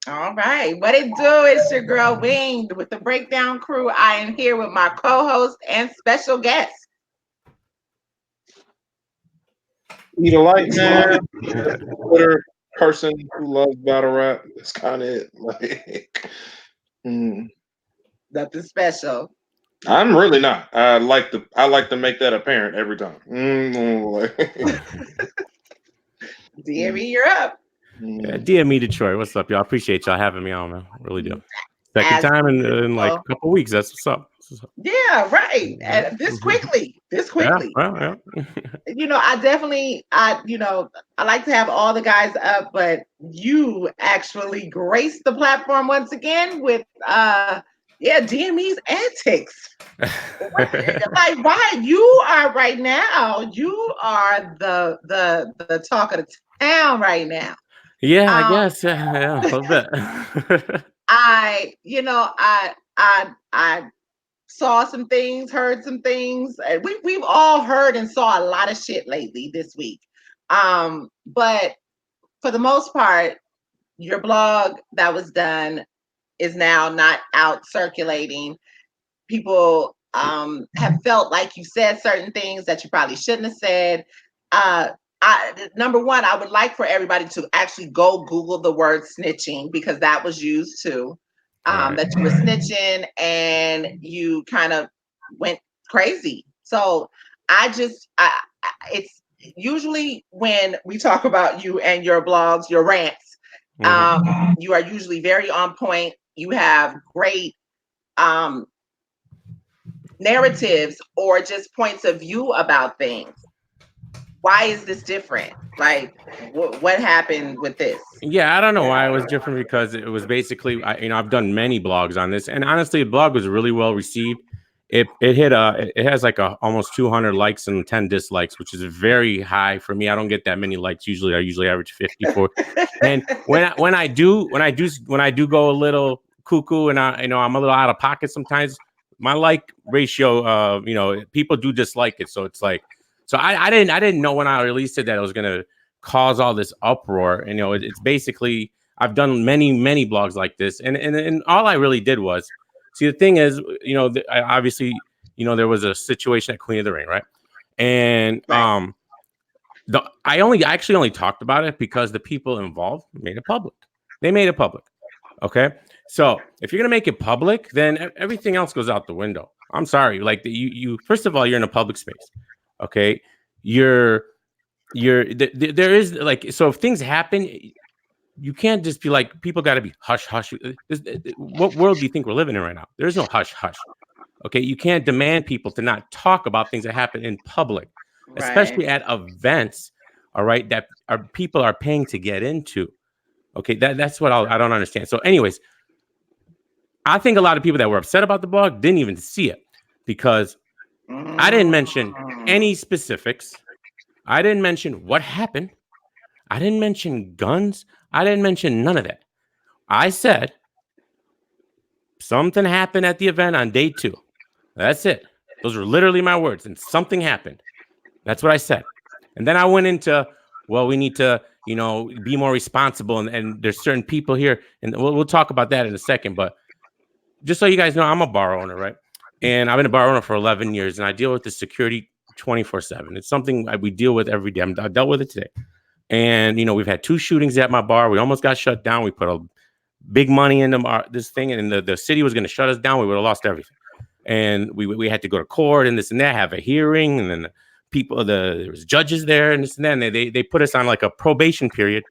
All right. What it do? It's your girl Winged with the Breakdown Crew. I am here with my co-host and special guest. Eat a light man, Twitter person who loves battle rap. That's kind of it. Like, mm, Nothing special. I'm really not. I like to make that apparent every time. Like, mm, Deary, you're up. Yeah, mm. DME Detroit. What's up, y'all? Appreciate y'all having me on, man. Really do. Second As time per in like usual. a couple weeks. That's what's up. That's what's up. Yeah, right. Yeah. And this quickly. This Yeah. quickly. Well, yeah. I definitely I like to have all the guys up, but you actually graced the platform once again with DME's antics. Like why you are right now, you are the talk of the town right now. Yeah, I Um guess. Yeah, a little bit. I saw some things, heard some things. We've all heard and saw a lot of shit lately this week. But for the most part, your blog that was done is now not out circulating. People have felt like you said certain things that you probably shouldn't have said. Uh, Number one, I would like for everybody to actually go Google the word snitching because that was used too. Right. That you were snitching and you kind of went crazy. So it's usually when we talk about you and your blogs, your rants, Hmm. you are usually very on point. You have great um, narratives or just points of view about things. Why is this different? Like, what happened with this? Yeah, I don't know why it was different because it was basically, I've done many blogs on this, and honestly, the blog was really well received. It hit it has like almost 200 likes and 10 dislikes, which is very high for me. I don't get that many likes usually. I usually average 54. And when I do go a little cuckoo and I'm a little out of pocket sometimes, my like ratio, people do dislike it. So it's like, so I didn't know when I released it that it was gonna cause all this uproar. And it's basically, I've done many blogs like this, and all I really did was, see, the thing is, obviously, there was a situation at Queen of the Ring, right? And Right. I actually only talked about it because the people involved made it public. They made it public. Okay. So if you're gonna make it public, then everything else goes out the window. I'm sorry. Like, you first of all, you're in a public space. Okay. You're there is, like, so if things happen, you can't just be like, people got to be hush hush. What world do you think we're living in right now? There's no hush hush. Okay. You can't demand people to not talk about things that happen in public, Right. especially at events. All right. That people are paying to get into. Okay. That's what I don't understand. So, anyways, I think a lot of people that were upset about the blog didn't even see it because I didn't mention Mm. any specifics. I didn't mention what happened. I didn't mention guns. I didn't mention none of that. I said something happened at the event on day 2. That's it. Those were literally my words. And something happened. That's what I said. And then I went into, well, we need to, be more responsible. And there's certain people here. And we'll talk about that in a second. But just so you guys know, I'm a bar owner, right? And I've been a bar owner for 11 years. And I deal with the security 24/7. It's something we deal with every day. I dealt with it today. And we've had 2 shootings at my bar. We almost got shut down. We put a big money into this thing, and the city was going to shut us down. We would have lost everything. And we had to go to court and this and that, have a hearing, and then there was judges there and this and that. And they put us on like a probation period,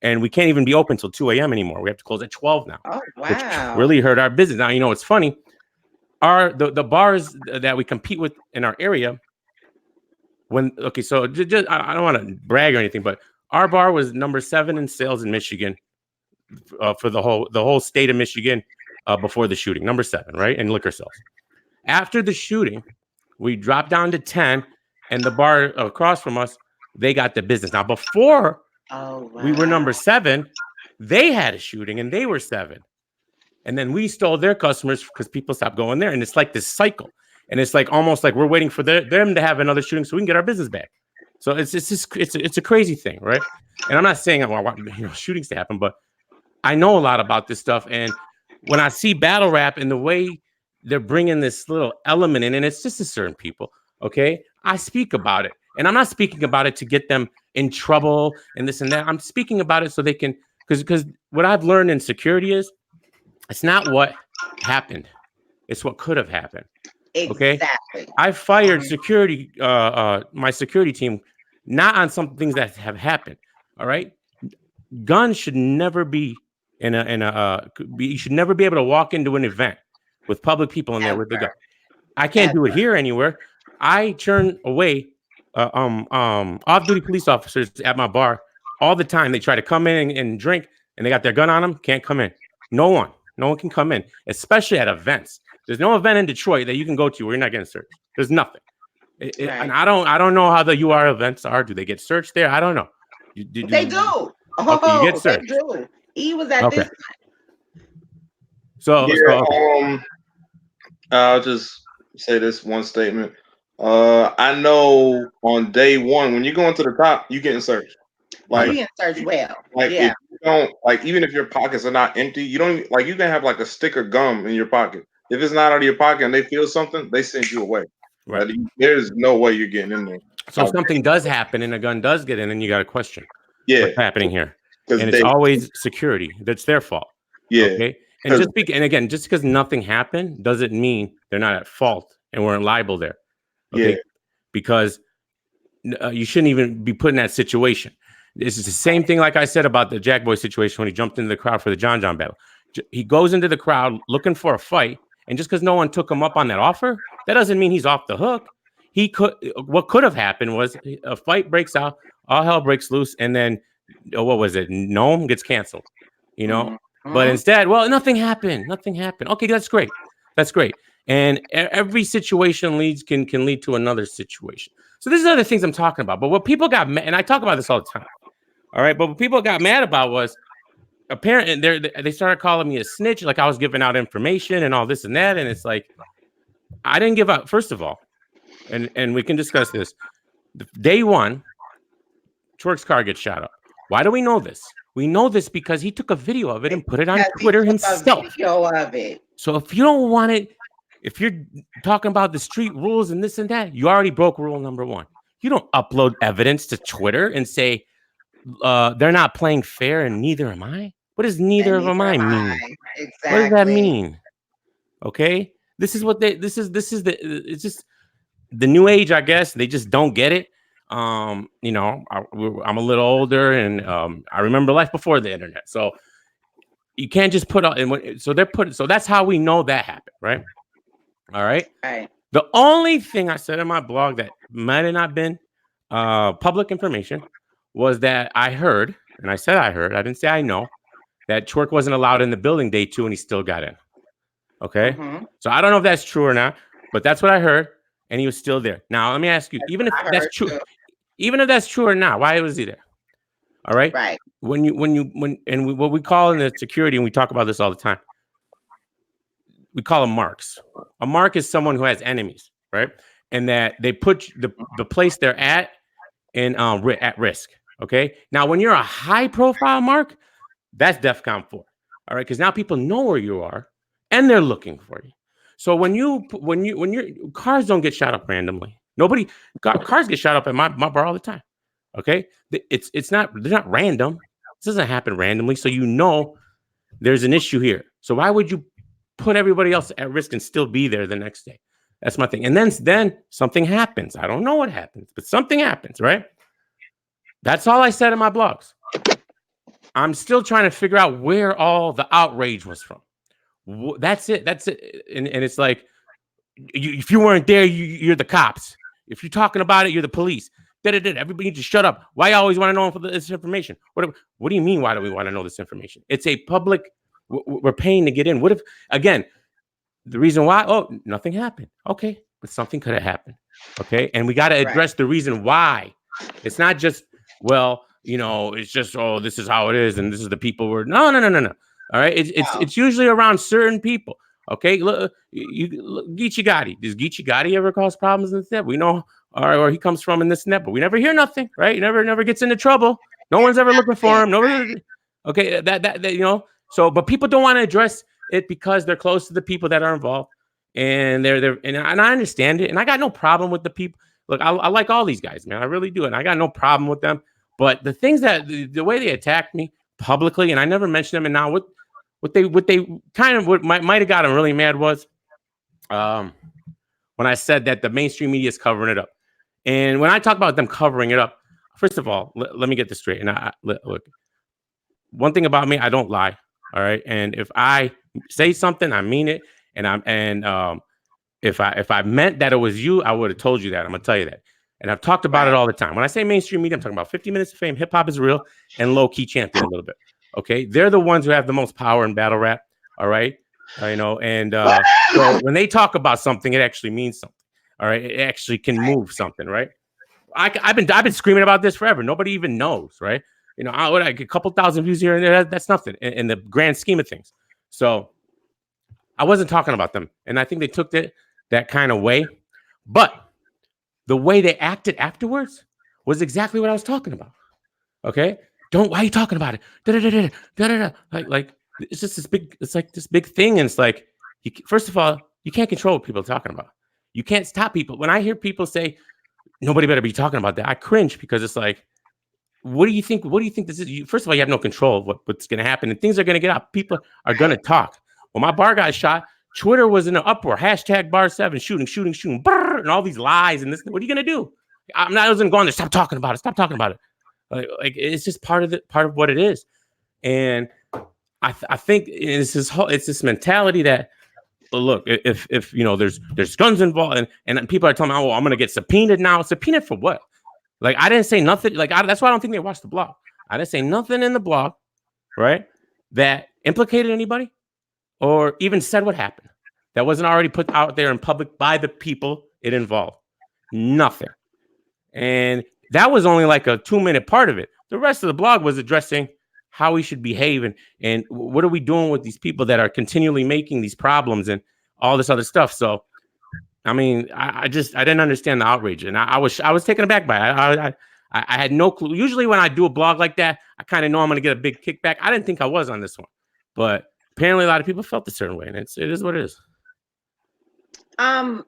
and we can't even be open till 2 a.m. anymore. We have to close at 12 now, Oh which wow. really hurt our business. Now, it's funny. The bars that we compete with in our area, so just, I don't want to brag or anything, but our bar was number 7 in sales in Michigan, for the whole state of Michigan, before the shooting, number 7, right, in liquor sales. After the shooting, we dropped down to 10, and the bar across from us, they got the business. Now, before Oh we were wow. number 7, they had a shooting and they were 7, and then we stole their customers because people stopped going there, and it's like this cycle, and it's like almost like we're waiting for them to have another shooting so we can get our business back. So it's a crazy thing, right? And I'm not saying I want shootings to happen, but I know a lot about this stuff, and when I see battle rap and the way they're bringing this little element in, and it's just to certain people, okay, I speak about it, and I'm not speaking about it to get them in trouble and this and that. I'm speaking about it so they can, because what I've learned in security is it's not what happened, it's what could have happened. Okay, Exactly. I fired security, my security team, not on some things that have happened. All right, guns should never be you should never be able to walk into an event with public people in there with the gun. I can't do it here anywhere. I turn away off-duty police officers at my bar all the time. They try to come in and drink, and they got their gun on them. Can't come in. No one can come in, especially at events. There's no event in Detroit that you can go to where you're not getting searched. There's nothing. And I don't know how the UR events are. Do they get searched there? I don't know. They do. Okay, you get searched. They do. He was at this. So, I'll just say this one statement. I know on day one when you go into the top, you getting searched. Like you getting searched well. Like if you don't, like, even if your pockets are not empty, you don't like, you can have like a stick of gum in your pocket. If it's not out of your pocket and they feel something, they send you away. Right. Like, there's no way you're getting in there. So if something does happen and a gun does get in, then you got a question. Yeah, what's happening here? And it's always security. That's their fault. Yeah. Okay. And again, just because nothing happened doesn't mean they're not at fault and we're liable there. Okay. Yeah. Because you shouldn't even be put in that situation. This is the same thing, like I said about the Jack Boy situation when he jumped into the crowd for the John John battle. He goes into the crowd looking for a fight, and just because no one took him up on that offer, that doesn't mean he's off the hook. What could have happened was a fight breaks out, all hell breaks loose, and then what was it? Gnome gets canceled, you know. Mm-hmm. But instead, well, nothing happened. Okay, that's great. And every situation can lead to another situation. So these are the things I'm talking about. But what people got mad, and I talk about this all the time. All right, but what people got mad about was apparently they started calling me a snitch, like I was giving out information and all this and that. And it's like, I didn't give out. First of all, and we can discuss this. Day one, Twerk's car gets shot up. Why do we know this? We know this because he took a video of it and put it on Twitter himself. Video of it. So if you don't want it, if you're talking about the street rules and this and that, you already broke rule number one. You don't upload evidence to Twitter and say they're not playing fair and neither am I. What does neither of I mean? Exactly. What does that mean? Okay, this is it's just the new age, I guess. They just don't get it. You know, I'm a little older, and I remember life before the internet. So you can't just put out. So that's how we know that happened, right? All right. Right. The only thing I said in my blog that might have not been public information was that I heard, and I said I heard, I didn't say I know, that Twerk wasn't allowed in the building day two and he still got in. Okay. Mm-hmm. So I don't know if that's true or not, but that's what I heard, and he was still there. Now let me ask you, even if that's true or not, why was he there? All right. Right. What we call in the security, and we talk about this all the time, we call them marks. A mark is someone who has enemies, right? And that they put the place they're at in at risk. Okay. Now, when you're a high profile mark, that's DEFCON 4. All right. Because now people know where you are and they're looking for you. So when your cars don't get shot up randomly, cars get shot up at my bar all the time. Okay. They're not random. This doesn't happen randomly. So you know there's an issue here. So why would you put everybody else at risk and still be there the next day? That's my thing. And then something happens. I don't know what happens, but something happens, right? That's all I said in my blogs. I'm still trying to figure out where all the outrage was from. That's it. And it's like, if you weren't there, you're the cops. If you're talking about it, you're the police. Everybody just shut up. Why you always want to know this information? What do you mean, why do we want to know this information? It's a public, we're paying to get in. What if, again, the reason why, nothing happened. Okay, but something could have happened. Okay, and we got to address the reason why. It's not just, well, you know, it's just, this is how it is, and this is the people we're, no. All right, it's usually around certain people. Okay, look, Geechee Gotti. Does Geechee Gotti ever cause problems in the net? We know, or he comes from in this net, but we never hear nothing, right? He never gets into trouble. No one's ever looking for him. Nobody. Okay, that you know, So, but people don't want to address it because they're close to the people that are involved, and and I understand it, and I got no problem with the people. Look, I like all these guys, man. I really do, and I got no problem with them. But the things that the way they attacked me publicly, and I never mentioned them, and now what they kind of what might have got them really mad was, when I said that the mainstream media is covering it up. And when I talk about them covering it up, first of all, let me get this straight. And look, one thing about me, I don't lie. All right. And if I say something, I mean it. If I meant that it was you, I would have told you that. I'm gonna tell you that. And I've talked about it all the time. When I say mainstream media, I'm talking about 50 Minutes of Fame, Hip Hop is Real, and Low Key Champion a little bit. Okay. They're the ones who have the most power in battle rap. All right. So when they talk about something, it actually means something. All right, it actually can move something, right? I've been screaming about this forever. Nobody even knows, right? I get a couple thousand views here and there. That's nothing in the grand scheme of things. So I wasn't talking about them, and I think they took that kind of way. But the way they acted afterwards was exactly what I was talking about. Okay, why are you talking about it? Like it's just this big. It's like this big thing, and it's like, first of all, you can't control what people are talking about. You can't stop people. When I hear people say, nobody better be talking about that, I cringe because it's like, what do you think? What do you think this is? First of all, you have no control of what's going to happen, and things are going to get out. People are going to talk. When my bar got shot, Twitter was in an uproar. Hashtag #bar7, shooting, brrr, and all these lies. And this, what are you going to do? I wasn't going to stop talking about it. Stop talking about it. Like it's just part of what it is. And I think it's this mentality that, look, if there's guns involved and people are telling me, oh, I'm gonna get subpoenaed now. Subpoenaed for what? Like, I didn't say nothing. Like, that's why I don't think they watched the blog. I didn't say nothing in the blog, right, that implicated anybody or even said what happened that wasn't already put out there in public by the people it involved. Nothing. And that was only like a 2-minute part of it. The rest of the blog was addressing how we should behave and what are we doing with these people that are continually making these problems and all this other stuff. So, I mean, I didn't understand the outrage, and I was taken aback by it. I had no clue. Usually when I do a blog like that, I kind of know I'm going to get a big kickback. I didn't think I was on this one, but apparently a lot of people felt a certain way, and it is what it is. And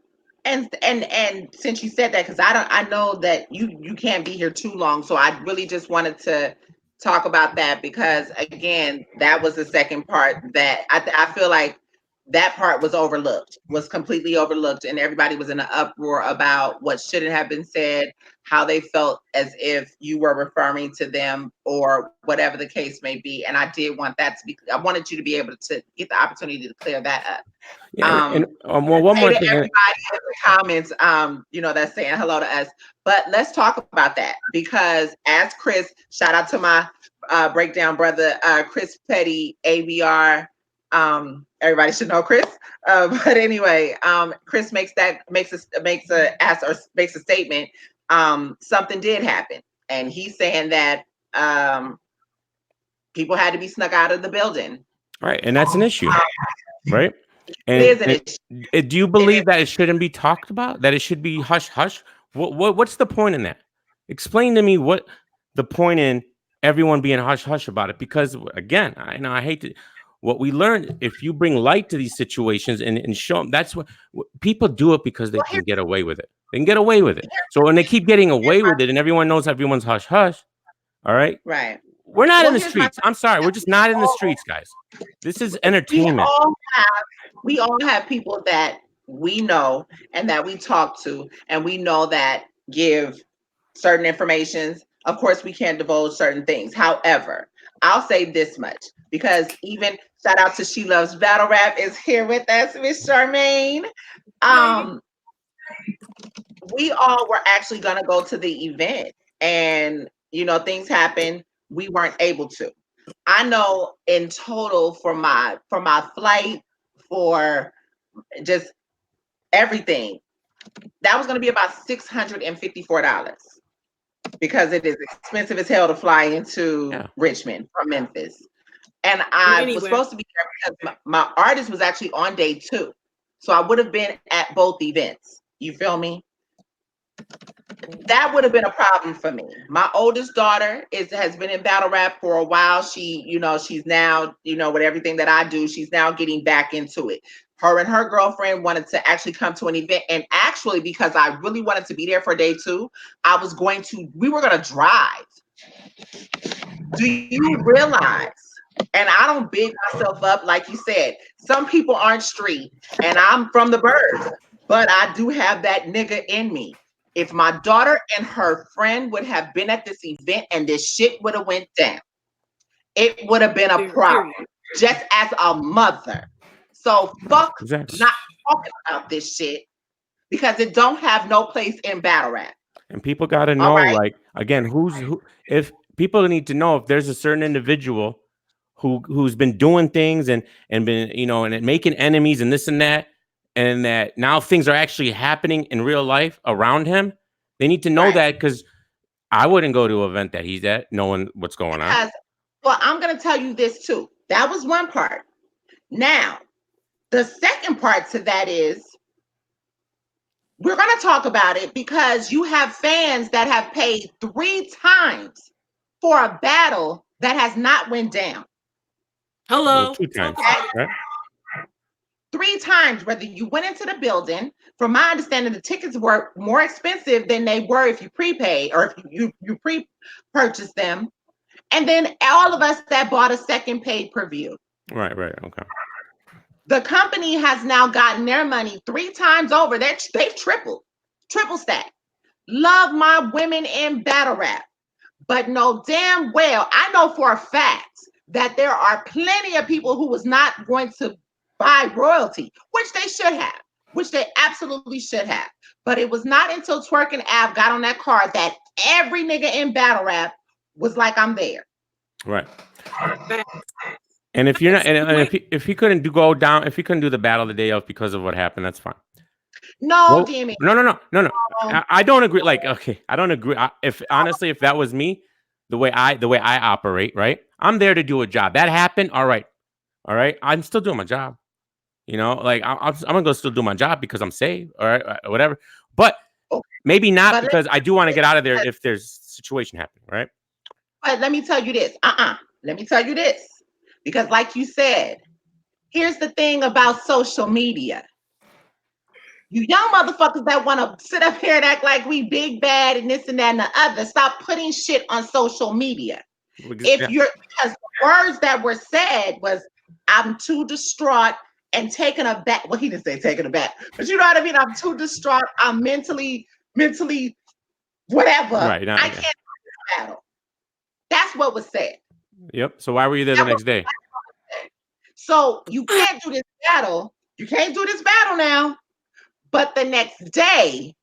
since you said that, because I know that you can't be here too long, so I really just wanted to talk about that because, again, that was the second part that I feel like that part was completely overlooked, and everybody was in an uproar about what shouldn't have been said, how they felt as if you were referring to them or whatever the case may be. And I did want that to be, I wanted you to be able to get the opportunity to clear that up. Yeah, well, one more thing. Everybody in the comments, that's saying hello to us. But let's talk about that because as Chris, shout out to my breakdown brother, Chris Petty, ABR. Everybody should know Chris. But anyway, Chris makes a statement. Something did happen, and he's saying that people had to be snuck out of the building. Right, and that's an issue, right? And, it is an issue. Do you believe that it shouldn't be talked about? That it should be hush hush? What's the point in that? Explain to me what the point in everyone being hush hush about it. Because again, I hate to. What we learned, if you bring light to these situations and show them, that's what people do it because they can get away with it. They can get away with it. So when they keep getting away with it and everyone knows everyone's hush hush, all right? Right. We're not in the streets. I'm sorry. We're just not in the streets, guys. This is entertainment. We all have people that we know and that we talk to, and we know that give certain informations. Of course, we can't divulge certain things. However, I'll say this much, because even shout out to She Loves Battle Rap is here with us, Miss Charmaine. We all were actually going to go to the event, and things happened. We weren't able to. I know in total for my flight, for just everything, that was going to be about $654 because it is expensive as hell to fly into Richmond from Memphis. And I was supposed to be there because my artist was actually on day 2. So I would have been at both events. You feel me? that would have been a problem for me. My oldest daughter has been in battle rap for a while. She, she's now, with everything that I do, she's now getting back into it. Her and her girlfriend wanted to actually come to an event, and actually, because I really wanted to be there for day 2, we were going to drive. Do you realize? And I don't big myself up, like you said. Some people aren't street, and I'm from the birds, but I do have that nigga in me. If my daughter and her friend would have been at this event and this shit would have went down, it would have been a problem, just as a mother. So fuck not talking about this shit, because it don't have no place in battle rap. And people got to know, like, again, who. If people need to know if there's a certain individual who's been doing things and been, and making enemies and this and that now things are actually happening in real life around him, they need to know that, because I wouldn't go to an event that he's at knowing what's going on. Well, I'm going to tell you this too. That was one part. Now, the second part to that is, we're going to talk about it because you have fans that have paid 3 times for a battle that has not went down. Hello. 2 times, right? 3 times, whether you went into the building. From my understanding, the tickets were more expensive than they were if you prepaid or if you pre-purchased them. And then all of us that bought a second paid per view. Right, okay. The company has now gotten their money 3 times over. They've triple stack. Love my women in battle rap, but know damn well, I know for a fact that there are plenty of people who was not going to buy royalty, which they should have, which they absolutely should have. But it was not until Twerk and Av got on that card that every nigga in battle rap was like, I'm there. Right. And if you're not, and if he couldn't do the battle the day of because of what happened, that's fine. No, damn it. No. I don't agree. Like, okay, I don't agree. If that was me, the way I operate, right? I'm there to do a job. That happened. All right. I'm still doing my job. Like I'm gonna go still do my job because I'm safe. All right, whatever. But maybe not, because I do want to get out of there if there's a situation happening, right? But let me tell you this. Let me tell you this. Because like you said, here's the thing about social media. You young motherfuckers that want to sit up here and act like we big bad and this and that and the other, stop putting shit on social media. Because the words that were said was, I'm too distraught and taken aback. Well, he didn't say taken aback, but you know what I mean? I'm too distraught. I'm mentally, whatever. Right, I can't do this battle. That's what was said. Yep. So why were you there the next day? So you can't do this battle. You can't do this battle now. But the next day,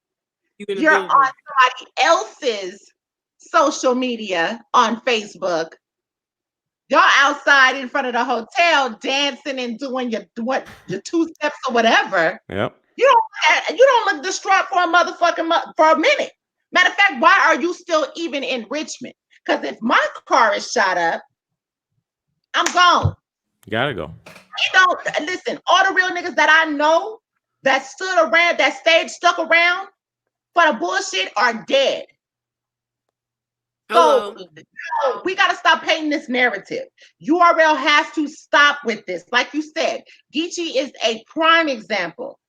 you're on somebody else's social media on Facebook. Y'all outside in front of the hotel dancing and doing your 2 steps or whatever. Yep. You don't look distraught for a minute. Matter of fact, why are you still even in Richmond? Because if my car is shot up, I'm gone. You gotta go. Listen, all the real niggas that I know that stood around, that stayed stuck around for the bullshit are dead. Hello. So we got to stop painting this narrative. URL has to stop with this. Like you said, Geechee is a prime example.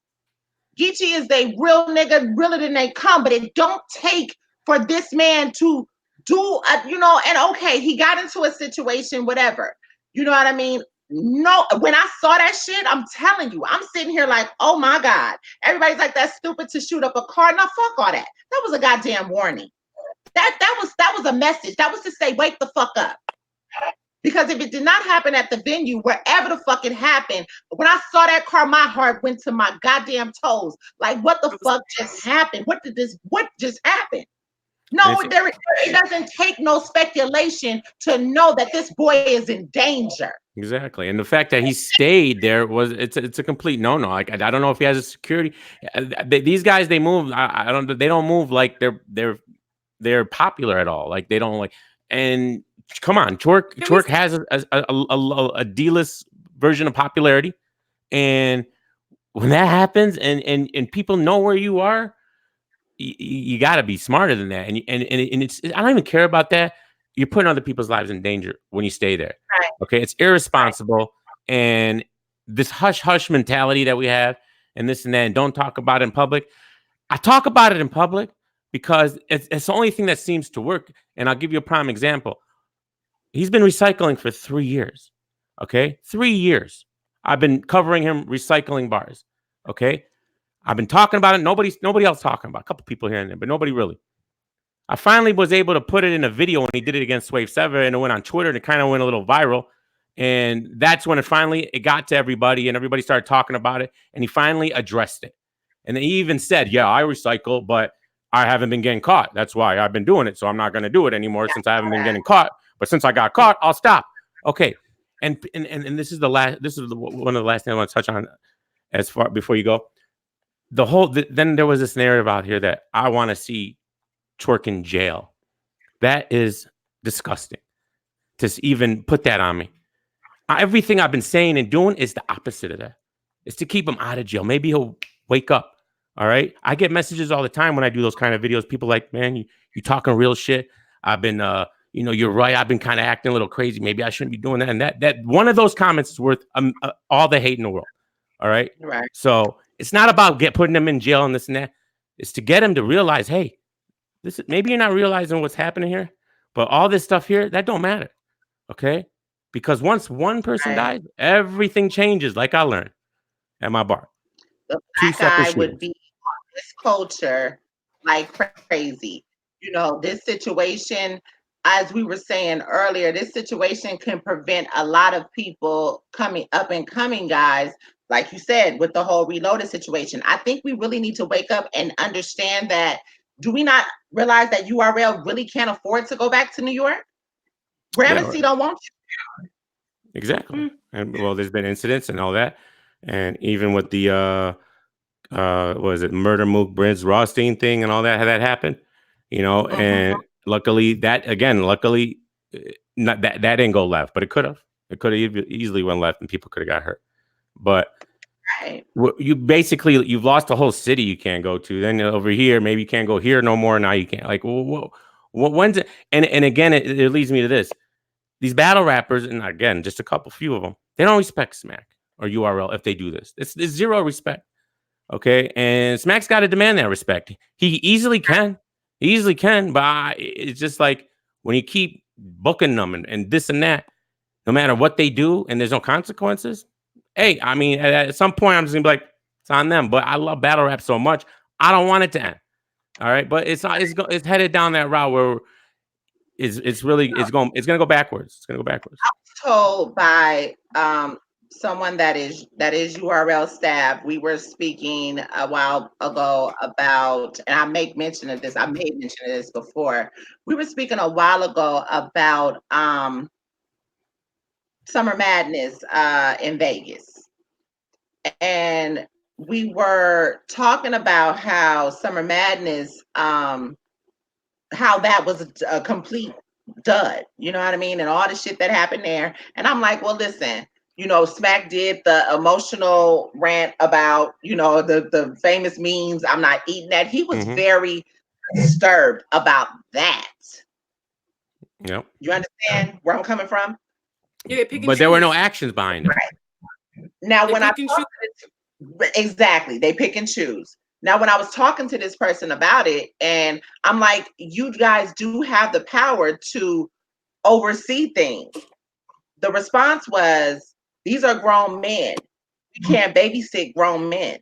Geechee is a real nigga, realer than they come, but it don't take for this man to do, and okay, he got into a situation, whatever. You know what I mean? No, when I saw that shit, I'm telling you, I'm sitting here like, oh my God. Everybody's like, that's stupid to shoot up a car. No, fuck all that. That was a goddamn warning. That was a message. That was to say, wake the fuck up. Because if it did not happen at the venue, wherever the fuck it happened, when I saw that car, my heart went to my goddamn toes. Like, what the fuck just happened? What just happened? No, it doesn't take no speculation to know that this boy is in danger. Exactly, and the fact that he stayed there it's a complete no. Like, I don't know if he has a security. These guys, they move. They don't move like they're popular at all. Like, they don't like. And come on, Twerk has a D-list version of popularity, and when that happens, and people know where you are, you got to be smarter than that. And it's, I don't even care about that. You're putting other people's lives in danger when you stay there. Right. Okay. It's irresponsible. And this hush hush mentality that we have and this and that, and don't talk about it in public. I talk about it in public because it's the only thing that seems to work. And I'll give you a prime example. He's been recycling for 3 years. Okay. 3 years. I've been covering him recycling bars. Okay. I've been talking about it. Nobody else talking about it. A couple people here and there, but nobody really. I finally was able to put it in a video when he did it against Swave Sever, and it went on Twitter and it kind of went a little viral. And that's when it got to everybody and everybody started talking about it. And he finally addressed it. And then he even said, yeah, I recycle, but I haven't been getting caught. That's why I've been doing it. So I'm not going to do it anymore since I haven't been getting caught. But since I got caught, I'll stop. Okay. And this is one of the last things I want to touch on as far before you go. Then there was this narrative out here that I want to see Twork in jail. That is disgusting to even put that on me. Everything I've been saying and doing is the opposite of that. It's to keep him out of jail. Maybe he'll wake up. All right. I get messages all the time when I do those kind of videos. People like, man, you talking real shit. I've been, you're right. I've been kind of acting a little crazy. Maybe I shouldn't be doing that. And that one of those comments is worth all the hate in the world. All right. Right. So it's not about putting them in jail and this and that. It's to get them to realize, hey, maybe you're not realizing what's happening here, but all this stuff here, that don't matter. Okay. Because once one person dies, everything changes, like I learned at my bar. The black guy would be on this culture like crazy. This situation, as we were saying earlier, this situation can prevent a lot of people coming guys, like you said, with the whole Reloaded situation. I think we really need to wake up and understand that. Do we not realize that URL really can't afford to go back to New York? Gramercy don't want you. Exactly. And well, there's been incidents and all that. And even with the what is it, Murder Mook Briggs Rothstein thing and all that, how that happened, and luckily not that didn't go left, but it could have easily went left and people could have got hurt. But you've lost a whole city you can't go to. Then over here, maybe you can't go here no more. Now you can't. Like, when's it? And again, it leads me to this. These battle rappers, and again, just a few of them, they don't respect Smack or URL if they do this. It's zero respect. Okay. And Smack's got to demand that respect. He easily can. But it's just like when you keep booking them and this and that, no matter what they do and there's no consequences. Hey, I mean, at some point, I'm just gonna be like, it's on them. But I love battle rap so much, I don't want it to end. All right, but it's headed down that route where it's gonna go backwards. It's gonna go backwards. I was told by someone that is URL staff. We were speaking a while ago about, and I made mention of this before. We were speaking a while ago about Summer Madness in Vegas. And we were talking about how Summer Madness, how that was a complete dud, you know what I mean? And all the shit that happened there. And I'm like, well, listen, Smack did the emotional rant about, the famous memes, I'm not eating that. He was very disturbed about that. Yep. You understand where I'm coming from? Yeah, but there were no actions behind it. Right. Now, when exactly, they pick and choose. Now, when I was talking to this person about it, and I'm like, you guys do have the power to oversee things. The response was, these are grown men. You can't babysit grown men.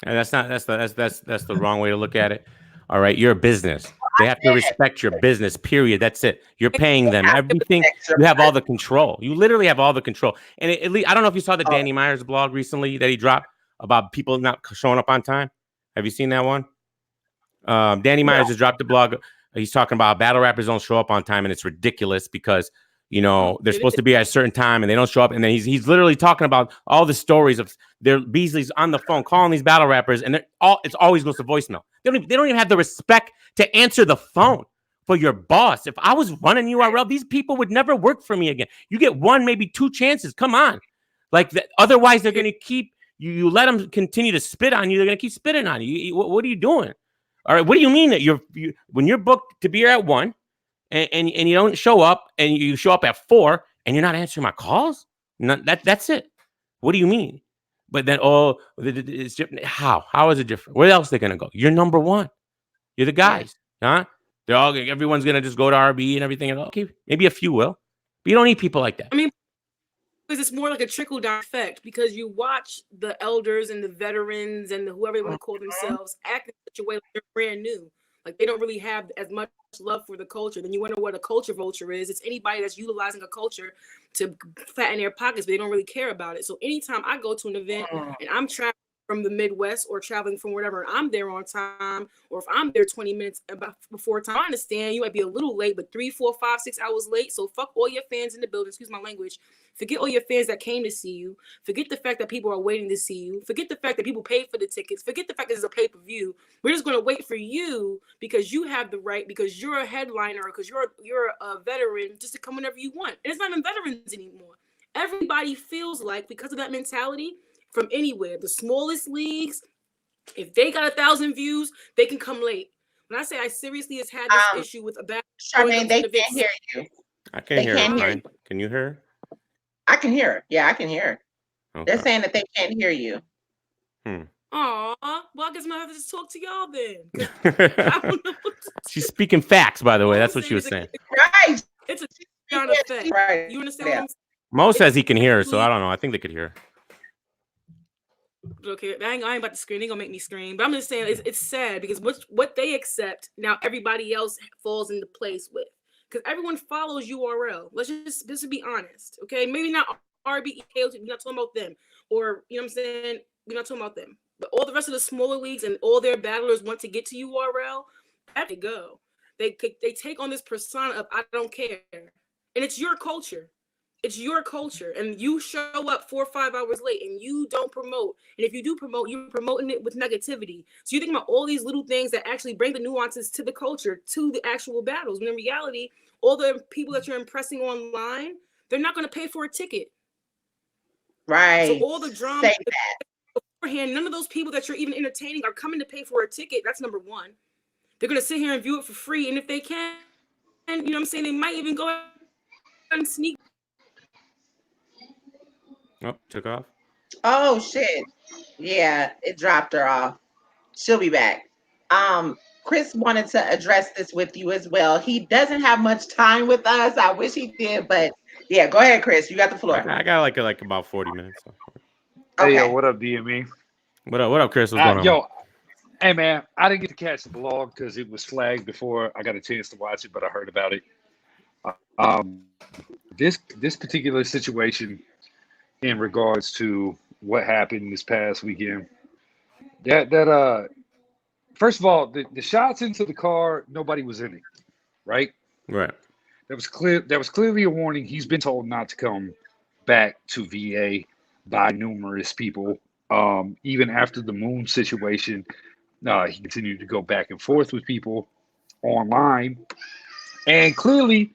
And that's the wrong way to look at it. All right, you're a business. They have to respect your business, period. That's it. You're paying them everything. You have all the control. You literally have all the control. And I don't know if you saw the Danny Myers blog recently that he dropped about people not showing up on time. Have you seen that one? Danny Myers has dropped the blog. He's talking about battle rappers don't show up on time, and it's ridiculous because they're supposed to be at a certain time and they don't show up. And then he's literally talking about all the stories of Beasley's on the phone calling these battle rappers, and it's always goes to voicemail. They don't even have the respect to answer the phone for your boss. If I was running URL, these people would never work for me again. You get one, maybe two chances. Come on. Like otherwise they're going to keep you let them continue to spit on you. They're going to keep spitting on you. What are you doing? All right, what do you mean that when you're booked to be here at 1 and you don't show up and you show up at 4 and you're not answering my calls? That's it. What do you mean? But then it's different. How is it different? Where else are they gonna go? You're number 1. You're the guys, huh? Everyone's gonna just go to RB and everything. And okay, maybe a few will, but you don't need people like that. I mean, because it's more like a trickle down effect, because you watch the elders and the veterans and whoever they want to call themselves act in such a way like they're brand new. Like they don't really have as much love for the culture. Then you wonder what a culture vulture is. It's anybody that's utilizing a culture to fatten their pockets, but they don't really care about it. So anytime I go to an event and I'm traveling from the Midwest or traveling from wherever, I'm there on time, or if I'm there 20 minutes before time, I understand you might be a little late, but 3, 4, 5, 6 hours late. So fuck all your fans in the building. Excuse my language. Forget all your fans that came to see you. Forget the fact that people are waiting to see you. Forget the fact that people paid for the tickets. Forget the fact that it's a pay-per-view. We're just going to wait for you because you have the right, because you're a headliner, or because you're a veteran, just to come whenever you want. And it's not even veterans anymore. Everybody feels like, because of that mentality, from anywhere, the smallest leagues, if they got 1,000 views, they can come late. When I say I seriously has had this issue with a bad Charmaine, they can't hear you. I can't hear her. Can you hear her? I can hear her. Yeah, I can hear her. Okay. They're saying that they can't hear you. Aw, well, I guess I'm gonna have to just talk to y'all then. I don't know. She's speaking facts, by the way. That's what she was saying. Right. It's a down effect. Right. You understand what I'm saying? Mo says he can hear her, so I don't know. I think they could hear her. Okay, I ain't about to scream. They gonna make me scream. But I'm just saying it's sad because what they accept now, everybody else falls into place with. Because everyone follows URL. Let's just be honest, okay? Maybe not RB, we're not talking about them, or you know what I'm saying. We're not talking about them, but all the rest of the smaller leagues and all their battlers want to get to URL. There they go. They take on this persona of I don't care, and it's your culture. It's your culture, and you show up 4 or 5 hours late, and you don't promote. And if you do promote, you're promoting it with negativity. So you think about all these little things that actually bring the nuances to the culture, to the actual battles. When in reality, all the people that you're impressing online, they're not going to pay for a ticket. Right. So all the drama beforehand, none of those people that you're even entertaining are coming to pay for a ticket. That's number one. They're going to sit here and view it for free, and if they can, you know what I'm saying, they might even go and sneak. Oh, took off. Oh shit. Yeah, it dropped her off. She'll be back. Chris wanted to address this with you as well. He doesn't have much time with us. I wish he did, but yeah, go ahead, Chris. You got the floor. I got like about 40 minutes. So. Hey, yo, what up, DME? What up, Chris? What's going on? Yo, hey, man, I didn't get to catch the blog because it was flagged before I got a chance to watch it, but I heard about it. This particular situation in regards to what happened this past weekend, first of all, the shots into the car, nobody was in it, right? Right. That was clear. That was clearly a warning. He's been told not to come back to VA by numerous people. Even after the Moon situation, he continued to go back and forth with people online, and clearly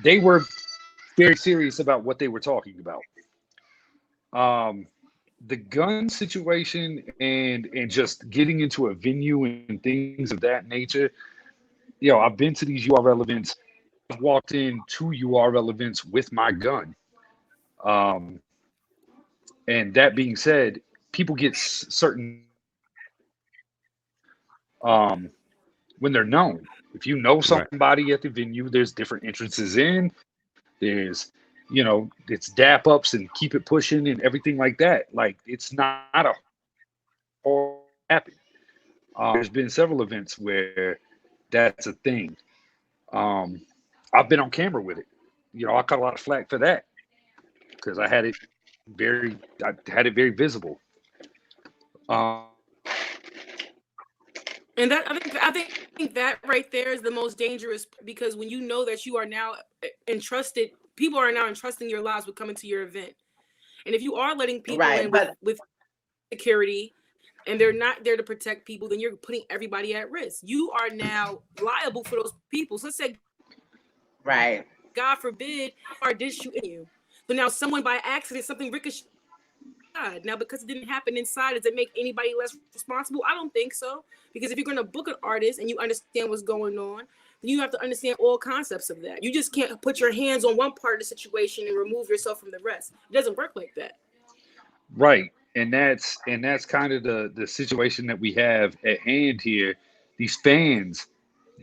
they were very serious about what they were talking about. The gun situation and just getting into a venue and things of that nature. I've been to these URL events. I've walked in 2 URL events with my gun. And that being said, people get certain when they're known. If you know somebody at the venue, there's different entrances in. There's, it's dap ups and keep it pushing and everything like that. Like, it's not a hard happen. There's been several events where that's a thing. I've been on camera with it. I caught a lot of flack for that because I had it very visible. And that I think that right there is the most dangerous, because when you know that you are now entrusted, people are now entrusting your lives with coming to your event. And if you are letting people in with security and they're not there to protect people, then you're putting everybody at risk. You are now liable for those people. So let's say, God forbid, or did shoot in you. So now someone by accident, something ricocheted outside. Now, because it didn't happen inside, does it make anybody less responsible? I don't think so. Because if you're going to book an artist and you understand what's going on, then you have to understand all concepts of that. You just can't put your hands on one part of the situation and remove yourself from the rest. It doesn't work like that. Right. And that's kind of the situation that we have at hand here. These fans,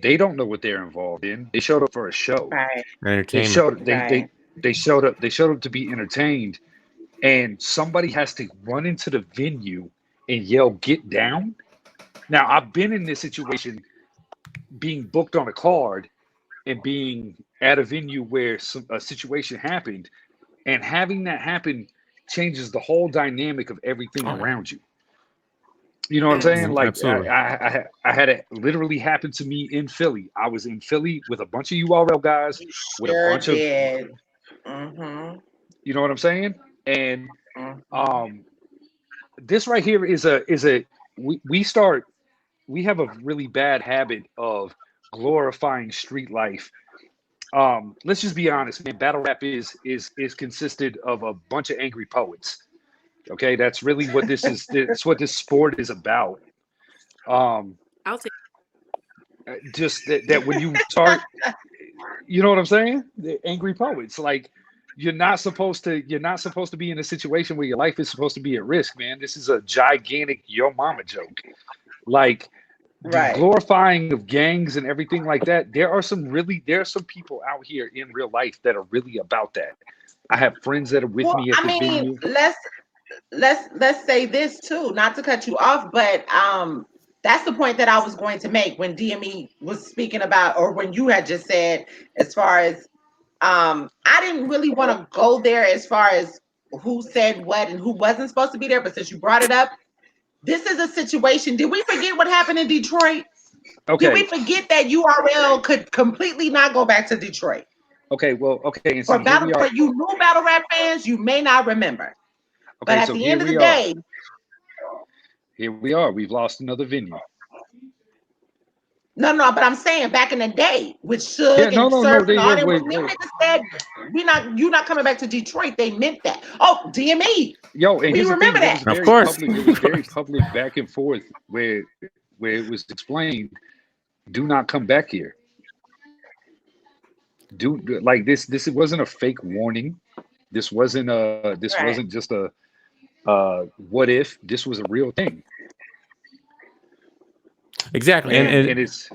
they don't know what they're involved in. They showed up for a show. Right. They Entertainment. showed Right. they showed up to be entertained, and somebody has to run into the venue and yell "get down." Now, I've been in this situation, being booked on a card and being at a venue where a situation happened, and having that happen changes the whole dynamic of everything Oh, yeah. around you. You know what I'm saying? Mhm, Like absolutely. I had it literally happen to me in Philly. I was in Philly with a bunch of URL guys, You with a sure bunch of, did. Mm-hmm. you know what I'm saying? And Mm-hmm. this right here is a we have a really bad habit of glorifying street life. Let's just be honest, man. Battle rap is consisted of a bunch of angry poets. Okay, that's really what this is. That's what this sport is about. Um, I'll take just that when you start, you know what I'm saying? The angry poets, like you're not supposed to be in a situation where your life is supposed to be at risk, man. This is a gigantic yo mama joke. Like the Right. glorifying of gangs and everything like that. There are some people out here in real life that are really about that. I have friends that are with Well, me at I the mean, venue. let's say this too, not to cut you off, but that's the point that I was going to make when DME was speaking about, or when you had just said, as far as I didn't really want to go there as far as who said what and who wasn't supposed to be there, but since you brought it up, this is a situation. Did we forget what happened in Detroit? Did we Okay, forget that URL could completely not go back to Detroit? okay, well, okay, and For see, here battle, we for are. you new battle rap fans, you may not remember. But Okay, at so the here end of the we are. day, Here we are. We've lost another venue. no, but I'm saying back in the day with Yeah, Suge no, and no, Surf and all yeah, them, wait, when them wait. niggas said you're not coming back to Detroit, they meant that. Oh, DME, Yo, and we here's the remember thing. that. Of course. It was very public back and forth where it was explained, do not come back here. Like this wasn't a fake warning. This wasn't Right. just a what if. This was a real thing. Exactly. Yeah. And And it's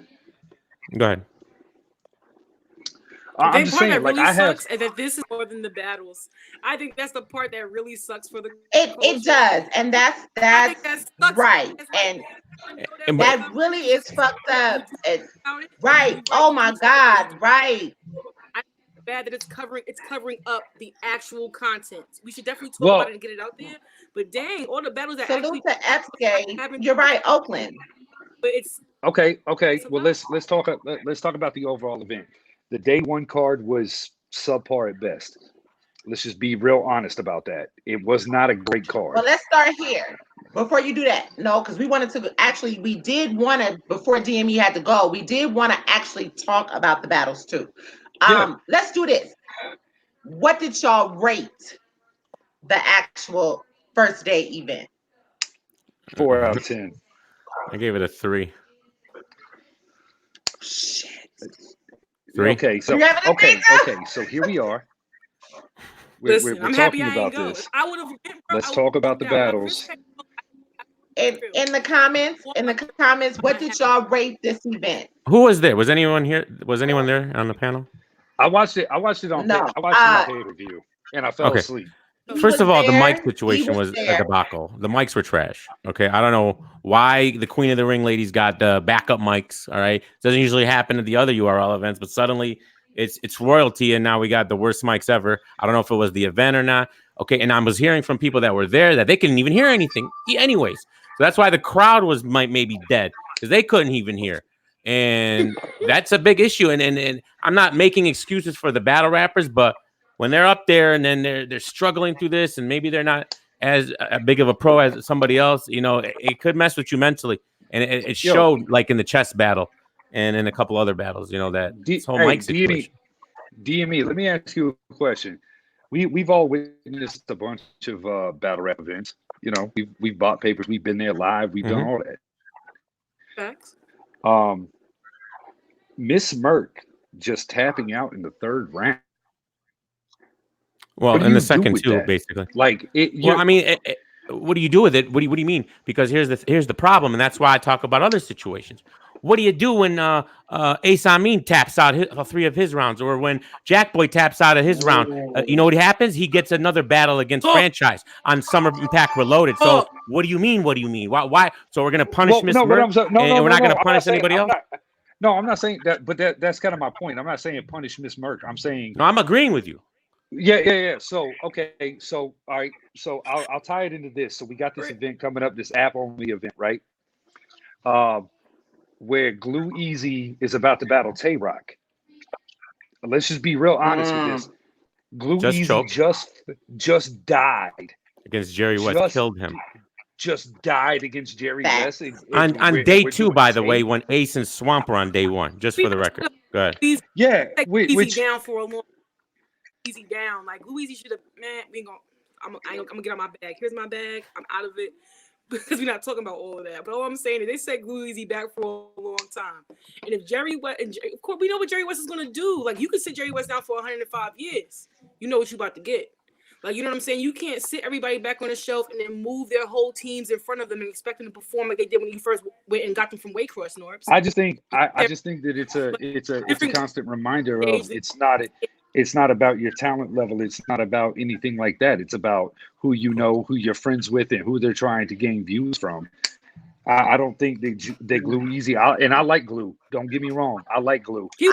go ahead. The I'm just part saying, that like really I have sucks is that this is more than the battles. I think that's the part that really sucks for the It culture. does, and I that's think that sucks. right, It's like, and And that really is fucked up. Right. You Oh my God. Right. I feel bad that it's covering up the actual content. We should definitely talk well, about it and get it out there. But dang, all the battles that actually Salute to FK. happened, You're right, Oakland. but it's okay. it's a Well, lot. let's talk about the overall event. The day one card was subpar at best. Let's just be real honest about that. It was not a great card. Well, let's start here. Before you do that, no, because we wanted to actually, we did want to, before DME had to go, we did want to actually talk about the battles too. Yeah. Let's do this. What did y'all rate the actual first day event? 4 out of 10. I gave it a 3. Shit. 3. Okay, so You have an opinion? okay, so here we are. Listen, We're I'm happy talking I ain't about go. this. If I would have. Let's talk about the battles. In the comments, what did y'all rate this event? Who was there? Was anyone here? Was anyone there on the panel? I watched it on No, pay-per-view, and I fell Okay. asleep. First of all, the mic He situation was a there. debacle. The mics were trash. Okay, I don't know why the Queen of the Ring ladies got backup mics. All right, doesn't usually happen at the other URL events, but suddenly it's royalty, and now we got the worst mics ever. I don't know if it was the event or not. Okay, and I was hearing from people that were there that they couldn't even hear anything. Anyways, so that's why the crowd was maybe dead because they couldn't even hear, and that's a big issue. And I'm not making excuses for the battle rappers, but when they're up there and then they're struggling through this, and maybe they're not as big of a pro as somebody else, you know, it could mess with you mentally. And it showed like in the chess battle and in a couple other battles, you know, that this whole mic situation. DME, let me ask you a question. we've all witnessed a bunch of battle rap events. You know, we've bought papers, we've been there live, we've done all that. Facts. Miss Merck just tapping out in the third round. Well, What do in you the do second with too, that? basically. Like it. Well, I mean, what do you do with it? What do you mean? Because here's the problem, and that's why I talk about other situations. What do you do when Ace Amin taps out 3 of his rounds, or when Jack Boy taps out of his round? You know what happens? He gets another battle against Franchise on Summer Impact Reloaded. So what do you mean? What do you mean? Why? So we're gonna punish Miss Merck, and we're not gonna punish anybody else? No, I'm not saying that, but that's kind of my point. I'm not saying punish Miss Merck. I'm saying No, I'm agreeing with you. Yeah. So okay, so all right, so I'll tie it into this. So we got this event coming up, this app only event, right? Where Glue Easy is about to battle Tay Rock. Let's just be real honest with this. Glue Just Easy choked. just died Against Jerry West, killed him. Just died against Jerry West. On day 2, by the way, when Ace and Swamp were on day 1, just for the record. Go ahead. Yeah, Easy down for a long. Easy down. Like Glue Easy should have. Man, I'm gonna get out my bag. Here's my bag. I'm out of it. Because we're not talking about all of that. But all I'm saying is they set Glue Easy back for a long time. And if Jerry West, of course, we know what Jerry West is going to do. Like, you can sit Jerry West down for 105 years. You know what you're about to get. Like, you know what I'm saying? You can't sit everybody back on the shelf and then move their whole teams in front of them and expect them to perform like they did when you first went and got them from Waycross, Norbs. I just think that it's a constant reminder of it's not about your talent level. It's not about anything like that. It's about who you know, who you're friends with, and who they're trying to gain views from. I don't think they Glue Easy. And I like Glue. Don't get me wrong. I like Glue. He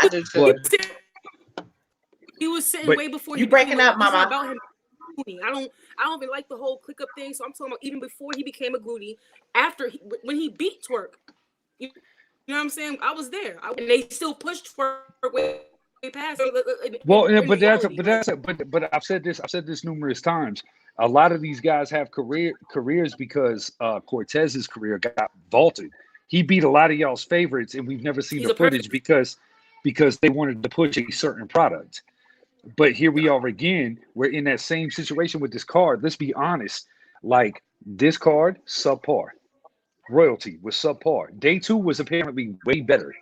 was sitting way before you breaking up, Mama. About him. I don't even like the whole click up thing. So I'm talking about even before he became a Glue, when he beat Twerk. You know what I'm saying? I was there. And they still pushed Twerk way past. Well, but I've said this numerous times. A lot of these guys have careers because Cortez's career got vaulted. He beat a lot of y'all's favorites, and we've never seen the footage because they wanted to push a certain product. But here we are again. We're in that same situation with this card. Let's be honest. Like, this card, subpar. Royalty was subpar. Day 2 was apparently way better.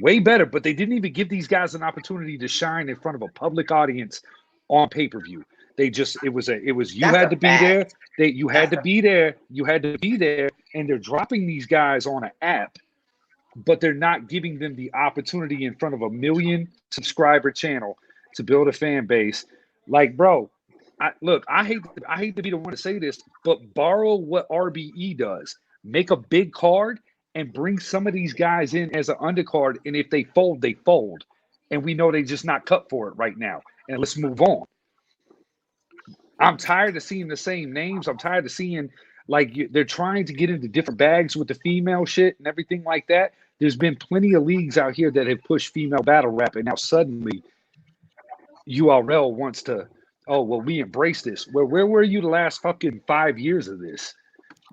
Way better, but they didn't even give these guys an opportunity to shine in front of a public audience on pay-per-view. You had to be there, and they're dropping these guys on an app, but they're not giving them the opportunity in front of a 1 million subscriber channel to build a fan base. Like, bro, I hate to be the one to say this, but borrow what RBE does. Make a big card and bring some of these guys in as an undercard, and if they fold, they fold. And we know they're just not cut for it right now. And let's move on. I'm tired of seeing the same names. I'm tired of seeing, they're trying to get into different bags with the female shit and everything like that. There's been plenty of leagues out here that have pushed female battle rap, and now suddenly URL wants to, we embrace this. Where were you the last fucking 5 years of this?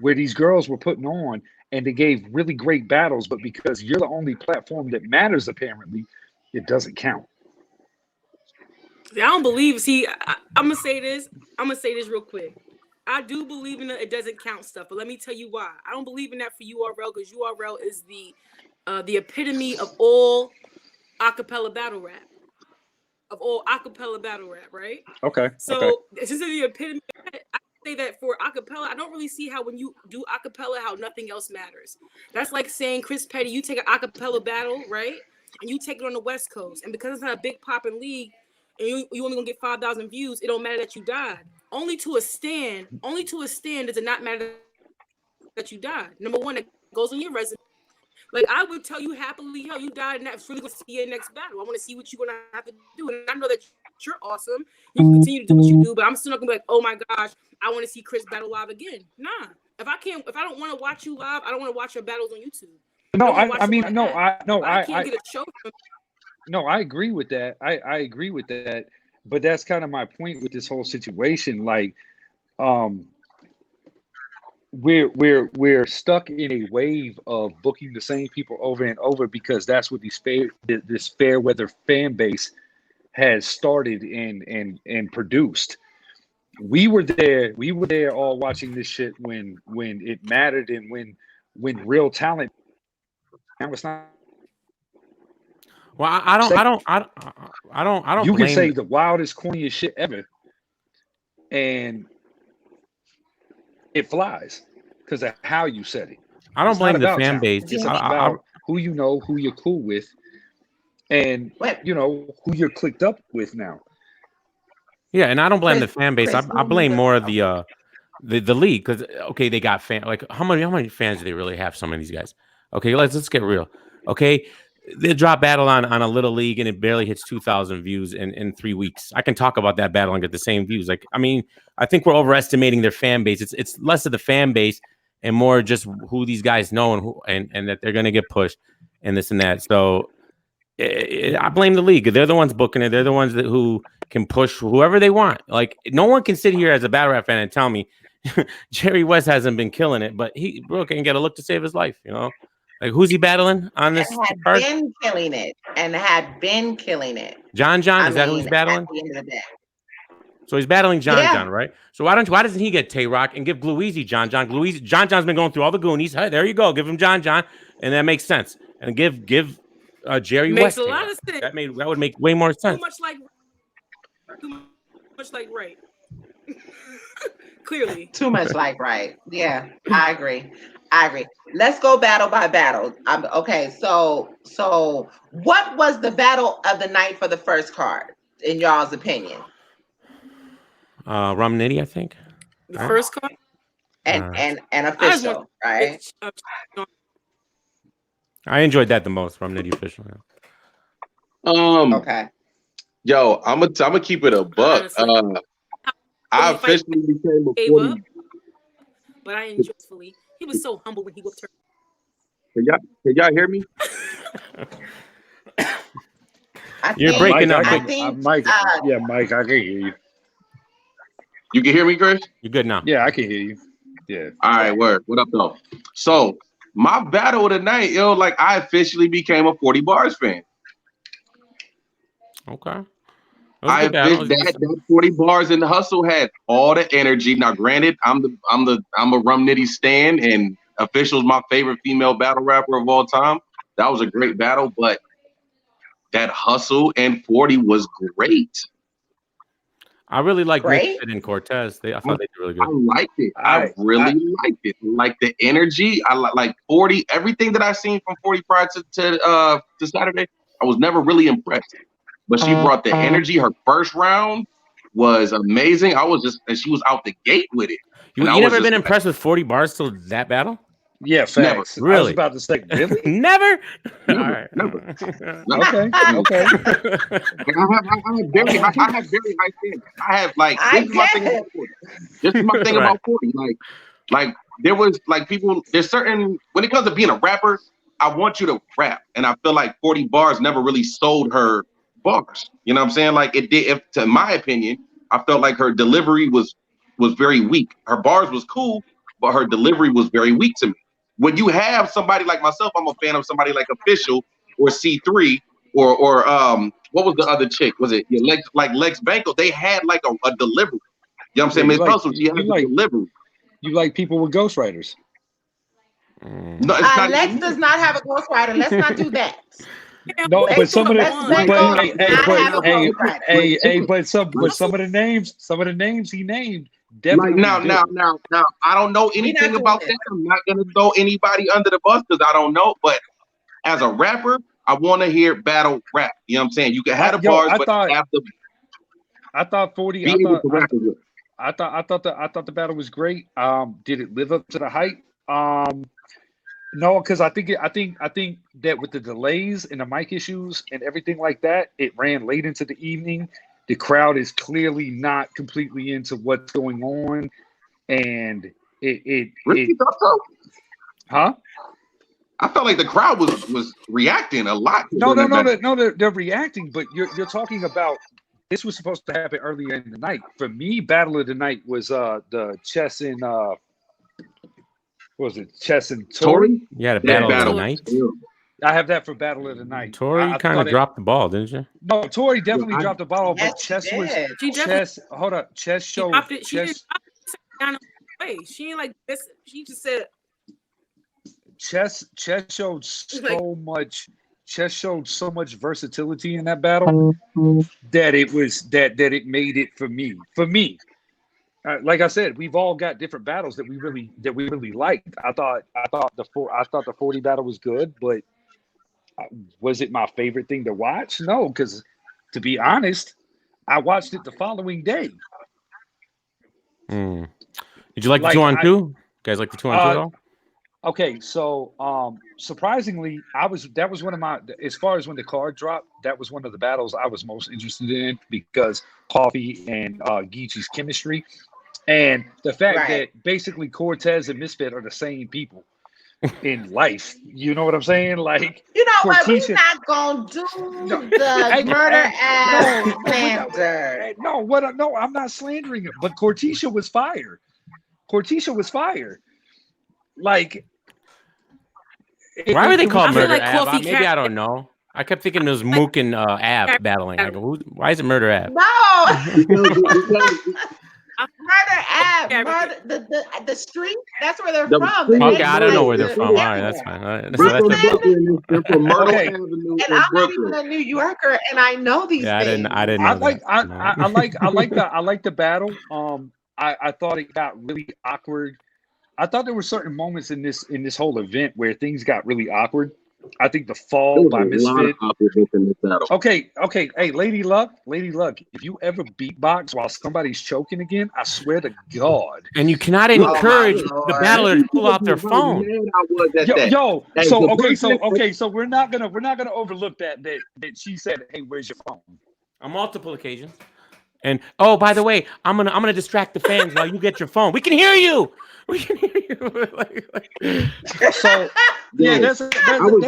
Where these girls were putting on and they gave really great battles, but because you're the only platform that matters, apparently, it doesn't count. I don't believe. See, I'm gonna say this. I'm gonna say this real quick. I do believe in it doesn't count stuff, but let me tell you why. I don't believe in that for URL because URL is the epitome of all acapella battle rap. Right? Okay. So since it's the epitome, I say that for acapella, I don't really see how when you do acapella, how nothing else matters. That's like saying, Chris Petty, you take an acapella battle, right? And you take it on the West Coast, and because it's not a big popping league, and you only gonna get 5,000 views, it don't matter that you died. Only to a stand does it not matter that you died. Number one, that goes on your resume. Like, I would tell you happily, you died, and that's really gonna see your next battle. I want to see what you're gonna have to do, and I know that you're awesome. You can continue to do what you do, but I'm still not gonna be like, oh my gosh, I want to see Chris battle live again. Nah, if I don't want to watch you live, I don't want to watch your battles on YouTube. I can't get a show from. No, I agree with that. I agree with that. But that's kind of my point with this whole situation. Like, we're stuck in a wave of booking the same people over and over because that's what this fair weather fan base has started and produced. We were there all watching this shit when it mattered and when real talent. Now it's not. Well, I don't You can blame. say the wildest, corniest shit ever, and it flies because of how you said it. I don't It's not blame the about fan talent. base. It's I- about who you know, who you're cool with, and Wait. you know who you're clicked up with now. Yeah, and I don't blame the Chris- fan base. Chris, I who blame you more got? of the league because okay, they got fan like how many fans do they really have? Some of these guys. Okay, let's get real. Okay, they drop battle on a little league and it barely hits 2,000 views in 3 weeks. I can talk about that battle and get the same views. Like I mean, I think we're overestimating their fan base. It's less of the fan base and more just who these guys know and that they're gonna get pushed and this and that. So I blame the league. They're the ones booking it. They're the ones who can push whoever they want. Like no one can sit here as a battle rap fan and tell me Jerry West hasn't been killing it, but he can get a look to save his life. You know, like who's he battling on this And had card? been killing it. And had been killing it. John. I Is that who he's mean, battling? at the end of the day. So he's battling Yeah. John, right? So why doesn't he get Tay Rock and give Gluezy John? John's been going through all the Goonies. Hey, there you go. Give him John, and that makes sense. And give Jerry Makes West. a Tay lot Rock. of sense. That would make way more Too sense. much like right. Clearly. Too much like right. Yeah, I agree. Let's go battle by battle. Okay, so what was the battle of the night for the first card, in y'all's opinion? Rum Nitty, I think. The first card. And I just official, right? I enjoyed that the most. Rum Nitty official. Yeah. Okay. Yo, I'm gonna keep it a buck. Honestly. I officially became a Gave 40. up, but I enjoyed fully. He was so humble when he whipped her. Can y'all hear me? You're breaking up. I Mike, think, Mike, yeah, Mike, I can hear you. You can hear me, Chris? You're good now. Yeah, I can hear you. Yeah. All right, word. What up, though? So my battle of the night, yo, like I officially became a 40 Bars fan. Okay. That 40 Bars in the Hustle had all the energy. Now, granted, I'm a Rum Nitty stan, and Official's my favorite female battle rapper of all time. That was a great battle, but that Hustle and 40 was great. I really like Great. Nick and Cortez. I thought they did really I good. liked it. I really liked it. Like the energy. I like 40. Everything that I seen from 40 prior to Saturday, I was never really impressed. But she brought the energy. Her first round was amazing. And she was out the gate with it. You And I was never just been like, impressed with 40 Bars till that battle? Yeah, facts. Never. I was Really? about to say, really? Never. All Never, right. never. Okay. Okay. Like, I have very high standards. I have like this is my thing about 40. This is my thing Right. about 40. Like there was like people. There's certain when it comes to being a rapper, I want you to rap, and I feel like 40 Bars never really sold her bars. You know what I'm saying? Like it did. If, to my opinion, I felt like her delivery was very weak. Her bars was cool, but her delivery was very weak to me. When you have somebody like myself, I'm a fan of somebody like Official or C3 or what was the other chick? Was it Lex Banco? They had like a delivery. You know what I'm saying? Yeah, Miss Hustle, she had a delivery. You like people with ghostwriters. No, it's not. Lex does not have a ghostwriter. Let's not do that. No, Lex- but some of the Lex Banco does not have a ghostwriter. but some of the names he named definitely Like now, I don't know anything doing about this. that. I'm not gonna throw anybody under the bus because I don't know. But as a rapper, I want to hear battle rap. You know what I'm saying? You can have the bars, but have to I thought 40. be able to rap with it. I thought the battle was great. Did it live up to the hype? No, because I think that with the delays and the mic issues and everything like that, it ran late into the evening. The crowd is clearly not completely into what's going on, and Really thought so? huh? I felt like the crowd was reacting a lot. No, they're reacting, but you're talking about this was supposed to happen earlier in the night. For me, battle of the night was the Chess and what was it Chess and Tory? Tory? Yeah, the Yeah, battle of the battle. night. I have that for Battle of the Night. Tori I kind thought of it- dropped the ball, didn't you? No, Tori definitely I- dropped the ball, Yes, but Chess she was did. She definitely Chess. Hold up, Chess she showed dropped it. She Chess. didn't drop it down the way. She ain't like this. She just said, Chess showed so much. Chess showed so much versatility in that battle that it was that it made it for me. For me, like I said, we've all got different battles that we really liked. I thought the 40 battle was good, but was it my favorite thing to watch? No, because to be honest, I watched it the following day. Mm. Did you like Like, the 2-on-2? I- You guys like the 2-on-2 at all? Okay, so surprisingly, that was one of my, as far as when the card dropped, that was one of the battles I was most interested in because Coffee and Geechee's chemistry, and the fact Right. that basically Cortez and Misfit are the same people in life. You know what I'm saying? Like, You know what? We're Cortisha- not gonna do No, the hey, murder hey, ass no, slander. no, I'm not slandering it, but Cortisha was fire. Cortisha was fire. Like, Why were they it was- called I feel Murder like Ab? Coffee Maybe I don't know. I kept thinking it was Mook and Ab battling. I go, why is it Murder Ab? No, because murder app, Yeah, murder the street. That's where they're The from. street- The Okay, next I don't know where place they're is from. All right, everywhere. that's fine. All right, so they're that's from a, Brooklyn. They're from Myrtle Okay. Avenue And in I'm not Brooklyn. even a New Yorker, and I know these yeah, things. I didn't know I like that. No. I like the battle. I thought it got really awkward. I thought there were certain moments in this whole event where things got really awkward. I think the There fall was by a lot of Misfit. awkwardness in this battle. Okay. Hey, Lady Luck, if you ever beatbox while somebody's choking again, I swear to God. And you cannot my encourage the Lord. battler to pull out their How phone. mad I was at that. Yo, As so the okay, person- so we're not gonna overlook that she said, "Hey, where's your phone?" On multiple occasions. And oh, by the way, I'm gonna distract the fans while you get your phone. We can hear you. We can hear you. So yeah, Yo, that's I was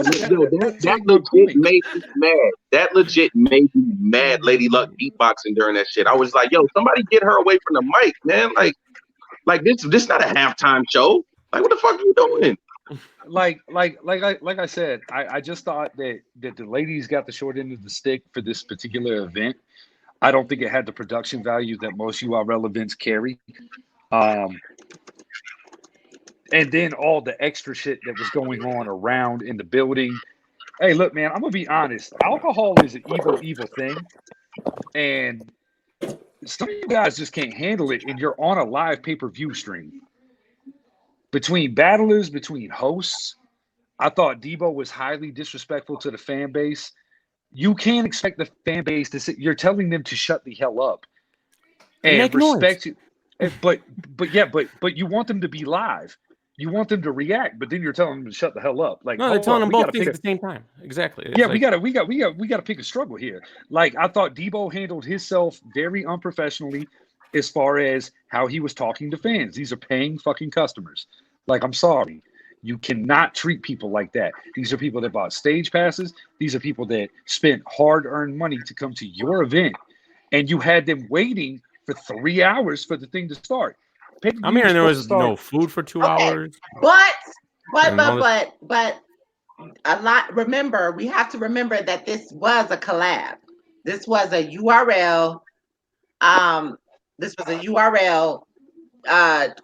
that legit made me mad. That legit made me mad. Lady Luck beatboxing during that shit. I was like, yo, somebody get her away from the mic, man. Like this not a halftime show. Like, what the fuck are you doing? like I said, I just thought that the ladies got the short end of the stick for this particular event. I don't think it had the production value that most URL events carry. And then all the extra shit that was going on around in the building. Hey, look, man, I'm gonna be honest. Alcohol is an evil thing, and some of you guys just can't handle it. And you're on a live pay-per-view stream. Between battlers, between hosts, I thought Debo was highly disrespectful to the fan base. You can't expect the fan base to sit. You're telling them to shut the hell up and make noise. respect you. But you want them to be live. You want them to react, but then you're telling them to shut the hell up. Like, No, they're hold telling on, them we both gotta things pick at the same time. Exactly. It's yeah, like- we gotta pick a struggle here. Like, I thought Debo handled himself very unprofessionally as far as how he was talking to fans. These are paying fucking customers. Like, I'm sorry. You cannot treat people like that. These are people that bought stage passes. These are people that spent hard-earned money to come to your event, and you had them waiting for 3 hours for the thing to start. I'm hearing there was no food for 2 Okay. hours. But And all this- a lot. Remember, we have to remember that this was a collab. This was a URL. This was a URL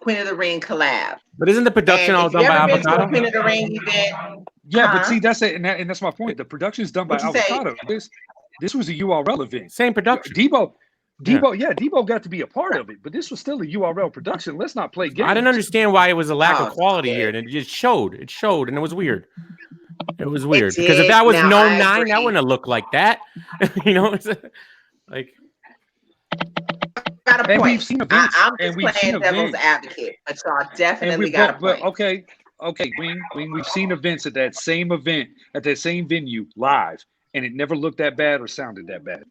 Queen of the Ring collab. But isn't the production And all if done you by ever been to a Avocado? Queen of the Ring event, Yeah, but Uh-huh. see, that's it, and that's my point. The production is done by What'd you say? Avocado. This was a URL event. Same production. Debo, Debo got to be a part of it, but this was still a URL production. Let's not play games. I didn't understand why it was a lack Oh, of quality okay. here, and it just showed. It showed, and it was weird. It was weird because did. if that was Now, no I 9, that agree. wouldn't have looked like that. You know, it's like got a And point. we've seen events, I'm and just we've seen playing devil's events. advocate, but y'all And definitely we, got a but point. okay, Wing, we've seen events at that same event, at that same venue, live, and it never looked that bad or sounded that bad.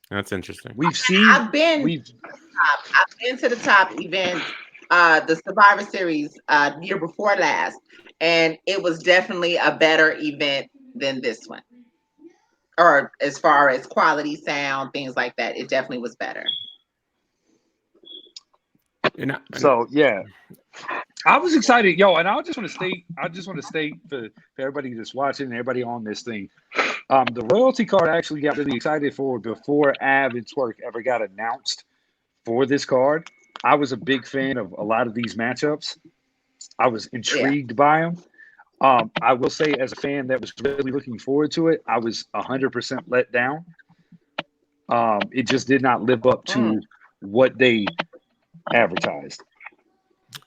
that's interesting. We've seen, I've been to the top event, the Survivor Series year before last, and it was definitely a better event than this one. Or as far as quality sound, things like that, it definitely was better. And so yeah. I was excited, yo, and I just want to state for everybody that's watching and everybody on this thing. The royalty card I actually got really excited for before Av and Twerk ever got announced for this card. I was a big fan of a lot of these matchups. I was intrigued by them. I will say, as a fan that was really looking forward to it, I was 100% let down. It just did not live up to what they advertised.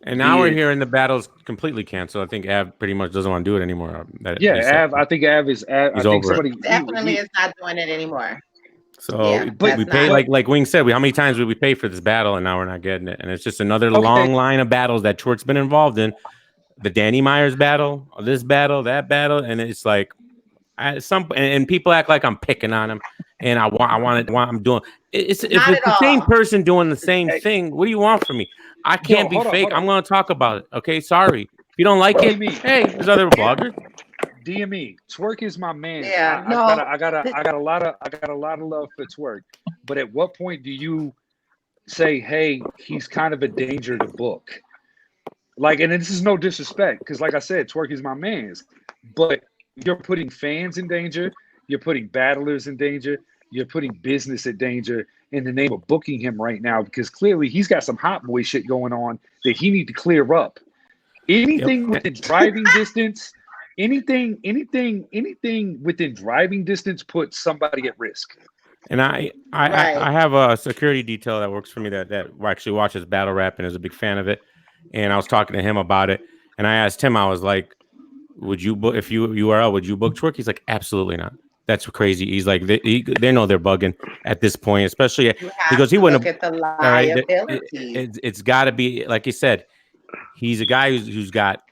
And now we're hearing the battle's completely canceled. I think Av pretty much doesn't want to do it anymore. I think Av is. I think over somebody Definitely is not doing it anymore. So Yeah, but we that's pay not- like Wing said. How many times did we pay for this battle, and now we're not getting it? And it's just another long line of battles that Twerk's been involved in. The Danny Myers battle, this battle, that battle, and it's like and people act like I'm picking on him, and I'm doing. If it's the same person doing the same thing, what do you want from me? I can't be fake. I'm going to talk about it. Okay, sorry. If you don't like it, hey, there's other bloggers. DME, Twerk is my man. Yeah, I got a lot of love for Twerk. But at what point do you say, hey, he's kind of a danger to book? Like, and this is no disrespect, because like I said, Twerk is my man's. But you're putting fans in danger, you're putting battlers in danger, you're putting business in danger in the name of booking him right now, because clearly he's got some hot boy shit going on that he need to clear up. Anything within driving distance, anything within driving distance puts somebody at risk. And I have a security detail that works for me that actually watches battle rap and is a big fan of it. And I was talking to him about it, and I asked him, I was like, would you book, if you URL, would you book Twerk? He's like, absolutely not. That's crazy. He's like, they know they're bugging at this point, especially because he wouldn't look at the liability. It's got to be, like you said, he's a guy who's got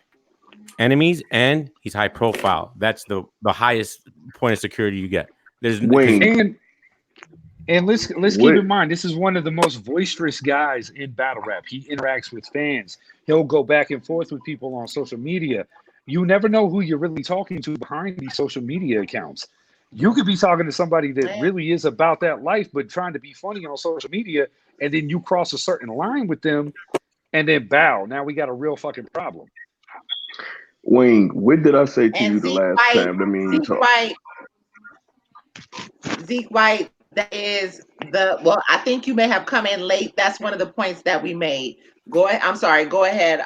enemies and he's high profile. That's the highest point of security you get. There's And let's keep in mind, this is one of the most boisterous guys in battle rap. He interacts with fans. He'll go back and forth with people on social media. You never know who you're really talking to behind these social media accounts. You could be talking to somebody that really is about that life, but trying to be funny on social media, and then you cross a certain line with them, and then bow. Now we got a real fucking problem. Wayne, what did I say to you the last time? I mean, Zeke White. That is I think you may have come in late. That's one of the points that we made. Go ahead. I'm sorry. Go ahead.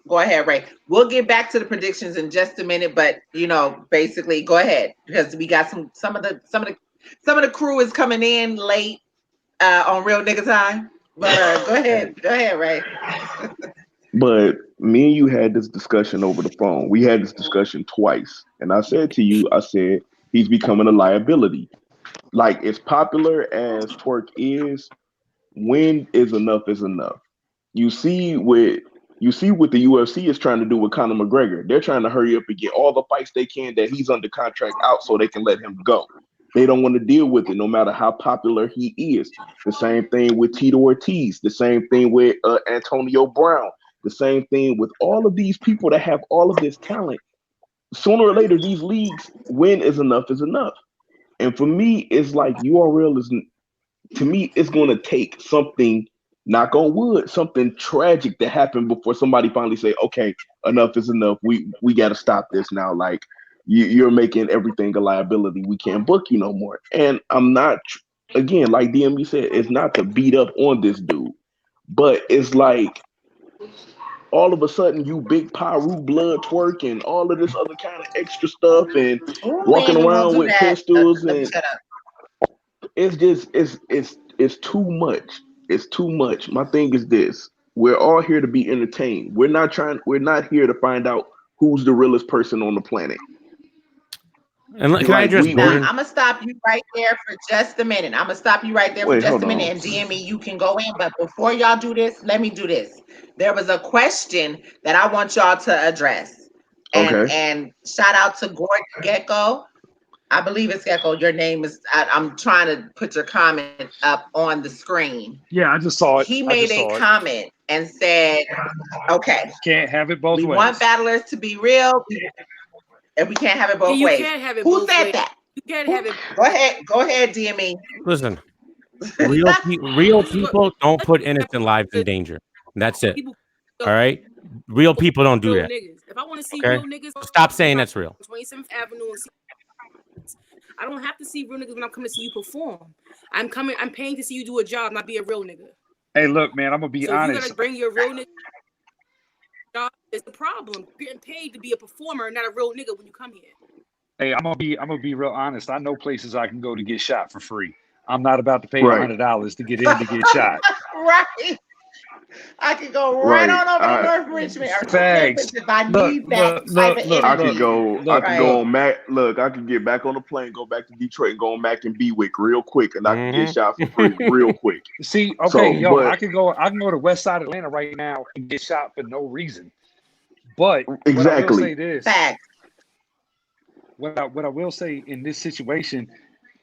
Go ahead, Ray. We'll get back to the predictions in just a minute, but basically go ahead, because we got some of the crew is coming in late on Real Nigga Time. But go ahead. Go ahead, Ray. But me and you had this discussion over the phone. We had this discussion twice. And I said to you, he's becoming a liability. Like, as popular as Twerk is, when is enough is enough. You see what the UFC is trying to do with Conor McGregor. They're trying to hurry up and get all the fights they can that he's under contract out so they can let him go. They don't want to deal with it no matter how popular he is. The same thing with Tito Ortiz. The same thing with Antonio Brown. The same thing with all of these people that have all of this talent. Sooner or later, these leagues, when is enough is enough. And for me, it's like URL is, to me, it's going to take something, knock on wood, something tragic to happen before somebody finally say, okay, enough is enough. We got to stop this now. Like, you're making everything a liability. We can't book you no more. And I'm not, again, like DMU said, it's not to beat up on this dude, but it's like, all of a sudden, you big Pyru blood Twerk and all of this other kind of extra stuff and walking around with pistols, and it's just it's too much. It's too much. My thing is this: we're all here to be entertained. We're not here to find out who's the realest person on the planet. And can I address Gordon? I'm gonna stop you right there for just a minute. And DME, you can go in, but before y'all do this, let me do this. There was a question that I want y'all to address. And shout out to Gordon Gecko. I believe it's Gecko. Your name is, I'm trying to put your comment up on the screen. Yeah, I just saw it. He made a comment and said, okay, can't have it both ways. We want battlers to be real, and we can't have it both ways. Can't have it Who both said ways. that? You can't have it. Go ahead, DME. Listen, real people don't put innocent lives in danger. That's it. All right, real people don't do real that. niggas. If I want to see Okay? real niggas, Stop saying that's real. 27th Avenue and I don't have to see real niggas when I'm coming to see you perform. I'm paying to see you do a job, not be a real nigga. Hey, look, man, I'm gonna be So if you honest. gotta bring your real nigga job, it's the problem. Getting paid to be a performer, not a real nigga when you come here. Hey, I'm gonna be real honest. I know places I can go to get shot for free. I'm not about to pay Right. $100 to get in to get shot. Right. I could go right on over to North Richmond or to Facts. Memphis if I Look, need that look, type of look, I energy. could go. Look, I could go on Mac. Look, I could get back on the plane, go back to Detroit, and go on Mac and Bewick real quick, and I can get shot for free real quick. See, okay, So, yo, but- I can go to West Side Atlanta right now and get shot for no reason. But what I will Exactly. say this, Facts. what I will say in this situation,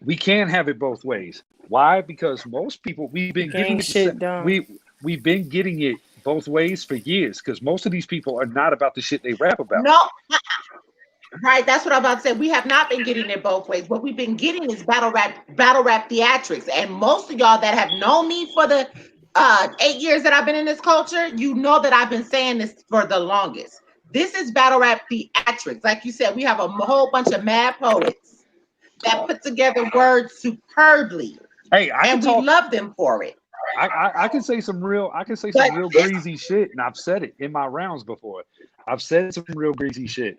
we can have it both ways. Why? Because most people we've been getting Gang shit done. we've been getting it both ways for years because most of these people are not about the shit they rap about. No, right. That's what I'm about to say. We have not been getting it both ways. What we've been getting is battle rap theatrics. And most of y'all that have known me for the 8 years that I've been in this culture, you know that I've been saying this for the longest. This is battle rap theatrics. Like you said, we have a whole bunch of mad poets that put together words superbly. Hey, And we love them for it. I can say some real But greasy shit, and I've said it in my rounds before. I've said some real greasy shit,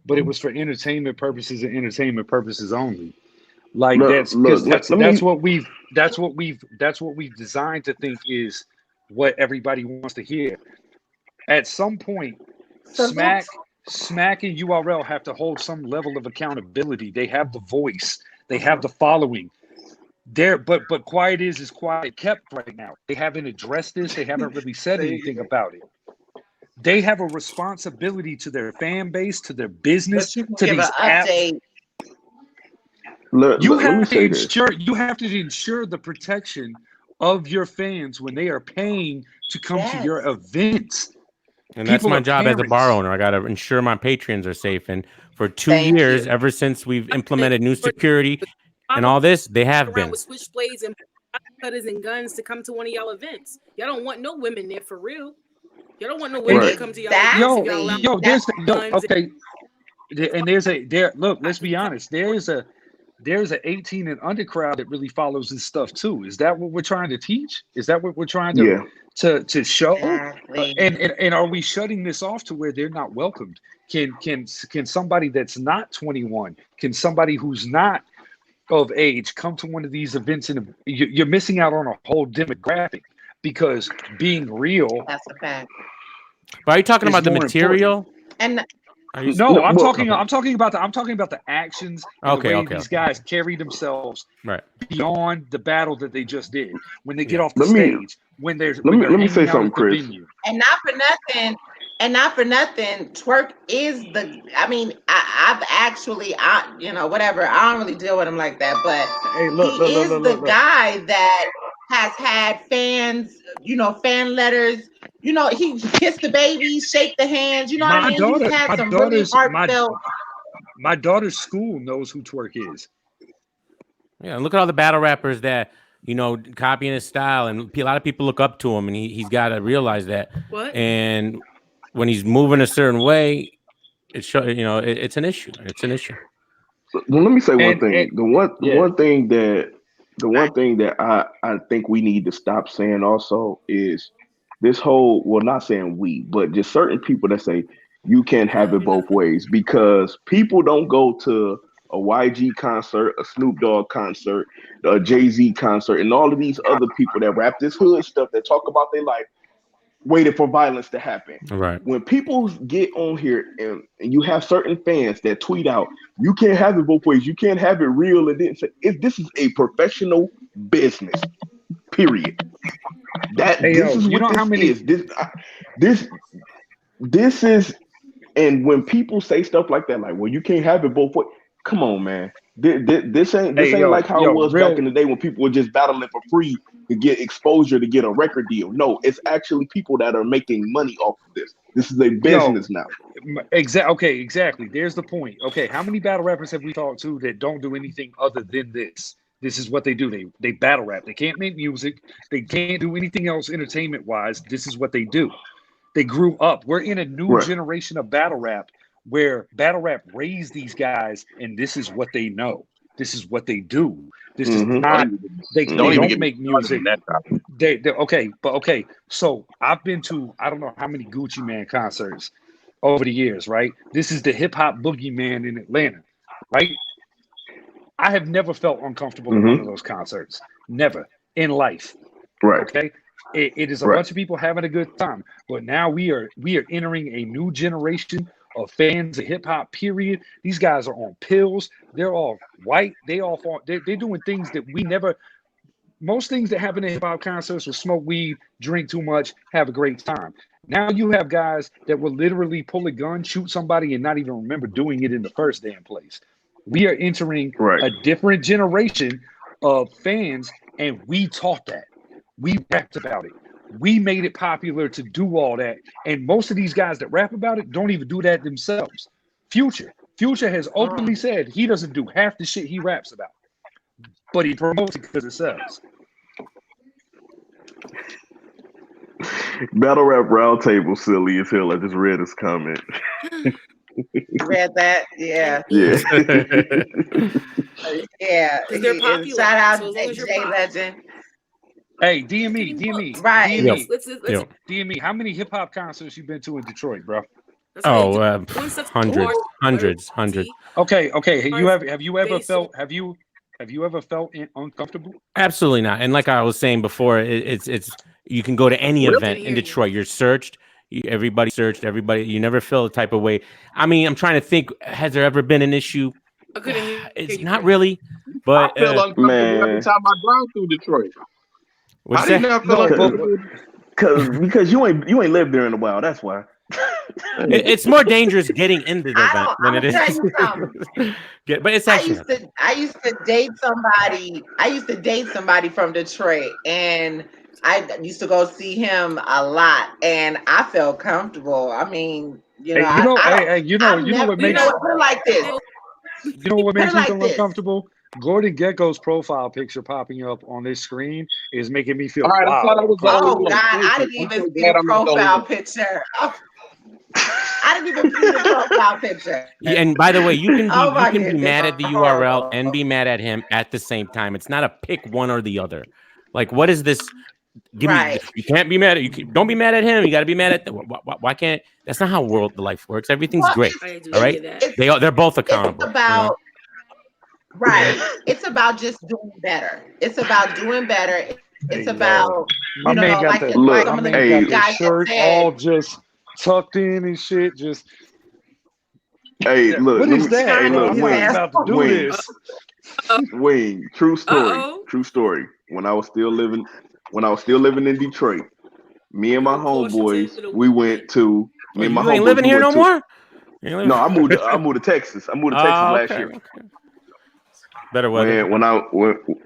but it was for entertainment purposes and entertainment purposes only. Like that's what we've designed to think is what everybody wants to hear. At some point, Smack and URL have to hold some level of accountability. They have the voice, they have the following. But quiet is quiet kept right now. They haven't addressed this. They haven't really said anything about it. They have a responsibility to their fan base, to their business, to Give these an apps. update. You let me have say to this. ensure the protection of your fans when they are paying to come to your events. And that's People my are job as a parents. bar owner. I got to ensure my patrons are safe. And for 2 Thank years, you. ever since we've implemented new security and all this, they have Around been. with switchblades and cutters and guns to come to one of y'all events. Y'all don't want no women there for real. Y'all don't want no women to come to y'all events. If y'all allow Okay. And look, let's be honest. There's a 18 and under crowd that really follows this stuff too. Is that what we're trying to teach? Is that what we're trying to show? Exactly. And are we shutting this off to where they're not welcomed? Can somebody that's not 21, can somebody who's not of age come to one of these events? And you're missing out on a whole demographic because being real. That's a fact. But are you talking is about the more material? And No, I'm talking about the actions and the way Okay. these guys carry themselves Right. beyond the battle that they just did. When they get off the Let me- stage, when they're let me hanging say out something, at the Chris. venue. And not for nothing, Twerk is I mean, I've actually, whatever. I don't really deal with him like that, but Hey, look, he is the guy that has had fans, fan letters. He kissed the babies, shake the hands. You know what I mean? He's had some really heartfelt. My daughter's school knows who Twerk is. Yeah, look at all the battle rappers that copying his style, and a lot of people look up to him, and he's got to realize that. What? And when he's moving a certain way, it's an issue. It's an issue. Well, let me say one And- thing. and- The one thing that I think we need to stop saying also is this whole, well, not saying we, but just certain people that say you can't have it both ways, because people don't go to a YG concert, a Snoop Dogg concert, a Jay-Z concert, and all of these other people that rap this hood stuff that talk about their life, waiting for violence to happen. Right. When people get on here and you have certain fans that tweet out, you can't have it both ways, you can't have it real, and then say, this is a professional business, period. This is what this is. This is, and when people say stuff like that, like, well, you can't have it both ways. Come on, man. This ain't like how it was back in the day when people were just battling for free to get exposure, to get a record deal. No, it's actually people that are making money off of this. This is a business now. Okay, exactly. There's the point. Okay, how many battle rappers have we talked to that don't do anything other than this? This is what they do. They battle rap. They can't make music. They can't do anything else entertainment wise. This is what they do. They grew up. We're in a new Right. generation of battle rap where battle rap raised these guys, and this is what they know. This is what they do. This is Mhm. not. They Don't even don't get me make started music. on that topic. They okay, but okay. So I've been to I don't know how many Gucci Man concerts over the years, right? This is the hip hop boogeyman in Atlanta, right? I have never felt uncomfortable at one of those concerts. Never in life. Right. Okay. It is a Right. bunch of people having a good time. But now we are entering a new generation of fans of hip hop, period. These guys are on pills. They're all white. They're doing things that we never. Most things that happen in hip hop concerts will smoke weed, drink too much, have a great time. Now you have guys that will literally pull a gun, shoot somebody, and not even remember doing it in the first damn place. We are entering Right. a different generation of fans, and we taught that. We rapped about it. We made it popular to do all that. And most of these guys that rap about it don't even do that themselves. Future has openly said he doesn't do half the shit he raps about, but he promotes it because it sells. Battle Rap Roundtable silly as hell. I just read his comment. Read that? Yeah. Yeah. Yeah. Because they're And popular. shout out So as long as you're Jay pop- Legend. Hey, DME, Right. Yep. Let's Yep. DME, how many hip hop concerts you been to in Detroit, bro? that's how they Oh, do- doing stuff hundreds, more- hundreds. Okay. Have you ever Basic. felt uncomfortable? Absolutely not. And like I was saying before, it's you can go to any Really? event in Detroit. You're searched. Everybody searched. Everybody. You never feel the type of way. I mean, I'm trying to think. Has there ever been an issue? I couldn't hear It's you, not Chris. really. But I feel uncomfortable man. every time I drive through Detroit. what's How do you that? not feel Look, uncomfortable? Because you ain't lived there in a while. That's why. It's more dangerous getting into the event than it I'll tell is. you something. But it's I actually used to date somebody. I used to date somebody from Detroit, and I used to go see him a lot, and I felt comfortable. I mean, you know, Hey, you know, I don't. hey, you know, I've you know never, what you makes know what? Put it like this. you know what Put makes it me like feel this. uncomfortable? Gordon Gecko's profile picture popping up on this screen is making me feel All right, I thought I was the Oh only God, one. I Thank didn't you. I'm even so see glad the I'm not the only profile one. picture. Oh, I didn't even see the profile picture. Yeah, and by the way, you can be Oh my you can be goodness, mad at the URL horrible. and be mad at him at the same time. It's not a pick one or the other. Like, what is this? Give Right. me. You can't be mad at. Don't be mad at him. You got to be mad at. Why can't? That's not how life works. Everything's Well, great. I do All right. hear that. They're both It's accountable. about right. It's about just doing better. It's about doing better. It's Hey, about my you man know, got like the Look, some my of the man hey, got the guys shirt have all said. just tucked in and shit. Just Hey, look. what let is me- that? Hey, look. His I'm ass. about to do Wayne. this. Wayne. True story. Uh-oh. True story. When I was still living in Detroit, me and my Caution to homeboys, the we went weak. to. Me and my You ain't homeboys, living we here went no to. more. You ain't living- No, I moved to Texas. I moved to Texas last okay, year. okay. Better weather.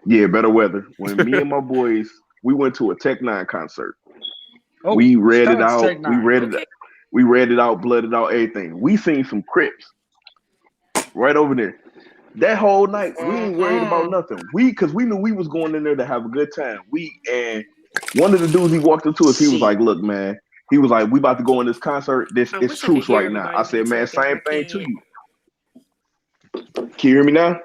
Yeah, better weather. When me and my boys, we went to a Tech Nine concert. Oh, We read shout it out to out. Tech Nine. Okay. We read it out, blooded out, everything. We seen some Crips right over there. That whole night, we ain't worried about nothing. Because we knew we was going in there to have a good time. And one of the dudes he walked up to us, he was like, "Look, man." He was like, "We about to go in this concert. I It's wish I could truce hear right now." I everybody said, "Man, talking. same I thing to can't. you." Can you hear me now?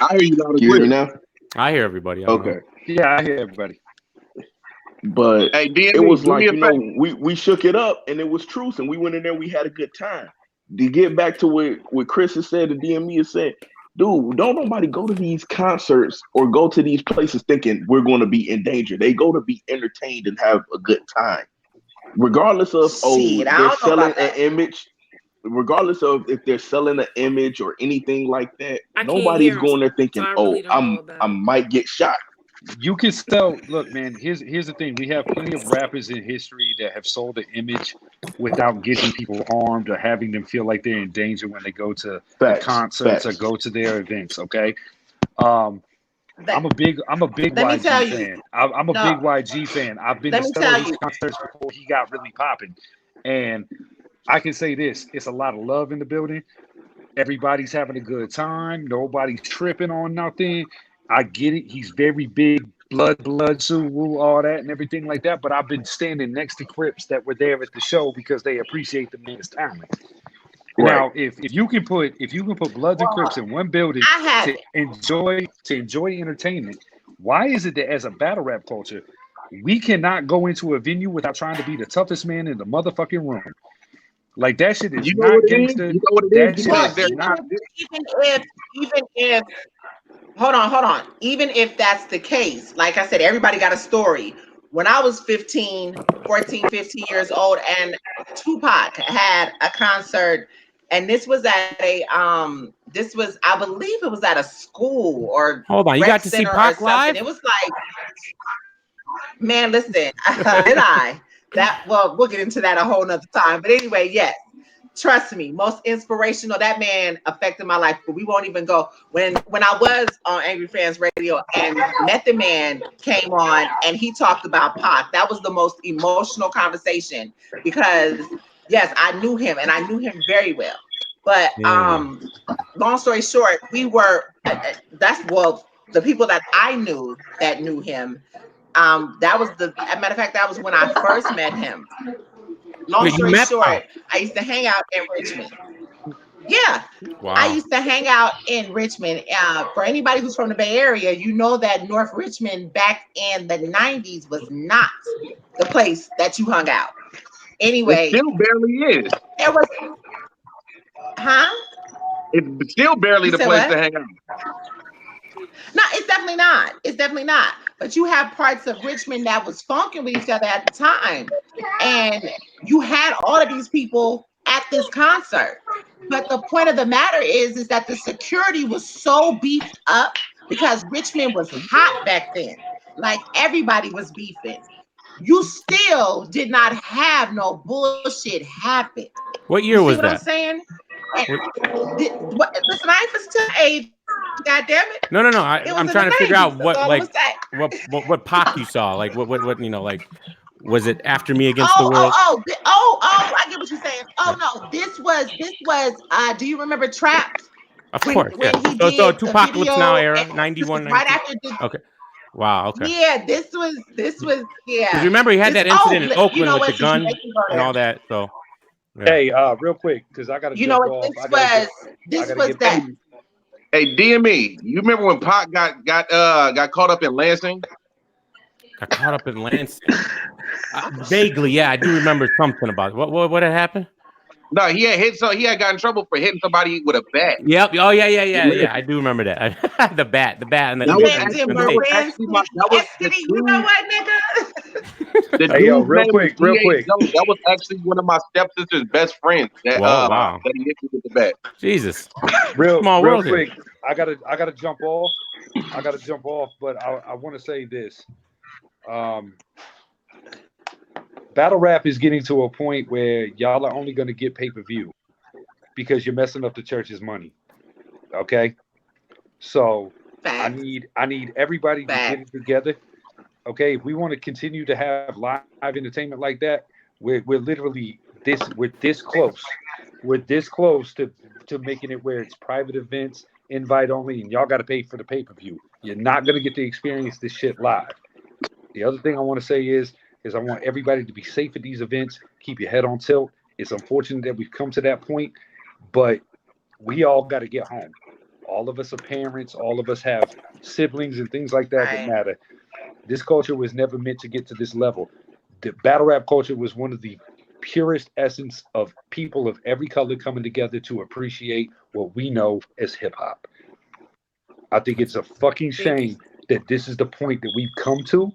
I hear you loud Can and you hear me clear. now? I hear everybody. I don't know. Okay. Yeah, I hear everybody. But Hey, DME, it was do like, me a you know, favor. we shook it up and it was truce and we went in there, we had a good time. To get back to what Chris has said, the DME has said, dude, don't nobody go to these concerts or go to these places thinking we're going to be in danger. They go to be entertained and have a good time. Regardless of, Shit, I they're don't know selling about an that. image, regardless of if they're selling an image or anything like that, I can't nobody's hear him, going there so thinking, I really don't know I about. might get shot. You can sell. Look, man. Here's the thing. We have plenty of rappers in history that have sold an image without getting people harmed or having them feel like they're in danger when they go to the concerts or go to their events. Okay. I'm a big Let me tell YG you. fan. I'm a No. big YG fan. I've been Let to me several tell of his you. concerts before he got really popping, and I can say this: it's a lot of love in the building. Everybody's having a good time. Nobody's tripping on nothing. I get it. He's very big blood, Sue, all that and everything like that. But I've been standing next to Crips that were there at the show because they appreciate the man's talent. Right. Now, if you can put Bloods and Crips in one building to enjoy entertainment, why is it that as a battle rap culture, we cannot go into a venue without trying to be the toughest man in the motherfucking room? Like that shit is not gangster. You know what it That is? shit is not. Even if hold on. Even if that's the case, like I said, everybody got a story. When I was 15 years old, and Tupac had a concert, and this was at a I believe it was at a school or Hold on, you got to see Pac live? It was like, man, listen, did I? We'll get into that a whole nother time. But anyway, yes. Trust me, most inspirational. That man affected my life. But we won't even go. When I was on Angry Fans Radio and Method Man came on and he talked about Pac, that was the most emotional conversation because yes, I knew him and I knew him very well. But long story short, we were the people that I knew that knew him. That was as a matter of fact, that was when I first met him. Long story short, I used to hang out in Richmond. Yeah. Wow. I used to hang out in Richmond. For anybody who's from the Bay Area, you know that North Richmond back in the 90s was not the place that you hung out. Anyway. It still barely is. It was, It's still barely the place to hang out. No, it's definitely not. It's definitely not. But you have parts of Richmond that was funking with each other at the time. And you had all of these people at this concert. But the point of the matter is that the security was so beefed up because Richmond was hot back then. Like everybody was beefing. You still did not have no bullshit happen. What year was that? What I'm saying? Listen, I ain't for still age. God damn it! No. I'm trying to figure out what Pac you saw. Like what like was it After Me Against the World? I get what you're saying. Oh no, this was. Do you remember Trapped? Of course. When so Tupacalypse Now era, 91. Right after. Okay. Wow. Okay. Yeah, this was. Yeah. Because remember he had that incident in Oakland with the gun and all that. So. Yeah. Hey, real quick, because I got to. You know what this was that. Hey, DME, you remember when Pac got caught up in Lansing? Got caught up in Lansing. Vaguely, yeah, I do remember something about it. What had happened? No, he had got in trouble for hitting somebody with a bat. Yep. Oh yeah. I do remember that. the bat, and that was actually you know what, nigga? Hey, yo, real quick. That was actually one of my stepsister's best friends. That, wow. That he hit me with the bat. Jesus. Real quick. I gotta jump off. But I want to say this. Battle rap is getting to a point where y'all are only going to get pay-per-view because you're messing up the church's money. Okay? So I need everybody to get it together. Okay? If we want to continue to have live entertainment like that, we're literally this close. We're this close to making it where it's private events, invite only, and y'all got to pay for the pay-per-view. You're not going to get to experience this shit live. The other thing I want to say is I want everybody to be safe at these events. Keep your head on tilt. It's unfortunate that we've come to that point, but we all got to get home. All of us are parents. All of us have siblings and things like that matter. This culture was never meant to get to this level. The battle rap culture was one of the purest essence of people of every color coming together to appreciate what we know as hip hop. I think it's a fucking shame that this is the point that we've come to.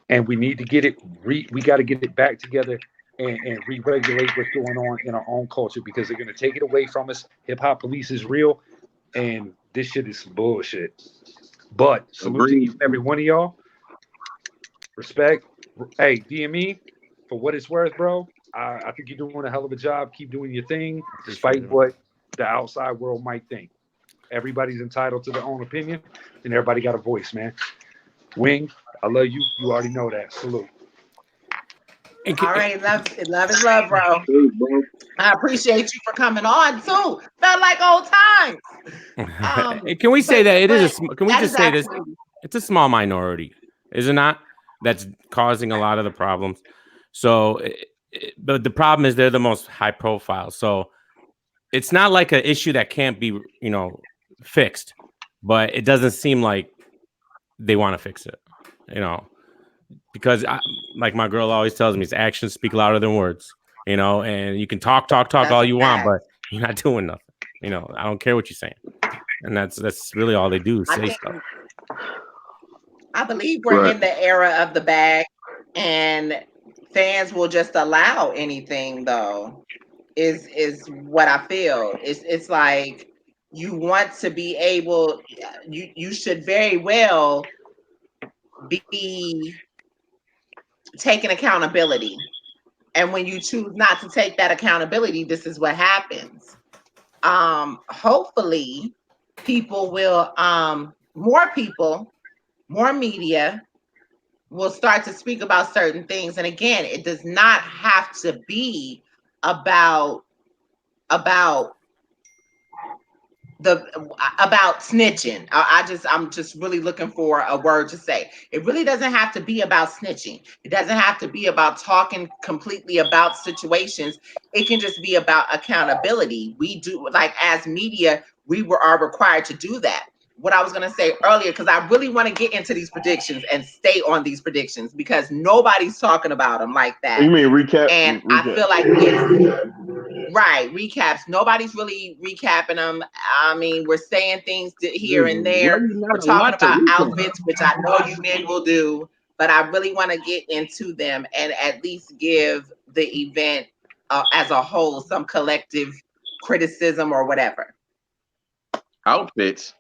And we need to get it. We got to get it back together and re-regulate what's going on in our own culture because they're going to take it away from us. Hip hop police is real, and this shit is some bullshit. But salute to each and every one of y'all. Respect. Hey, DME, for what it's worth, bro. I think you're doing a hell of a job. Keep doing your thing, despite what the outside world might think. Everybody's entitled to their own opinion, and everybody got a voice, man. Wing. I love you. You already know that. Salute. All right, love is love, bro. I appreciate you for coming on too. Felt like old times. Can we say that it is? Can we just say this? It's a small minority, is it not? That's causing a lot of the problems. So, but the problem is they're the most high profile. So it's not like an issue that can't be, fixed, but it doesn't seem like they want to fix it, because like my girl always tells me, actions speak louder than words, and you can talk all you want, but you're not doing nothing. I don't care what you're saying. And that's really all they do, say stuff. I believe we're Right. in the era of the bag, and fans will just allow anything, though, is what I feel. It's like you want to be able, you should very well be taking accountability. And when you choose not to take that accountability, this is what happens. Hopefully people will, more media will start to speak about certain things. And again, it does not have to be about snitching. I'm just really looking for a word to say. It really doesn't have to be about snitching. It doesn't have to be about talking completely about situations. It can just be about accountability. We do, like, as media, are required to do that. What I was going to say earlier, because I really want to get into these predictions and stay on these predictions because nobody's talking about them like that. You mean recap? And recap. I feel like it's right, recaps. Nobody's really recapping them. I mean, we're saying things here and there. We're talking about outfits, which I know you men will do, but I really want to get into them and at least give the event as a whole some collective criticism or whatever. Outfits.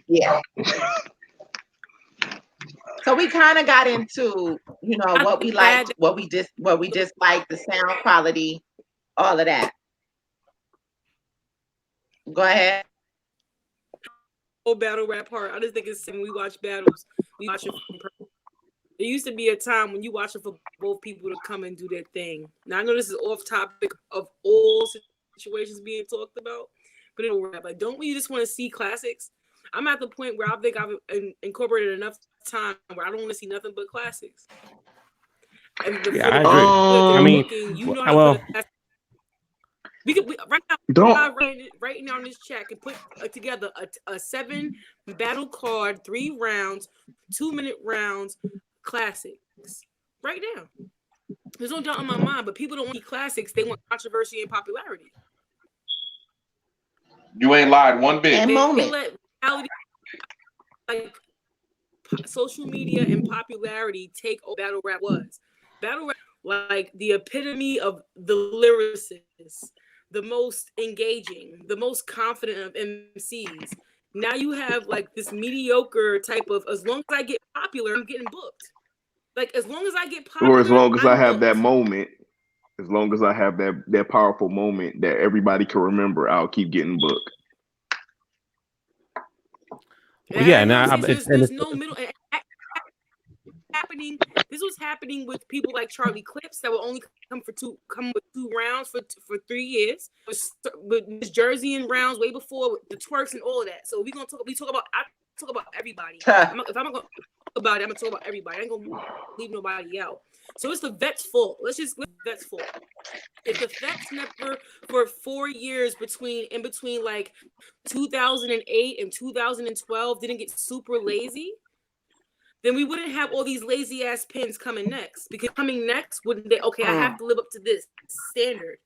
Yeah. So we kind of got into, what we liked, what we disliked, the sound quality, all of that. Go ahead. Oh, battle rap part. I just think it's when we watch battles, we watch it from person. There used to be a time when you watch it for both people to come and do their thing. Now I know this is off topic of all situations being talked about, but it'll rap. Like, don't we just want to see classics? I'm at the point where I think I've incorporated enough time where I don't want to see nothing but classics. And Yeah, I agree. I mean, we could right now in this chat can put together a 7 battle card, 3 rounds, 2-minute rounds, classics. Right now, there's no doubt in my mind. But people don't want classics; they want controversy and popularity. You ain't lied one bit. And moment. Let reality, like social media and popularity, take over battle rap was. Battle rap, like the epitome of the lyricist, the most engaging, the most confident of MCs. Now you have like this mediocre type of, as long as I get popular, I'm getting booked. Like, as long as I get popular, or as long as I have booked. that moment, as long as I have that powerful moment that everybody can remember, I'll keep getting booked. Yeah, there's no middle. Happening. This was happening with people like Charlie Clips that would only come with 2 rounds for 3 years. With Miss Jersey in rounds way before with the twerks and all of that. So we talk about. I talk about everybody. If I'm not gonna talk about it, I'm gonna talk about everybody. I ain't gonna leave nobody out. So it's the vet's fault. Let's just let the vet's fault. If the vets never for 4 years in between like 2008 and 2012 didn't get super lazy, then we wouldn't have all these lazy ass pins coming next. Because coming next, wouldn't they? Okay, I have to live up to this standard.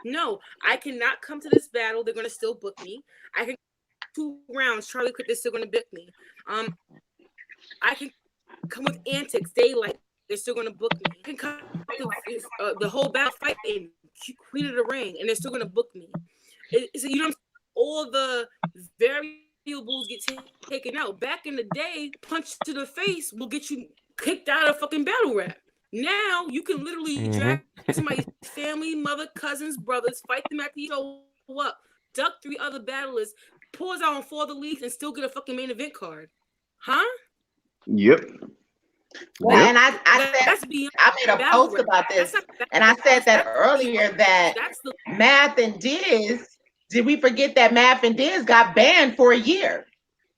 No, I cannot come to this battle. They're gonna still book me. I can 2 rounds. Charlie Clip is still gonna book me. I can come with antics, daylight. They're still gonna book me. I can come with the whole battle fight in Queen of the Ring, and they're still gonna book me. So you know, all the variables get taken out. Back in the day, punch to the face will get you kicked out of fucking battle rap. Now you can literally drag somebody's family, mother, cousins, brothers, fight them at the show up, duck 3 other battlers, pause out on 4 other leagues, and still get a fucking main event card. Huh? Yep. Well, and I made a post about this, and I said that earlier that Math and Diz, did we forget that Math and Diz got banned for a year?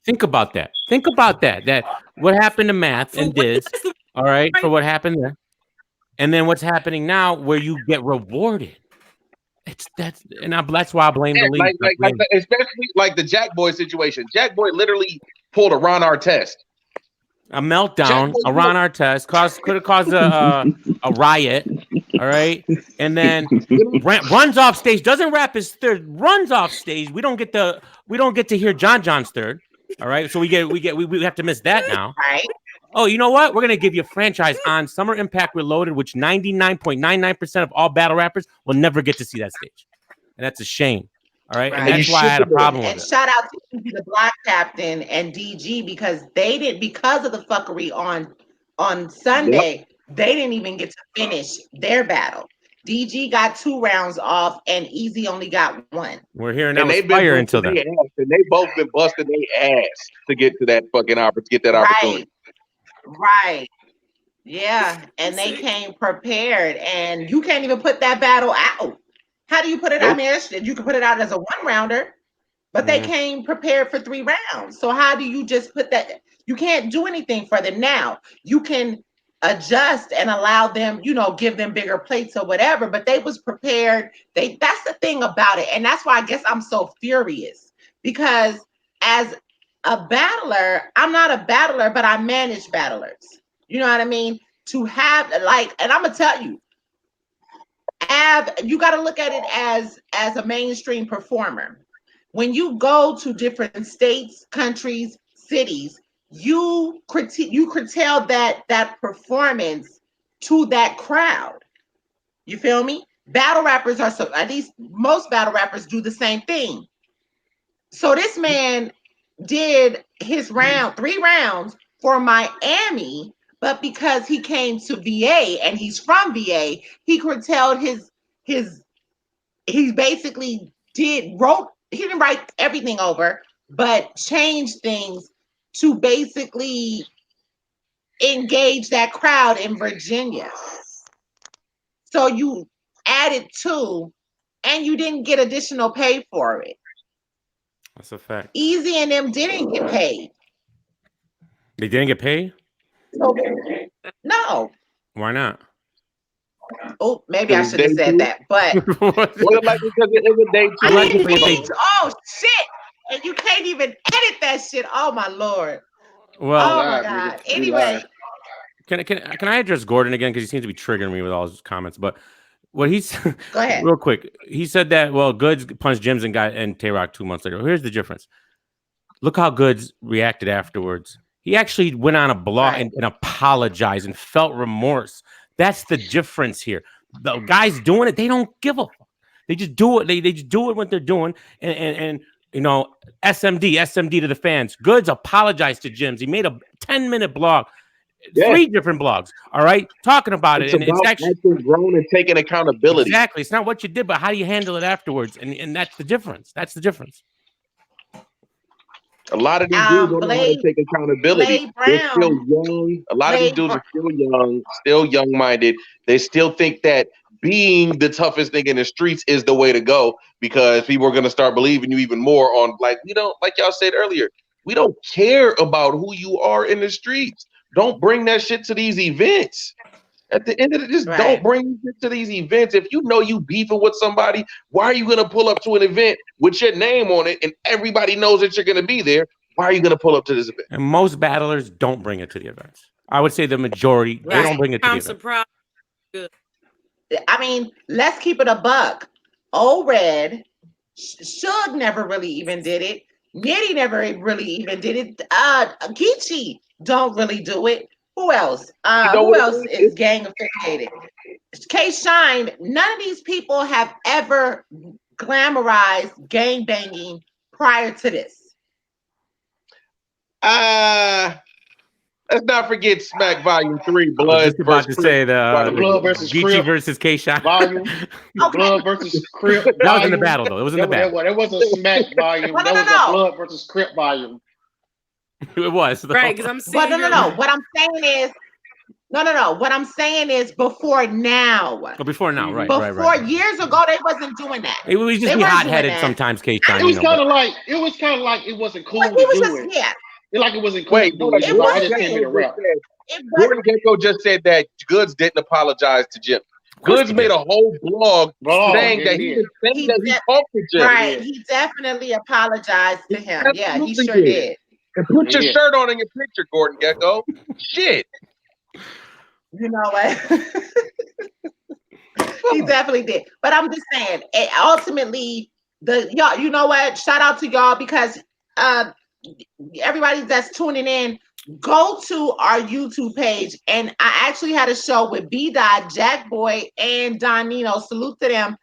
Think about that. Think about that. That what happened to Math and Diz, all right, for what happened there. And then what's happening now where you get rewarded. That's why I blame the league. Especially like the Jack Boy situation. Jack Boy literally pulled a Ron Artest. A meltdown, a Ron Artest could have caused a riot. All right, and then runs off stage. Doesn't rap his third. Runs off stage. We don't get to hear John's third. All right, so we have to miss that now. Right. Oh, you know what? We're gonna give you a franchise on Summer Impact Reloaded, which 99.99% of all battle rappers will never get to see that stage, and that's a shame. All right, and that's why I had a problem with it. And shout out to the Block Captain and DG because they didn't, because of the fuckery on Sunday, they didn't even get to finish their battle. DG got 2 rounds off, and Easy only got 1. We're hearing that was fire until then. And they both been busting their ass to get to that fucking opportunity. Right. Yeah, and they came prepared, and you can't even put that battle out. How do you put it out? I mean, you can put it out as a 1-rounder, but they came prepared for 3 rounds. So how do you just put that? You can't do anything for them now. You can adjust and allow them, give them bigger plates or whatever, but they was prepared. That's the thing about it. And that's why I guess I'm so furious, because as a battler, I'm not a battler, but I manage battlers. You know what I mean? To have and I'm gonna tell you, you got to look at it as a mainstream performer. When you go to different states, countries, cities, you curtail that performance to that crowd. You feel me? Battle rappers at least most battle rappers do the same thing. So this man did his 3 rounds for Miami, but because he came to VA and he's from VA, he curtailed he basically he didn't write everything over, but changed things to basically engage that crowd in Virginia. So you added 2 and you didn't get additional pay for it. That's a fact. Easy and them didn't get paid. They didn't get paid? No. Why not? Oh, maybe I should have said that, but because it was day 2. Oh shit! And you can't even edit that shit. Oh my lord. Well, oh my god. Anyway, can I address Gordon again, because he seems to be triggering me with all his comments? But what he's go ahead. Real quick, he said that Goods punched Jims and Tay-Rock 2 months later. Here's the difference. Look how Goods reacted afterwards. He actually went on a blog and apologized and felt remorse. That's the difference here. The guys doing it, they don't give a fuck. They just do it. They just do it what they're doing. And SMD to the fans. Goods apologized to Jims. He made a 10-minute blog, 3 different blogs. All right, talking about it. And it's actually grown and taking accountability. Exactly. It's not what you did, but how do you handle it afterwards? And that's the difference. That's the difference. A lot of these dudes don't know how to take accountability. They're still young. A lot of these dudes are still young, still young-minded. They still think that being the toughest thing in the streets is the way to go, because people are going to start believing you even more on, like y'all said earlier, we don't care about who you are in the streets. Don't bring that shit to these events. At the end of it, don't bring shit to these events. If you know you beefing with somebody, why are you going to pull up to an event with your name on it and everybody knows that you're going to be there? Why are you going to pull up to this event? And most battlers don't bring it to the events. I would say the majority, they don't bring it to the events. I'm surprised. Good. I mean, let's keep it a buck. O-Red, Suge never really even did it. Nitty never really even did it. Geechee don't really do it. Who else? Who else is gang affiliated? K-Shine. None of these people have ever glamorized gang banging prior to this. Let's not forget Smack Volume 3, Blood versus Crip. Blood versus Geechee Crip versus K-Shine. Volume. Blood versus Crip. That was in the battle, though. It was in the battle. It wasn't a Smack Volume. That was a Blood versus Crip Volume. It was. Right, because I'm saying. But no. What I'm saying is, No. What I'm saying is before now. Oh, before now, right, Before right. years ago, they wasn't doing that. It was just They be weren't hot doing headed that. sometimes, K It Shine. was kind of like it wasn't cool But to he was do just it. yeah. Like it wasn't cool Wait, to do hold it. on. It Like, I wasn't. just came in to rap. It Gordon wasn't. Gekko just said that Goods didn't apologize to Jim. Of course Goods he made did. a whole blog Oh, saying yeah, that he he did. talked to Jim. Right. did. He definitely apologized to him. Yeah, he Absolutely sure did. And put He your did. shirt on in your picture, Gordon Gekko. Shit. You know what? He definitely did. But I'm just saying, ultimately, y'all, you know what? Shout out to y'all because everybody that's tuning in, go to our YouTube page. And I actually had a show with B Dot, Jack Boy, and Don Nino. Salute to them.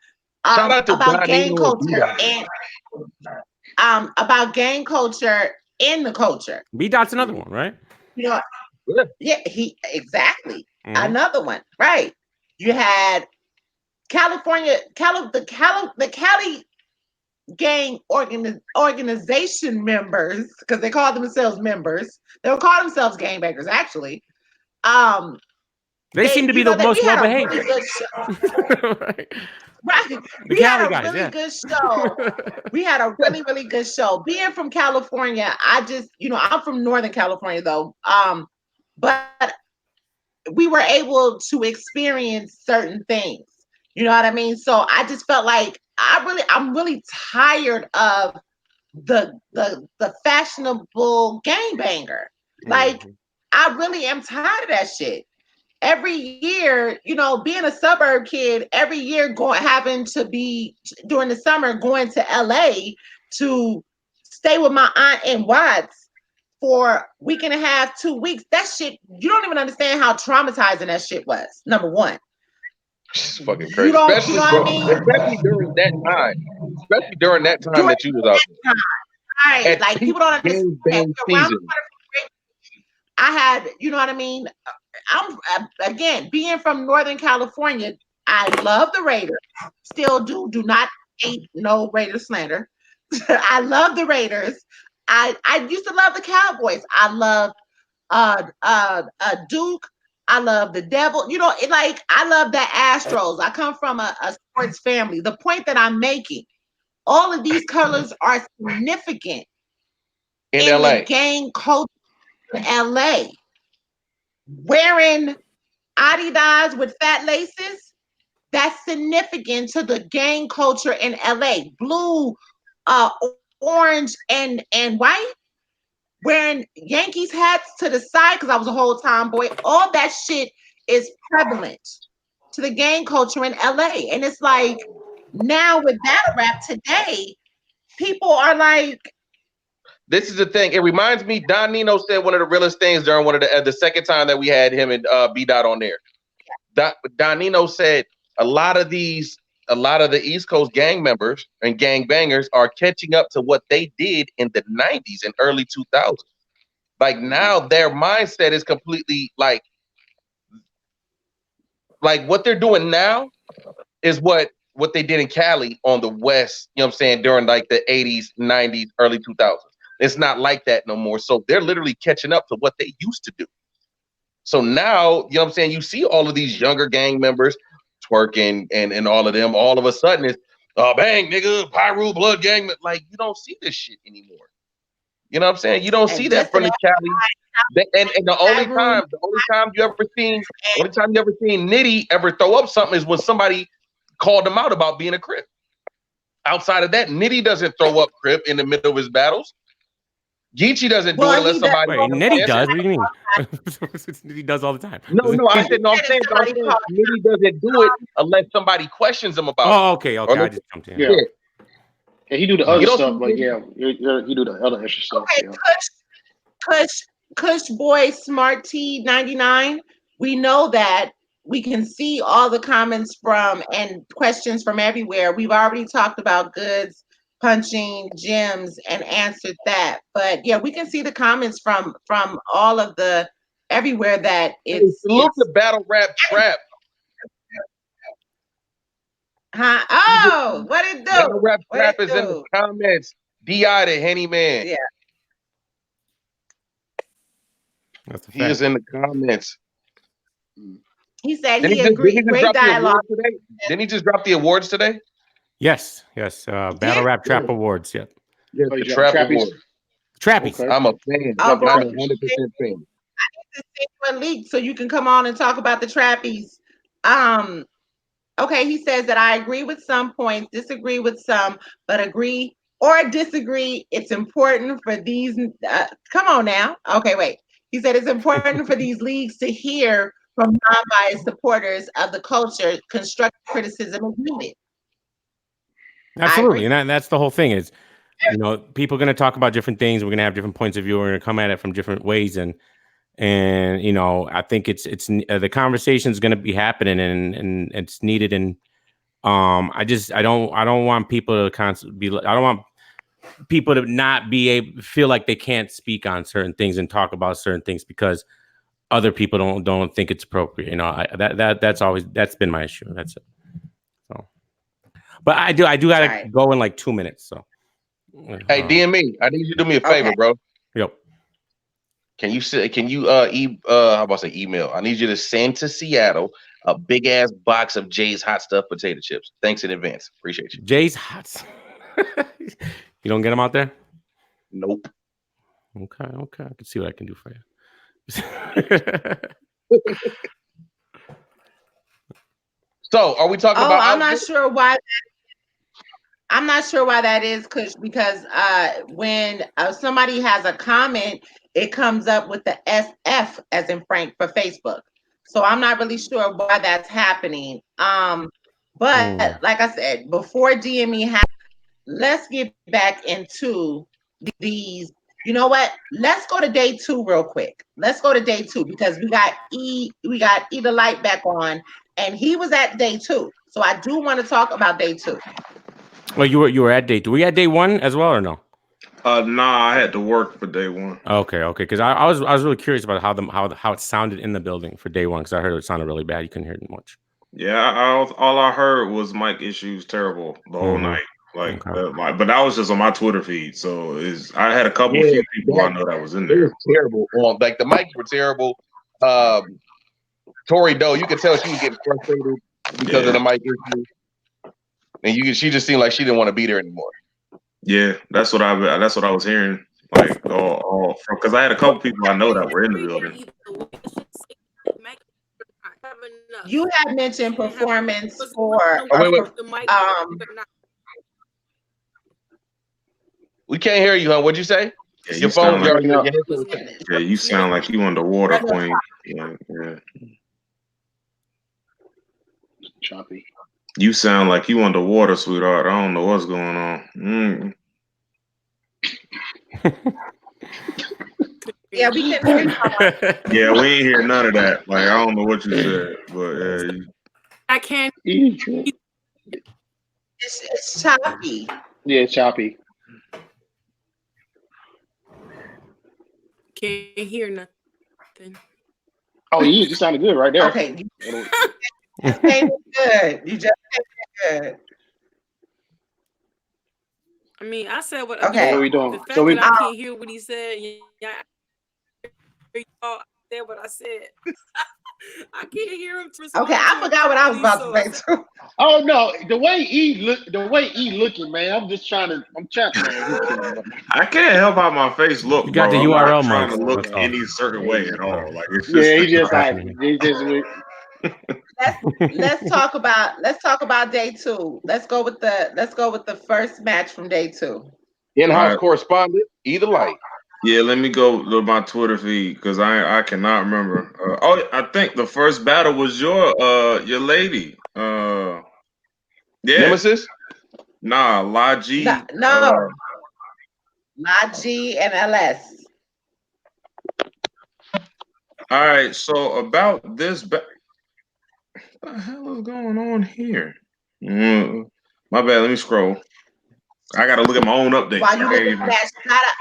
Shout out to About Don gang Nino and culture B-Dot. and about gang culture in the culture. B Dot's another one, right? You know, yeah, he exactly Mhm. another one, right? You had California, the Cali gang organization members, because they call themselves members. They don't call themselves gangbangers, actually. They seem to be the most well behaved. Really good show. Right. Right. The We Cali had a guys, really yeah. good show. We had a really, really good show. Being from California, I just, I'm from Northern California though. But we were able to experience certain things. You know what I mean? So I just felt like I'm really tired of the fashionable gangbanger. Like, I really am tired of that shit. Every year, being a suburb kid, every year having to be during the summer going to LA to stay with my aunt in Watts for a week and a half, 2 weeks. That shit, you don't even understand how traumatizing that shit was. Number one. It's fucking crazy. You know Especially, what I mean? especially during that time. Especially during that time that you was out there. Right. At Like, peak people don't understand. gangbang season. I had, you know what I mean? I'm again, being from Northern California, I love the Raiders. Still do not hate no Raider slander. I love the Raiders. I used to love the Cowboys. I love Duke. I love the Devil. I love the Astros. I come from a sports family. The point that I'm making, all of these colors are significant in LA. the gang culture in LA. Wearing Adidas with fat laces, that's significant to the gang culture in LA. Blue, orange, and white. Wearing Yankees hats to the side because I was a whole tomboy. All that shit is prevalent to the gang culture in LA. And it's like, now with battle rap today, people are like, this is the thing. It reminds me, Don Nino said one of the realest things during one of the second time that we had him and B Dot on there. Don Nino said a lot of the East Coast gang members and gang bangers are catching up to what they did in the 90s and early 2000s. Like, now their mindset is completely like what they're doing now is what they did in Cali on the West, you know what I'm saying, during like the 80s, 90s, early 2000s. It's not like that no more. So they're literally catching up to what they used to do. So now, you know what I'm saying, you see all of these younger gang members twerking and all of them. All of a sudden it's, bang, nigga, Pyru, blood gang. Like, you don't see this shit anymore. You know what I'm saying? You don't see that from the Cali. And the only time you ever seen Nitty ever throw up something is when somebody called him out about being a Crip. Outside of that, Nitty doesn't throw up Crip in the middle of his battles. Geechee doesn't do it unless somebody. Wait, Nitty does. What do you mean? He does all the time. No. I'm saying Nitty doesn't do it unless somebody questions him about. Oh, okay. I just jumped in. Yeah. And he do the other stuff, but yeah, he do the other extra stuff. Okay, yeah. Kush Boy Smart T99. We know that we can see all the comments from and questions from everywhere. We've already talked about Goods punching Gems and answered that. But yeah, we can see the comments from all of the everywhere that it's look at battle rap trap. Huh? Oh, what it do? Battle rap trap is in the comments. DI the Henny Man. Yeah. He is in the comments. He said Didn't he he agreed. just Great drop the dialogue. awards today? Didn't he just drop the awards today? Yes. Battle Rap Trap Awards. Yep. Yes, Oh, the you Trap dropped Trappies? Awards. Trappies. Okay. I'm a fan. Oh, I'm bro, not 100% fan. to send you a link so you can come on and talk about the Trappies. Okay, he says that I agree with some points, disagree with some, but agree or disagree. It's important for these. Come on now. Okay, wait. He said it's important for these leagues to hear from non-biased supporters of the culture. Constructive criticism is needed. Absolutely, and that's the whole thing. Is people are going to talk about different things. We're going to have different points of view. We're going to come at it from different ways, and I think it's the conversation is going to be happening, and it's needed. And I don't want people to I don't want people to not be able feel like they can't speak on certain things and talk about certain things because other people don't think it's appropriate. That's been my issue. That's it. So, but I do gotta go in like 2 minutes. So, hey, DME, I need you to do me a favor, bro. Yep. Can you how about say email? I need you to send to Seattle a big ass box of Jay's hot stuff potato chips. Thanks in advance. Appreciate you. Jay's hot. You don't get them out there? Nope. Okay. I can see what I can do for you. So, are we talking about? I'm not sure why. I'm not sure why that is, because when somebody has a comment, it comes up with the SF as in Frank for Facebook. So I'm not really sure why that's happening. But like I said, before DME let's get back into these. You know what? Let's go to day 2 real quick. Let's go to day 2 because we got E the Light back on, and he was at day 2. So I do want to talk about day 2. Well, you were at day 2. Were you at day 1 as well or no? Nah, I had to work for day 1. Okay. Because I was really curious about how it sounded in the building for day 1 because I heard it sounded really bad. You couldn't hear it much. Yeah, all I heard was mic issues terrible the whole night. But that was just on my Twitter feed. So I had a few people I know that was in there. It was terrible. Like the mics were terrible. Tori Doe, you could tell she was getting frustrated because of the mic issue. And she just seemed like she didn't want to be there anymore. Yeah, that's what I was hearing. Like all from because I had a couple people I know that were in the building. You had mentioned performance for we can't hear you, huh? What'd you say? Yeah, your phone. Yeah, you sound like you underwater, Queen. Yeah. Choppy. You sound like you underwater, sweetheart. I don't know what's going on. Yeah, we can hear you. Yeah, we ain't hear none of that. Like I don't know what you said, but I can't. It's choppy. Yeah, it's choppy. Can't hear nothing. Oh, you sounded good right there. Okay. You just came good. You just came good. I mean, I said what. Okay. What are we doing? The fact that I can't hear what he said. Yeah, I said what I said. I can't hear him. Okay, I forgot what I was about to say too. Oh no, the way E looking, man. I'm trying to. I can't help how my face look. You got bro. the URL, I'm not trying Mike. to look any certain way at all. Like it's just, Let's talk about day 2. Let's go with the first match from day 2. In-house correspondent, E the Light. Yeah, let me go to my Twitter feed because I cannot remember. I think the first battle was your lady. Yeah. Nemesis? Nah, La G. No. La G and LS. All right, so about this what the hell is going on here? My bad, let me scroll. I gotta look at my own update. While you look at that,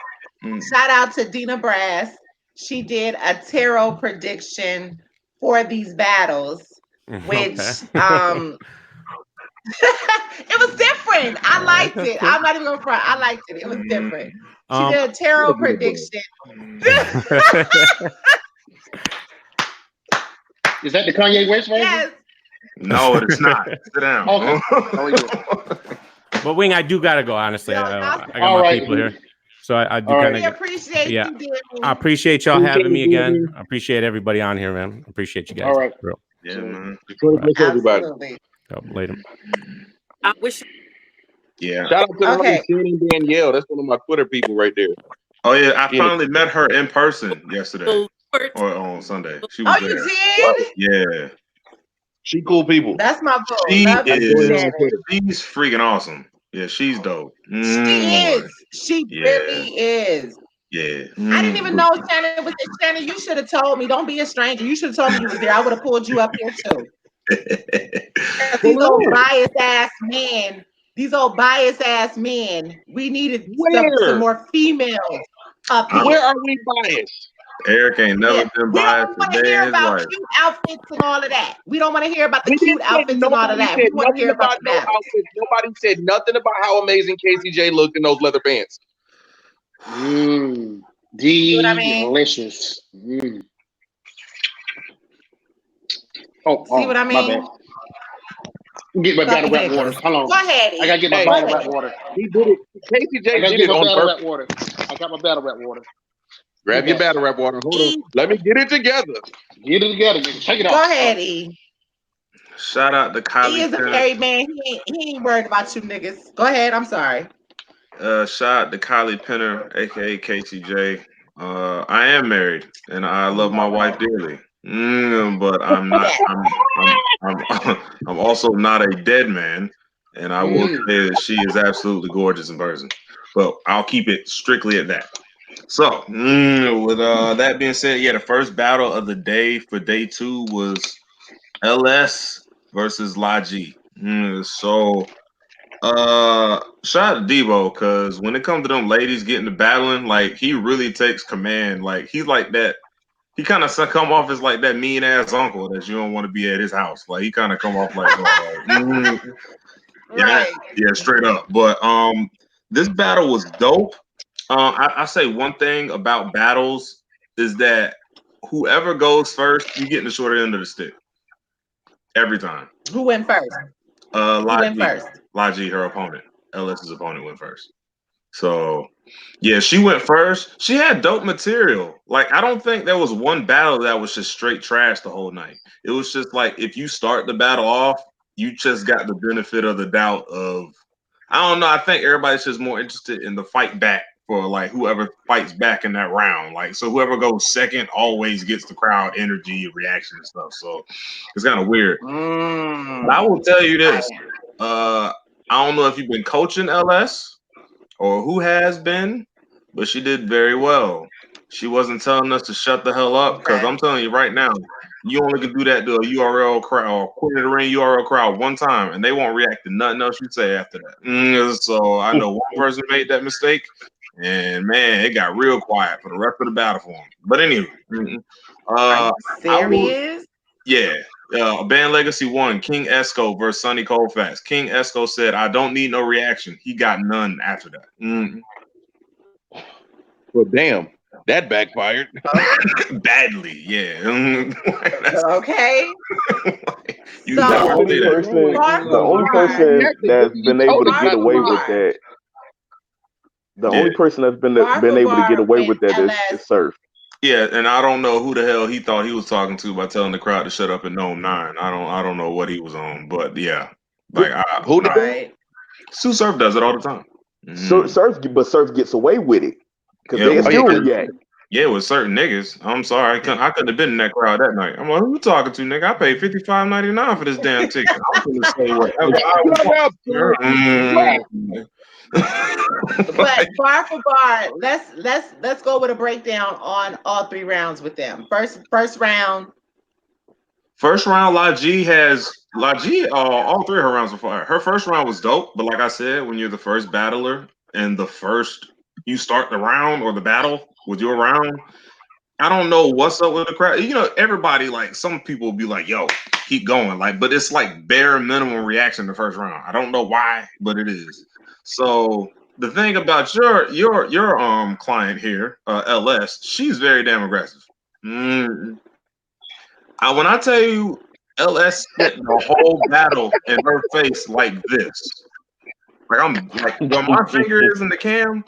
shout out to Dina Brass. She did a tarot prediction for these battles, which it was different. I liked it. I'm not even going front. I liked it. It was different. She did a tarot prediction. Is that the Kanye West version? Yes. No, it's not. Sit down. Okay. Oh, yeah. But Wing, I do gotta go. Honestly, Yo, I y'all- got All my right. people here, so I do All kind right. We of. appreciate Yeah. you, dear. I appreciate y'all Appreciate having me you, again. Jimmy. I appreciate everybody on here, man. I appreciate you guys. All right. Bro. Yeah, man. Detroit bless everybody. Absolutely. Later. I wish Yeah. Shout out to the Okay. homie Shannon Danielle. That's one of my Twitter people right there. Oh yeah, I Yeah. finally met her in person yesterday the Lord or on Sunday. She was Oh, you there. did? Yeah. She cool people. That's my boo. She Love I you, joined her is. on Shannon. Twitter. She's freaking awesome. Yeah, she's dope. She is. She Yeah. really is. Yeah. I didn't even know Shannon was there. Shannon, you should have told me. Don't be a stranger. You should have told me you was there. I would have pulled you up here too. Because these old biased ass men, we needed some more females up here. Where are we biased? Eric ain't never Yeah. been We biased don't want a to day hear in his about life. cute outfits and all of that. We don't want to hear about the We cute didn't say outfits and all of nobody that. We said want to nothing hear about about the no battle. outfits. Nobody said nothing about how amazing KCJ looked in those leather pants. See what I mean? Delicious. See what I My mean? bad. Get my Fucking battle rap niggas. water. Hold on. Go ahead, I gotta get my Hey, battle go rap ahead. water. He did it. I KCJ gotta did get it my on battle purpose. rap water. I got my battle rap water. Grab your battle rap water. Hold on. Let me get it together. Get it together, nigga. Check it out. Go ahead, E. Shout out to He Kylie is a Penner. married man. He ain't worried about you niggas. Go ahead. I'm sorry. Shout out to Kylie Penner, aka KCJ. I am married and I love my wife dearly. But I'm not. I'm also not a dead man, and I will say that she is absolutely gorgeous in person. But I'll keep it strictly at that. So, with that being said, yeah, the first battle of the day for day 2 was LS versus Laji. So, shout out to Debo because when it comes to them ladies getting to battling, like he really takes command. Like he's like that. He kind of come off as like that mean ass uncle that you don't want to be at his house. Like he kind of come off like that. Right. Yeah, straight up. But this battle was dope. I say one thing about battles is that whoever goes first, you get in the short end of the stick every time. Who went first? Who went first? Laji, her opponent. LS's opponent went first. So, yeah, she went first. She had dope material. Like, I don't think there was one battle that was just straight trash the whole night. It was just like if you start the battle off, you just got the benefit of the doubt of, I don't know. I think everybody's just more interested in the fight back for like whoever fights back in that round. Like, so whoever goes second always gets the crowd energy, reaction, and stuff. So it's kind of weird. But I will tell you this. I don't know if you've been coaching LS or who has been, but she did very well. She wasn't telling us to shut the hell up because I'm telling you right now, you only can do that to a URL crowd or Queen of the Ring URL crowd one time, and they won't react to nothing else you say after that. So I know one person made that mistake, and man, it got real quiet for the rest of the battle for him. But anyway, Serious? Band Legacy 1, King Esco versus Sonny Colfax. King Esco said, I don't need no reaction. He got none after that. Well, damn, that backfired. Badly, yeah. Okay. You So, The only person that's been able to get away with that. The only person that's been able to get away with that is Surf. Yeah, and I don't know who the hell he thought he was talking to by telling the crowd to shut up and Gnome 9. I don't know what he was on, but yeah, like who did that? Sue Surf does it all the time. Surf gets away with it because they still react. Yeah, with certain niggas. I'm sorry, I couldn't have been in that crowd that night. I'm like, who you talking to, nigga? I paid $55.99 for this damn ticket. I'm gonna say whatever I want. But bar for bar, let's go with a breakdown on all 3 rounds with them. First round. Laji, all 3 of her rounds were fire. Her first round was dope, but like I said, when you're the first battler and you start the round or the battle with your round, I don't know what's up with the crowd. You know, everybody, like, some people will be like, yo, keep going. Like, but it's like bare minimum reaction the first round. I don't know why, but it is. So the thing about your client here, LS, she's very damn aggressive. When I tell you, LS spent the whole battle in her face like this. Like I'm like where my finger is in the cam.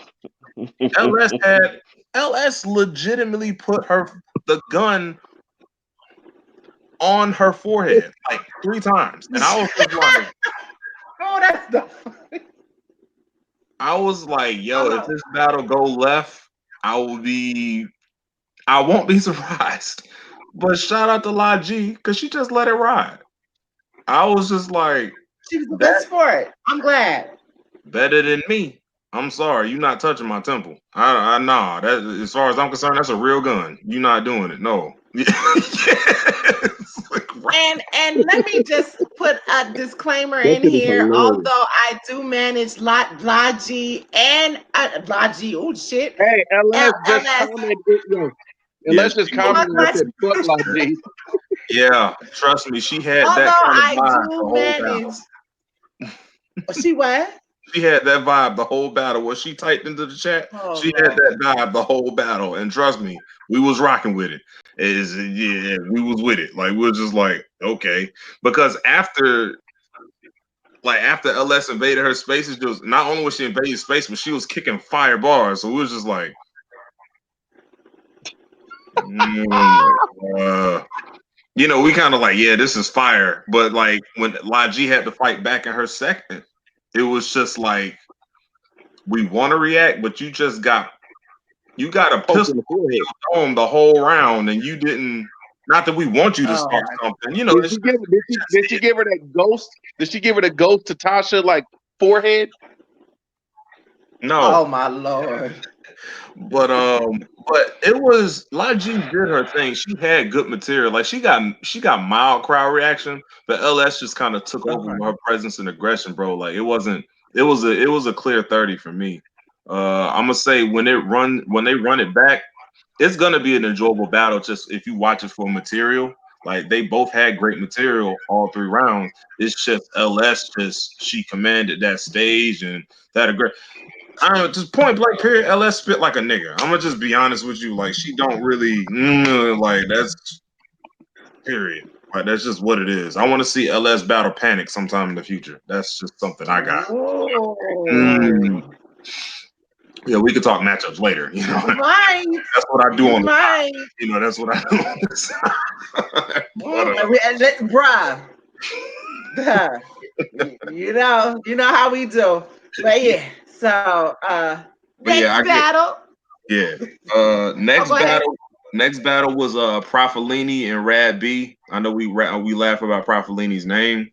LS legitimately put the gun on her forehead like 3 times, and I was just like, Oh, that's the. I was like, yo, if this battle go left, I won't be surprised. But shout out to La G because she just let it ride. I was just like, She was the best for it. I'm glad. better than me. I'm sorry, you're not touching my temple. I nah. That as far as I'm concerned, that's a real gun. You're not doing it. No. And let me just put a disclaimer That in shit is here. hilarious. Although I do manage Logi and Logi, oh shit, Hey, LS just LS. commented. Yo, Yeah, LS just she was- commented and said, "Fuck Logi." yeah, trust me, she had Although that kind of I vibe the do whole manage. battle. She what? She had that vibe the whole battle. What she typed into the chat, Oh, she had that vibe the whole battle. And trust me, we was rocking with it. We was with it. Like we were just like, okay. Because after LS invaded her spaces, just not only was she invading space, but she was kicking fire bars. So we was just like, we kind of like, yeah, this is fire. But like when Logi had to fight back in her second, it was just like, we want to react, but you got a pistol on the whole round, and you didn't. Not that we want you to start something, Did she give her that ghost? Did she give her the ghost to Tasha like forehead? No. Oh my lord. But it was Logi did her thing. She had good material. Like she got mild crowd reaction, but LS just kind of took over with her presence and aggression, bro. Like it was a clear 30 for me. I'm gonna say when they run it back, it's gonna be an enjoyable battle just if you watch it for material. Like they both had great material all 3 rounds. It's just LS she commanded that stage and that I don't know, just point blank period. LS spit like a nigga. I'm gonna just be honest with you. Like she don't really like that's period. Like that's just what it is. I want to see LS battle Panic sometime in the future. That's just something I got. Yeah, we could talk matchups later. Right. That's what I do on the right. side. That's what I do on the side. Bruh. you know how we do. But yeah. So next battle. Next battle was Profilini and Rad B. I know we laugh about Profilini's name,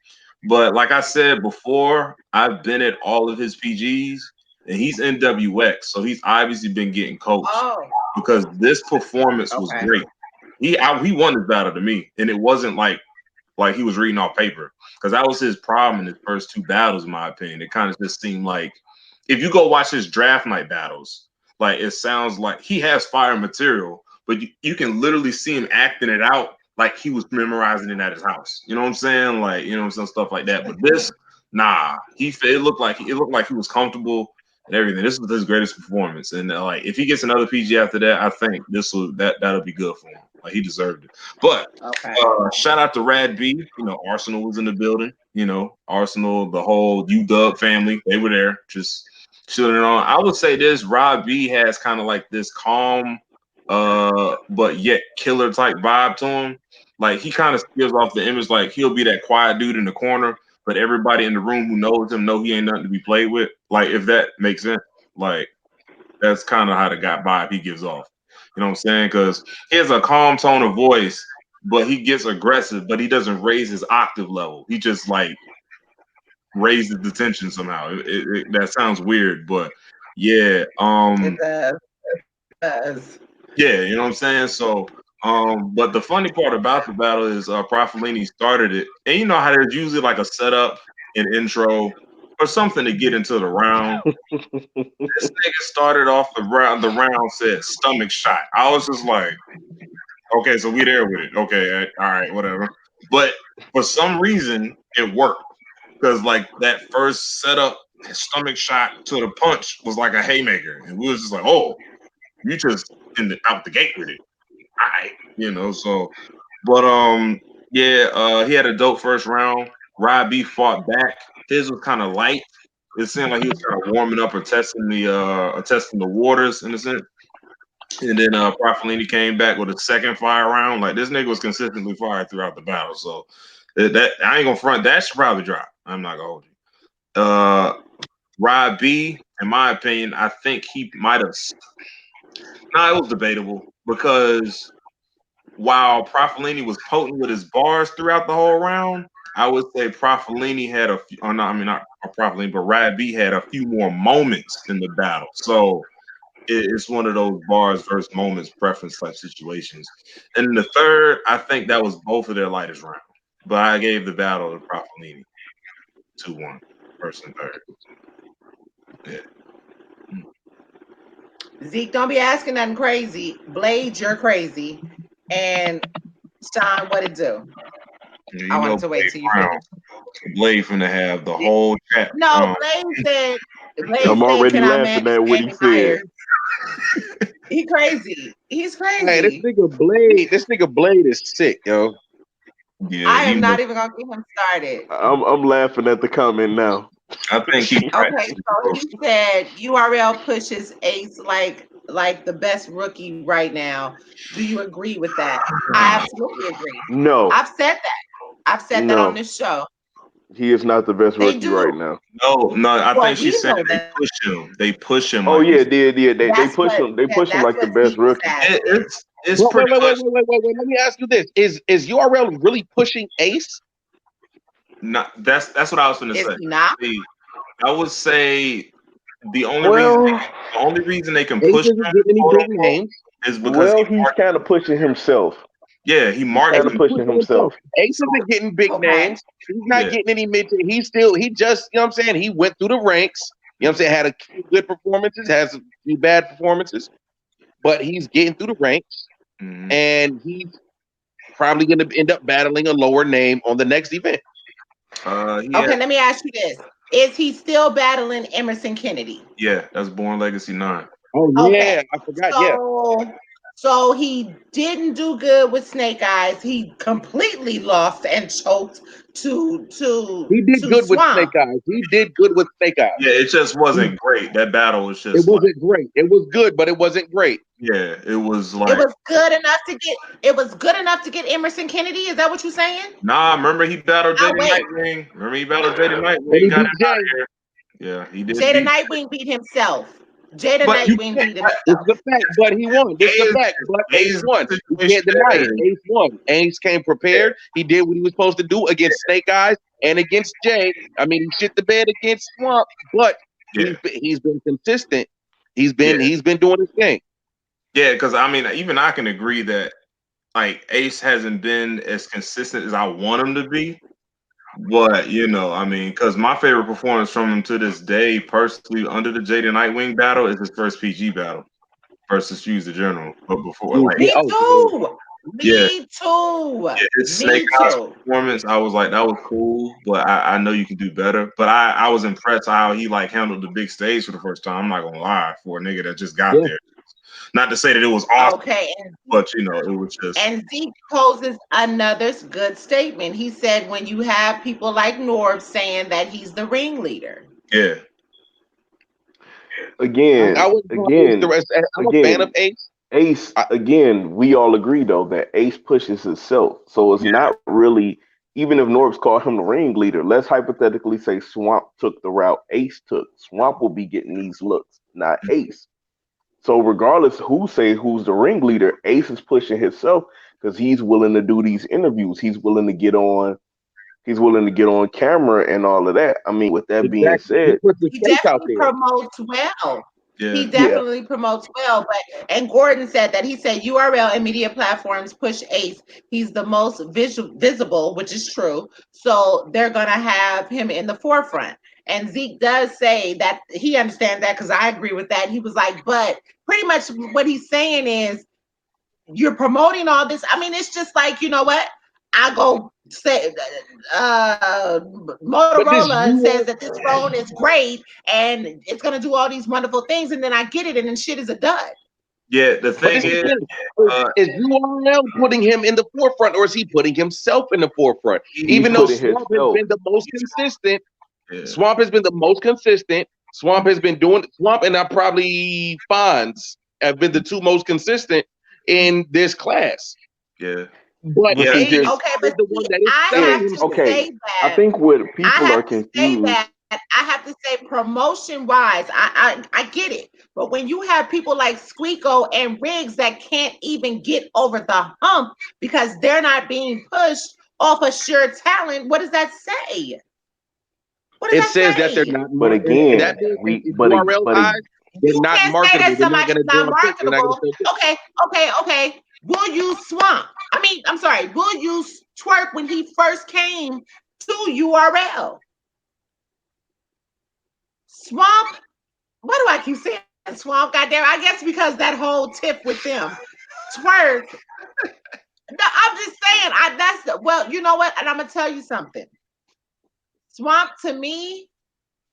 but like I said before, I've been at all of his PGs, and he's NWX, so he's obviously been getting coached because this performance was great. He won this battle to me, and it wasn't like he was reading off paper, because that was his problem in his first 2 battles, in my opinion. It kind of just seemed like if you go watch his draft night battles, like it sounds like he has fire material, but you can literally see him acting it out like he was memorizing it at his house. You know what I'm saying? Like, some stuff like that. But this, nah, it looked like he was comfortable and everything. This was his greatest performance, and like if he gets another PG after that, I think that'll be good for him. Like he deserved it. But shout out to Rad B. Arsenal was in the building. Arsenal, the whole UW family, they were there, just shooting it on. I would say this: Rob B has kind of like this calm, but yet killer type vibe to him. Like he kind of gives off the image like he'll be that quiet dude in the corner, but everybody in the room who knows him know he ain't nothing to be played with. Like if that makes sense, like that's kind of how the guy vibe he gives off. You know what I'm saying? Because he has a calm tone of voice, but he gets aggressive, but he doesn't raise his octave level. He just like raises the tension somehow. That sounds weird, but yeah. It does. Yeah, you know what I'm saying? So, but the funny part about the battle is Profilini started it. And you know how there's usually like a setup, an intro, or something to get into the round. This nigga started off the round said stomach shot. I was just like, okay, so we there with it. Okay, all right, whatever. But for some reason, it worked. Because like that first setup, stomach shot to the punch was like a haymaker. And we was just like, oh, you just out the gate with it. All right. So But he had a dope first round. Rod B fought back. His was kind of light. It seemed like he was kind of warming up or testing the waters in a sense. And then Profilini came back with a second fire round. Like this nigga was consistently fired throughout the battle. So that I ain't gonna front. That should probably drop. I'm not gonna hold you. Rod B, in my opinion, I think he might have. It was debatable because while Profilini was potent with his bars throughout the whole round, I would say Profilini had a few. Not Profilini, but Rod B had a few more moments in the battle. So it's one of those bars versus moments preference type situations. And in the third, I think that was both of their lightest round. But I gave the battle to Profilini 2-1, first and third. Yeah. Zeke, don't be asking nothing crazy. Blade, you're crazy. And Sean, what it do? Yeah, I wanted to wait till you finish. Blade finna have the whole chat. No, Blade said. I'm already "Can I laughing manage at what he Jamie said. Myers?" He crazy. He's crazy. Hey, this nigga Blade is sick, yo. Yeah, I am not even gonna get him started. I'm laughing at the comment now. I think he. Okay, so he said URL pushes Ace like the best rookie right now. Do you agree with that? I absolutely agree. No. I've said that. I've said that on this show. He is not the best rookie right now. No. I think she said they push him. They push him. Oh like yeah, this. they push him. They push him like the best rookie. It's wait, pretty much. wait. Let me ask you this: Is URL really pushing Ace? Not that's what I was going to say. He not? I would say the only reason they can push him is because he's kind of pushing himself. Yeah, he marks kind of pushing himself. Ace isn't getting big names. He's not getting any mid. He just, you know what I'm saying? He went through the ranks. You know what I'm saying? Had a few good performances, has a few bad performances, but he's getting through the ranks, and he's probably going to end up battling a lower name on the next event. Okay, let me ask you this. Is he still battling Emerson Kennedy? Yeah, that's Born Legacy 9. Oh, yeah, I forgot, So he didn't do good with Snake Eyes. He completely lost and choked to He did good Swamp. with Snake Eyes. He did good with Snake Eyes. Yeah, it just wasn't great. That battle was just. It wasn't great. It was good, but it wasn't great. Yeah, it was like. It was good enough to get. It was good enough to get Emerson Kennedy. Is that what you're saying? Nah, remember he battled Jada Nightwing. He got it out here. Yeah, he did. Jada Nightwing beat himself. Nightwing beat himself. It's the fact, but he won. This is the fact, but Ace won. You can't deny it. Ace won. Ace came prepared. He did what he was supposed to do against Snake Eyes and against Jay. I mean, he shit the bed against Swamp, but he's been consistent. He's been doing his thing. Yeah, because I mean, even I can agree that like Ace hasn't been as consistent as I want him to be. But I mean, because my favorite performance from him to this day, personally, under the Jada Nightwing battle, is his first PG battle versus Fuse the General. But before, me too. Me too. Yeah, his Snake Eyes performance, I was like, that was cool, but I know you can do better. But I was impressed how he like handled the big stage for the first time. I'm not gonna lie, for a nigga that just got there. Not to say that it was awesome, but it was just. And Zeke poses another good statement. He said, when you have people like Norb saying that he's the ringleader. Yeah. Again, I'm a fan of Ace. Ace, again, we all agree though that Ace pushes himself. So it's not really, even if Norb's called him the ringleader, let's hypothetically say Swamp took the route Ace took. Swamp will be getting these looks, not Ace. So regardless who's the ringleader, Ace is pushing himself because he's willing to do these interviews. He's willing to get on camera and all of that. I mean, with that being said, he definitely promotes well. Yeah. He definitely promotes well. And Gordon said that he said URL and media platforms push Ace. He's the most visible, which is true. So they're gonna have him in the forefront. And Zeke does say that he understands that because I agree with that. He was like, but pretty much what he's saying is you're promoting all this. I mean, it's just like, you know what? I go say Motorola says that this phone is great and it's going to do all these wonderful things. And then I get it and then shit is a dud. Yeah, the But thing this is is, the thing. Is URL putting him in the forefront, or is he putting himself in the forefront? Even though putting Swamp has himself. been the most consistent, yeah. Swamp has been the most consistent. Swamp has been doing Swamp, and I probably Fonz have been the two most consistent in this class. Yeah. But Yeah. Ace here's- Okay, is but the one see, that is I selling have to himself. Okay, say I that. think what I people are have to say confused. that. I have to say promotion wise, I get it. But when you have people like Squeako and Riggs that can't even get over the hump because they're not being pushed off of sheer talent, what does that say? What does It that says that they're say? not. But again, that means in but URL eyes, they're You not can't say marketable. that They're not somebody's going to not draw clicks. They're not going marketable. to sell clicks. Okay. We'll use Swamp. I'm sorry. We'll use Twerk when he first came to URL. Swamp. Why do I keep saying Swamp? Goddamn. I guess because that whole tip with them. Twerk. No, I'm just saying. Well, you know what? And I'm gonna tell you something. Swamp to me,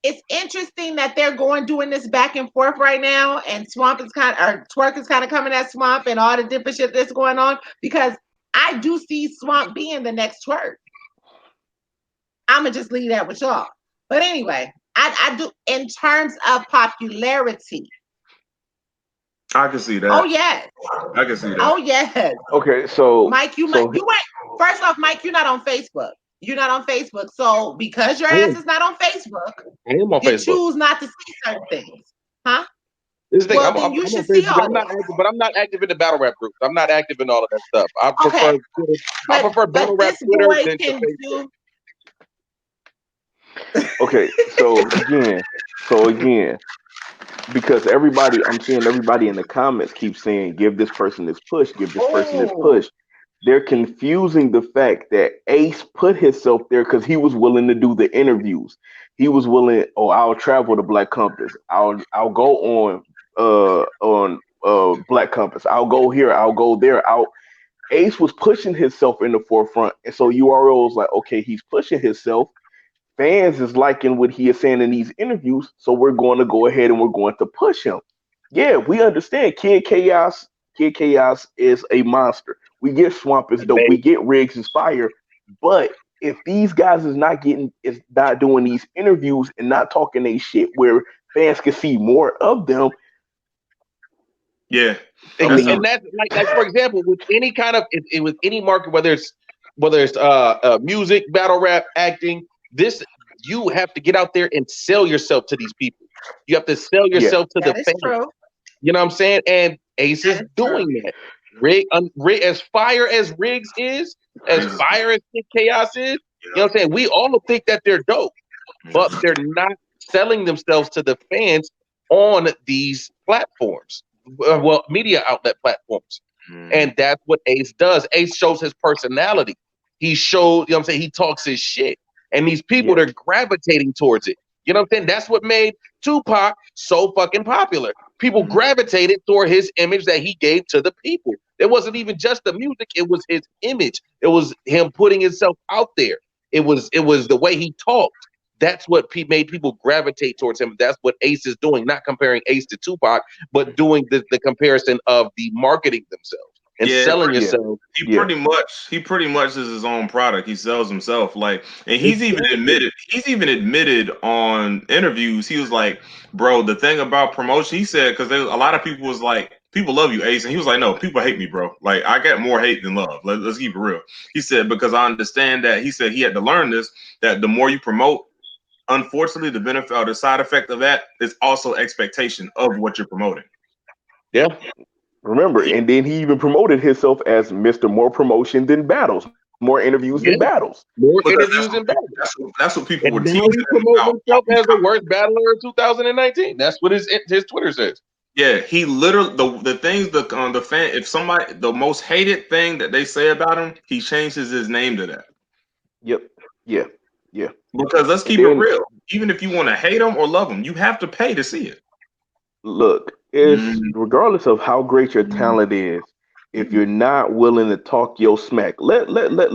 it's interesting that they're doing this back and forth right now, and Twerk is kind of coming at Swamp and all the different shit that's going on, because I do see Swamp being the next Twerk. I'm gonna just leave that with y'all. But anyway, I do in terms of popularity. I can see that. Oh yes. I can see that. Oh yes. Okay, so Mike, you went. First off, Mike, you're not on Facebook. You're not on Facebook. So because your ass is not on Facebook, I am on you Facebook. choose not to see certain things. Huh? This thing, Well, I'm then on you should see Facebook. all I'm not this. active, but I'm not active in the battle rap groups. I'm not active in all of that stuff. I prefer Twitter. I prefer battle rap this Twitter boy than to can Facebook. do. okay, so again, because I'm seeing everybody in the comments keep saying, give this person this push, give this person this push. They're confusing the fact that Ace put himself there because he was willing to do the interviews. He was willing, I'll travel to Black Compass. I'll go on Black Compass. I'll go here, I'll go there. Ace was pushing himself in the forefront. And so URL was like, okay, he's pushing himself. Fans is liking what he is saying in these interviews, so we're going to go ahead and we're going to push him. Yeah, we understand Kid Chaos is a monster. We get Swamp is dope. We get Riggs is fire. But if these guys is not doing these interviews and not talking they shit where fans can see more of them. Yeah. And that's like for example, with any kind of with any market, whether it's music, battle rap, acting, you have to get out there and sell yourself to these people. You have to sell yourself to the fans. True. You know what I'm saying? And Ace is doing that. Rig, as fire as Riggs is, as fire as Kid Chaos is, you know what I'm saying? We all think that they're dope, but they're not selling themselves to the fans on these platforms. Well, media outlet platforms. And that's what Ace does. Ace shows his personality. He showed, you know what I'm saying? He talks his shit. And these people, they're gravitating towards it. You know what I'm saying? That's what made Tupac so fucking popular. People gravitated toward his image that he gave to the people. It wasn't even just the music, it was his image. It was him putting himself out there. It was the way he talked. That's what made people gravitate towards him. That's what Ace is doing, not comparing Ace to Tupac, but doing the comparison of the marketing themselves and selling yourself. He pretty much is his own product. He sells himself. Like, and he's even admitted on interviews, he was like, bro, the thing about promotion, he said, because a lot of people was like, people love you, Ace. And he was like, no, people hate me, bro. Like, I got more hate than love. Let's keep it real. He said, because I understand that, he said he had to learn this, that the more you promote, unfortunately, the benefit or the side effect of that is also expectation of what you're promoting. Yeah. Remember, and then he even promoted himself as Mr. More Promotion Than Battles, more interviews than battles. More interviews than battles. That's what people were teasing. Now he promotes himself as the worst battler of 2019. That's what his Twitter says. Yeah, he literally the things the fan, if somebody, the most hated thing that they say about him, he changes his name to that. Yep. Yeah. Because let's keep it real. Even if you want to hate him or love him, you have to pay to see it. Look, it's regardless of how great your talent is, if you're not willing to talk your smack. Let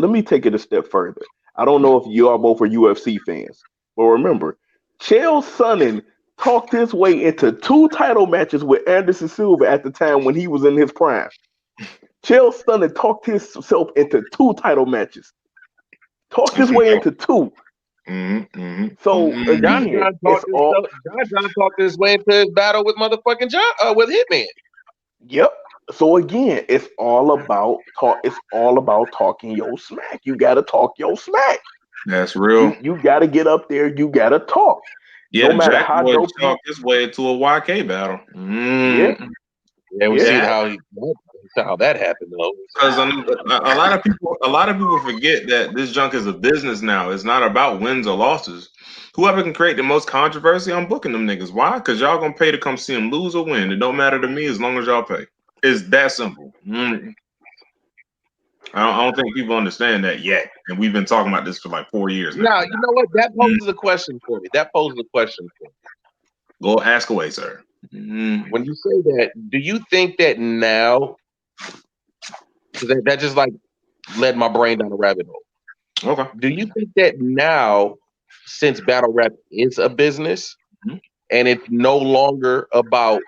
me take it a step further. I don't know if you all both are UFC fans, but remember, Chael Sonnen talked his way into 2 title matches with Anderson Silva at the time when he was in his prime. Chael Sonnen talked himself into 2 title matches. Talked his way into 2. So again, John talked his way into his battle with motherfucking with Hitman. Yep. So again, it's all about talk. It's all about talking your smack. You gotta talk your smack. That's real. You gotta get up there. You gotta talk. Yeah, no matter Jack how Boy dope talked his way into a YK battle. Yeah, we seen how that happened though. Because a lot of people forget that this junk is a business now. It's not about wins or losses. Whoever can create the most controversy, I'm booking them niggas. Why? Because y'all gonna pay to come see them lose or win. It don't matter to me as long as y'all pay. It's that simple. I don't think people understand that yet, and we've been talking about this for like 4 years now. Now, you know what? That poses a question for me. Go ask away, sir. When you say that, do you think that now? Because that just like led my brain down a rabbit hole. Okay. Do you think that now, since battle rap is a business, and it's no longer about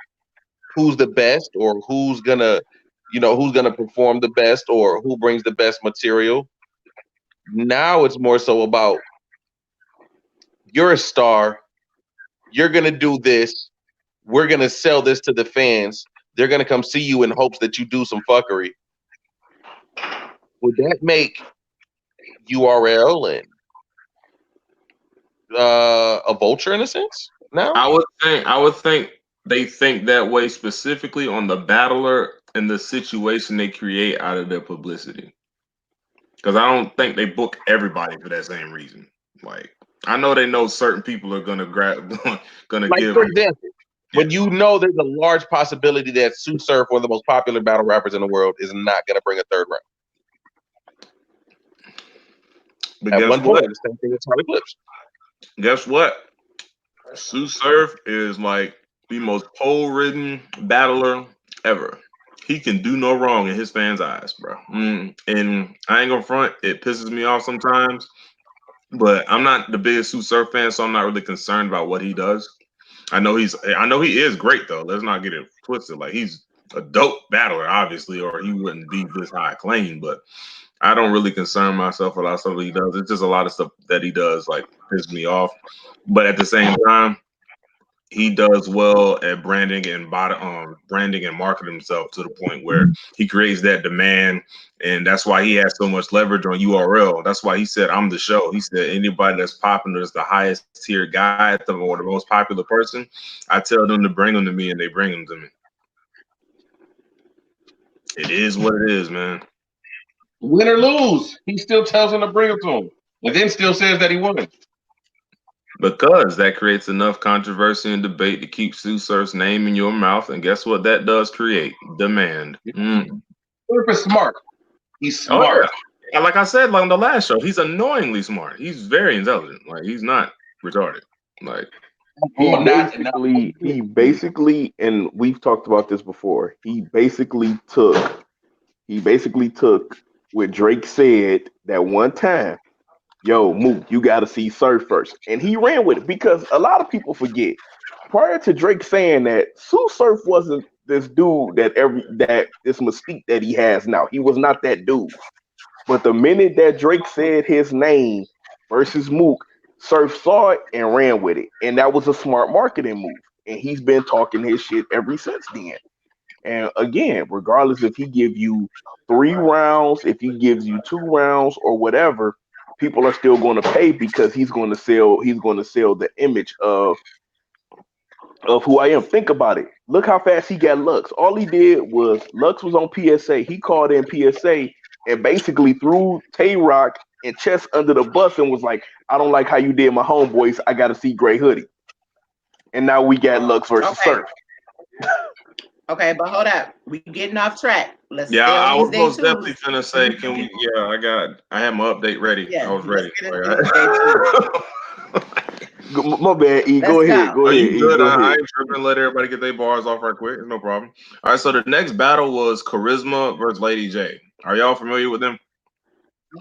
who's the best or who's gonna perform the best or who brings the best material? Now it's more so about you're a star, you're gonna do this, we're gonna sell this to the fans, they're gonna come see you in hopes that you do some fuckery. Would that make URL and a vulture in a sense? No, I would think they think that way specifically on the battler and the situation they create out of their publicity. Because I don't think they book everybody for that same reason. Like, I know they know certain people are gonna give. For example, when you know there's a large possibility that Sue Surf, one of the most popular battle rappers in the world, is not gonna bring a third round. But At guess one what? point, the same thing with Charlie Clips. Guess what? Sue Surf is like the most pole-ridden battler ever. He can do no wrong in his fans' eyes, bro. And I ain't gonna front, it pisses me off sometimes. But I'm not the biggest Sue Surf fan, so I'm not really concerned about what he does. I know he is great though. Let's not get it twisted. Like, he's a dope battler, obviously, or he wouldn't be this high acclaimed. But I don't really concern myself with a lot of stuff he does. It's just a lot of stuff that he does like pisses me off. But at the same time, he does well at branding and marketing himself to the point where he creates that demand, and that's why he has so much leverage on URL. That's why he said, "I'm the show." He said, "Anybody that's popular is the highest tier guy or the most popular person. I tell them to bring them to me, and they bring them to me." It is what it is, man. Win or lose, he still tells them to bring them to him, and then still says that he won. Because that creates enough controversy and debate to keep Sue Surf's name in your mouth, and guess what that does create? Demand. Surf is smart. He's smart. Oh, yeah. Like I said, like on the last show, he's annoyingly smart. He's very intelligent. Like, he's not retarded. Like, he basically, and we've talked about this before. He basically took what Drake said that one time. Yo, Mook, you got to see Surf first. And he ran with it because a lot of people forget. Prior to Drake saying that, Sue Surf wasn't this dude that this mystique that he has now. He was not that dude. But the minute that Drake said his name versus Mook, Surf saw it and ran with it. And that was a smart marketing move. And he's been talking his shit ever since then. And again, regardless if he give you 3 rounds, if he gives you 2 rounds or whatever, people are still going to pay because he's going to sell the image of who I am. Think about it. Look how fast he got Lux. All he did was Lux was on PSA. He called in PSA and basically threw Tay-Rock and Chess under the bus and was like, "I don't like how you did my homeboys. I got to see Gray Hoodie." And now we got Lux versus Surf. Okay, but hold up. We getting off track. Let's I was most definitely finna say, can we? Yeah, I had my update ready. I was ready. My bad, E. Go ahead. Go ahead. You good? I ain't tripping. Let everybody get their bars off right quick. No problem. All right, so the next battle was Charisma versus Lady J. Are y'all familiar with them?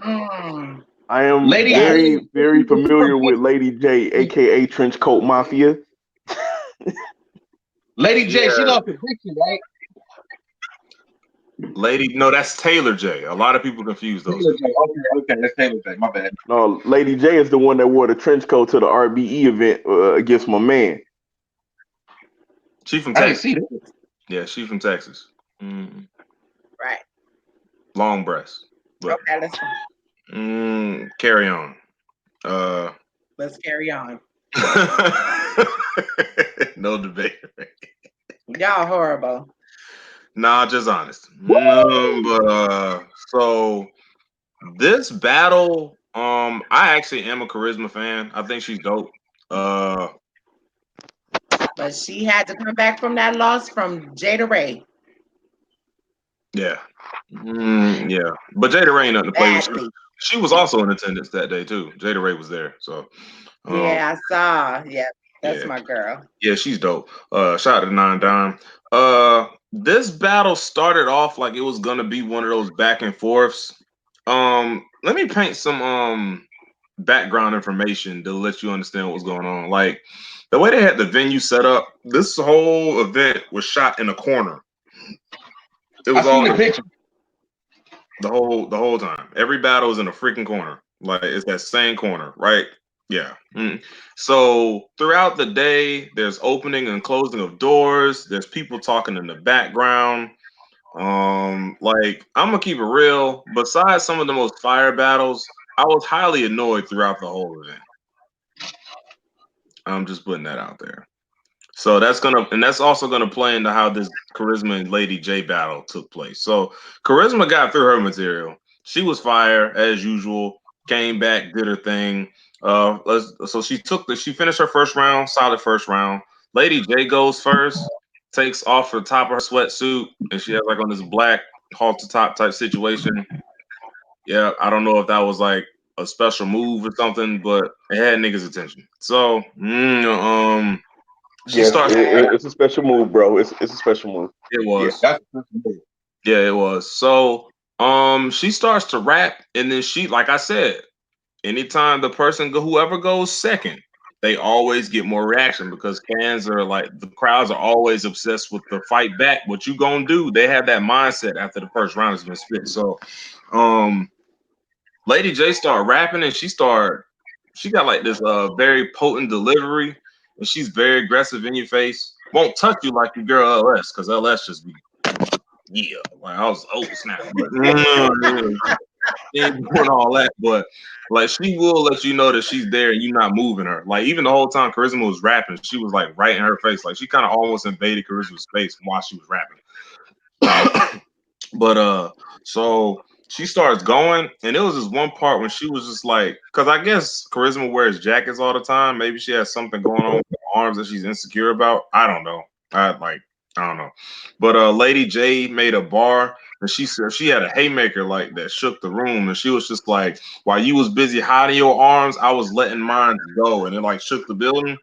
I am very familiar with Lady J, aka Trenchcoat Mafia. Lady J, she Yeah. lost conviction, right? Lady, no, that's Taylor J. A lot of people confuse those. Taylor J. Okay, that's Taylor J. My bad. No, Lady J is the one that wore the trench coat to the RBE event against my man. She from I didn't Texas. see that. Yeah, she from Texas. Mm. Right. Long breasts. But Okay, carry on. let's carry on. No debate. Y'all horrible. Nah, just honest. So this battle, I actually am a Charisma fan. I think she's dope. But she had to come back from that loss from Jada Ray. Yeah. Yeah. But Jada Ray ain't nothing to play with. Badly. She was also in attendance that day too. Jada Ray was there. So Yeah, I saw. Yeah, that's yeah. my girl. Yeah, she's dope. Shout out to Nine Dime. This battle started off like it was gonna be one of those back and forths. Let me paint some background information to let you understand what was going on. Like the way they had the venue set up, this whole event was shot in a corner. It was all the picture. the whole time. Every battle is in a freaking corner. Like it's that same corner, right? Yeah. So throughout the day, there's opening and closing of doors. There's people talking in the background. Like I'm gonna keep it real. Besides some of the most fire battles, I was highly annoyed throughout the whole event. I'm just putting that out there. So that's also gonna play into how this Charisma and Lady J battle took place. So Charisma got through her material. She was fire as usual. Came back, did her thing. So she finished her first round, solid first round. Lady J goes first, takes off the top of her sweatsuit, and she has like on this black halter top type situation. Yeah, I don't know if that was like a special move or something, but it had niggas' attention. So, she Yes, starts. it's a special move, bro. It's a special move. It was. Yeah, that's a move. Yeah, it was. So, she starts to rap, and then she, like I said, anytime whoever goes second, they always get more reaction because fans are like the crowds are always obsessed with the fight back. What you gonna do? They have that mindset after the first round has been spit. So, Lady J started rapping, and she got like this very potent delivery, and she's very aggressive in your face. Won't touch you like your girl LS, because LS just be like I was snap. But she ain't doing all that, but like she will let you know that she's there and you're not moving her. Like even the whole time Charisma was rapping, she was like right in her face. Like she kind of almost invaded Charisma's space while she was rapping. But so she starts going, and it was this one part when she was just like, because I guess Charisma wears jackets all the time. Maybe she has something going on with her arms that she's insecure about. I don't know. I don't know. But Lady J made a bar, and she said she had a haymaker like that shook the room, and she was just like, while you was busy hiding your arms, I was letting mine go, and it like shook the building.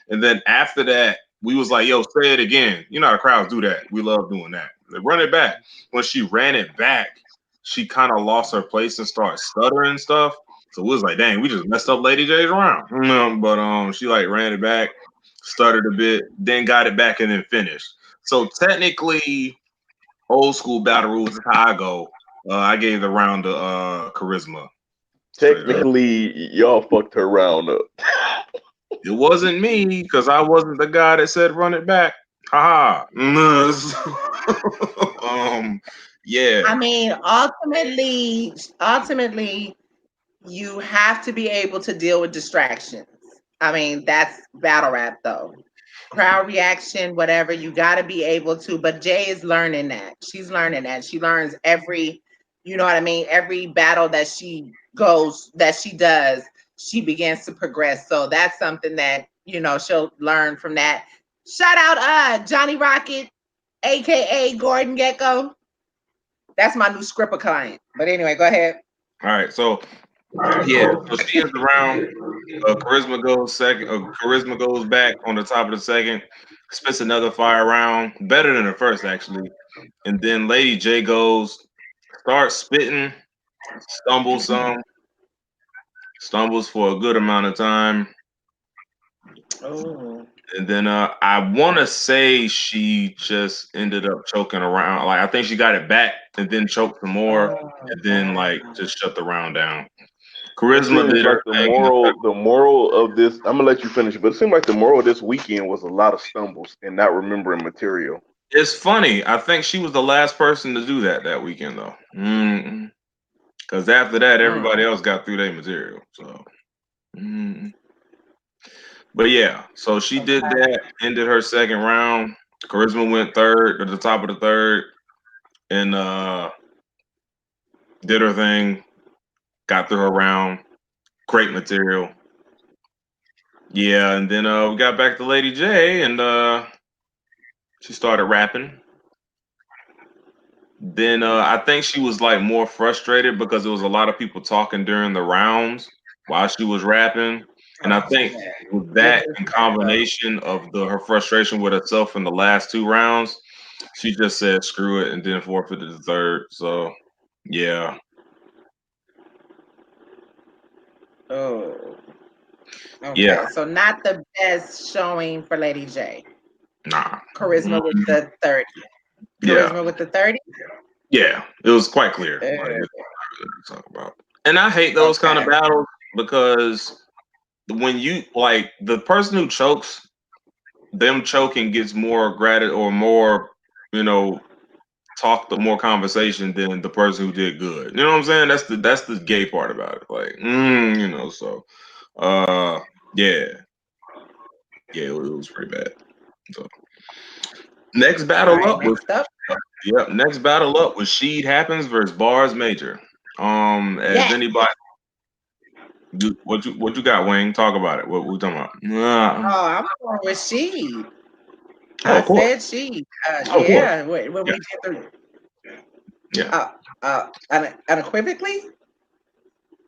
And then after that, we was like, yo, say it again. You know how the crowds do that. We love doing that. They run it back. When she ran it back, she kind of lost her place and started stuttering and stuff. So it was like, dang, we just messed up Lady J's round. But she like ran it back, stuttered a bit, then got it back and then finished. So technically, old school battle rules is how I go. I gave the round to Charisma. Technically, y'all fucked her round up. It wasn't me because I wasn't the guy that said run it back. Haha. Yeah. I mean, ultimately, you have to be able to deal with distractions. I mean, that's battle rap though. Crowd reaction, whatever, you got to be able to. But Jay is learning that. She's learning that. She learns every, you know what I mean? Every battle that she does, she begins to progress. So that's something that, she'll learn from that. Shout out Johnny Rocket, aka Gordon Gecko. That's my new Scripper client. But anyway, go ahead. All right. So yeah, so she ends the round. Charisma goes second. Charisma goes back on the top of the second. Spits another fire round, better than the first actually. And then Lady J goes, starts spitting, stumbles for a good amount of time. Oh. And then I want to say she just ended up choking around. Like I think she got it back and then choked some more, and then like just shut the round down. It Charisma seems did like her thing. the moral of this. I'm gonna let you finish, but it seemed like the moral of this weekend was a lot of stumbles and not remembering material. It's funny. I think she was the last person to do that weekend though. Because after that, everybody else got through their material. So, but yeah, so she did that. Ended her second round. Charisma went third at the top of the third, and did her thing. Got through her round. Great material. Yeah, and then we got back to Lady J, and she started rapping. Then I think she was like more frustrated because there was a lot of people talking during the rounds while she was rapping, and I think with that in combination of her frustration with herself in the last two rounds, she just said screw it and then forfeited the third. So yeah. Oh. Okay. Yeah. So not the best showing for Lady J. Nah. Charisma with the 30. Yeah. Charisma with the 30. Yeah. It was quite clear. Like, it's to talk about. And I hate those kind of battles because when you like the person who chokes, them choking gets more gratitude or more, talk the more conversation than the person who did good. You know what I'm saying? That's the gay part about it. Like, so yeah. Yeah, it was pretty bad. So next battle up was next battle up was Sheed Happens versus Bars Major. As anybody what you got, Wayne? Talk about it. What we talking about? Oh, I'm going with Sheed. Oh, I of course. said Sheed. Of Yeah, course. when we did the Yeah. Unequivocally.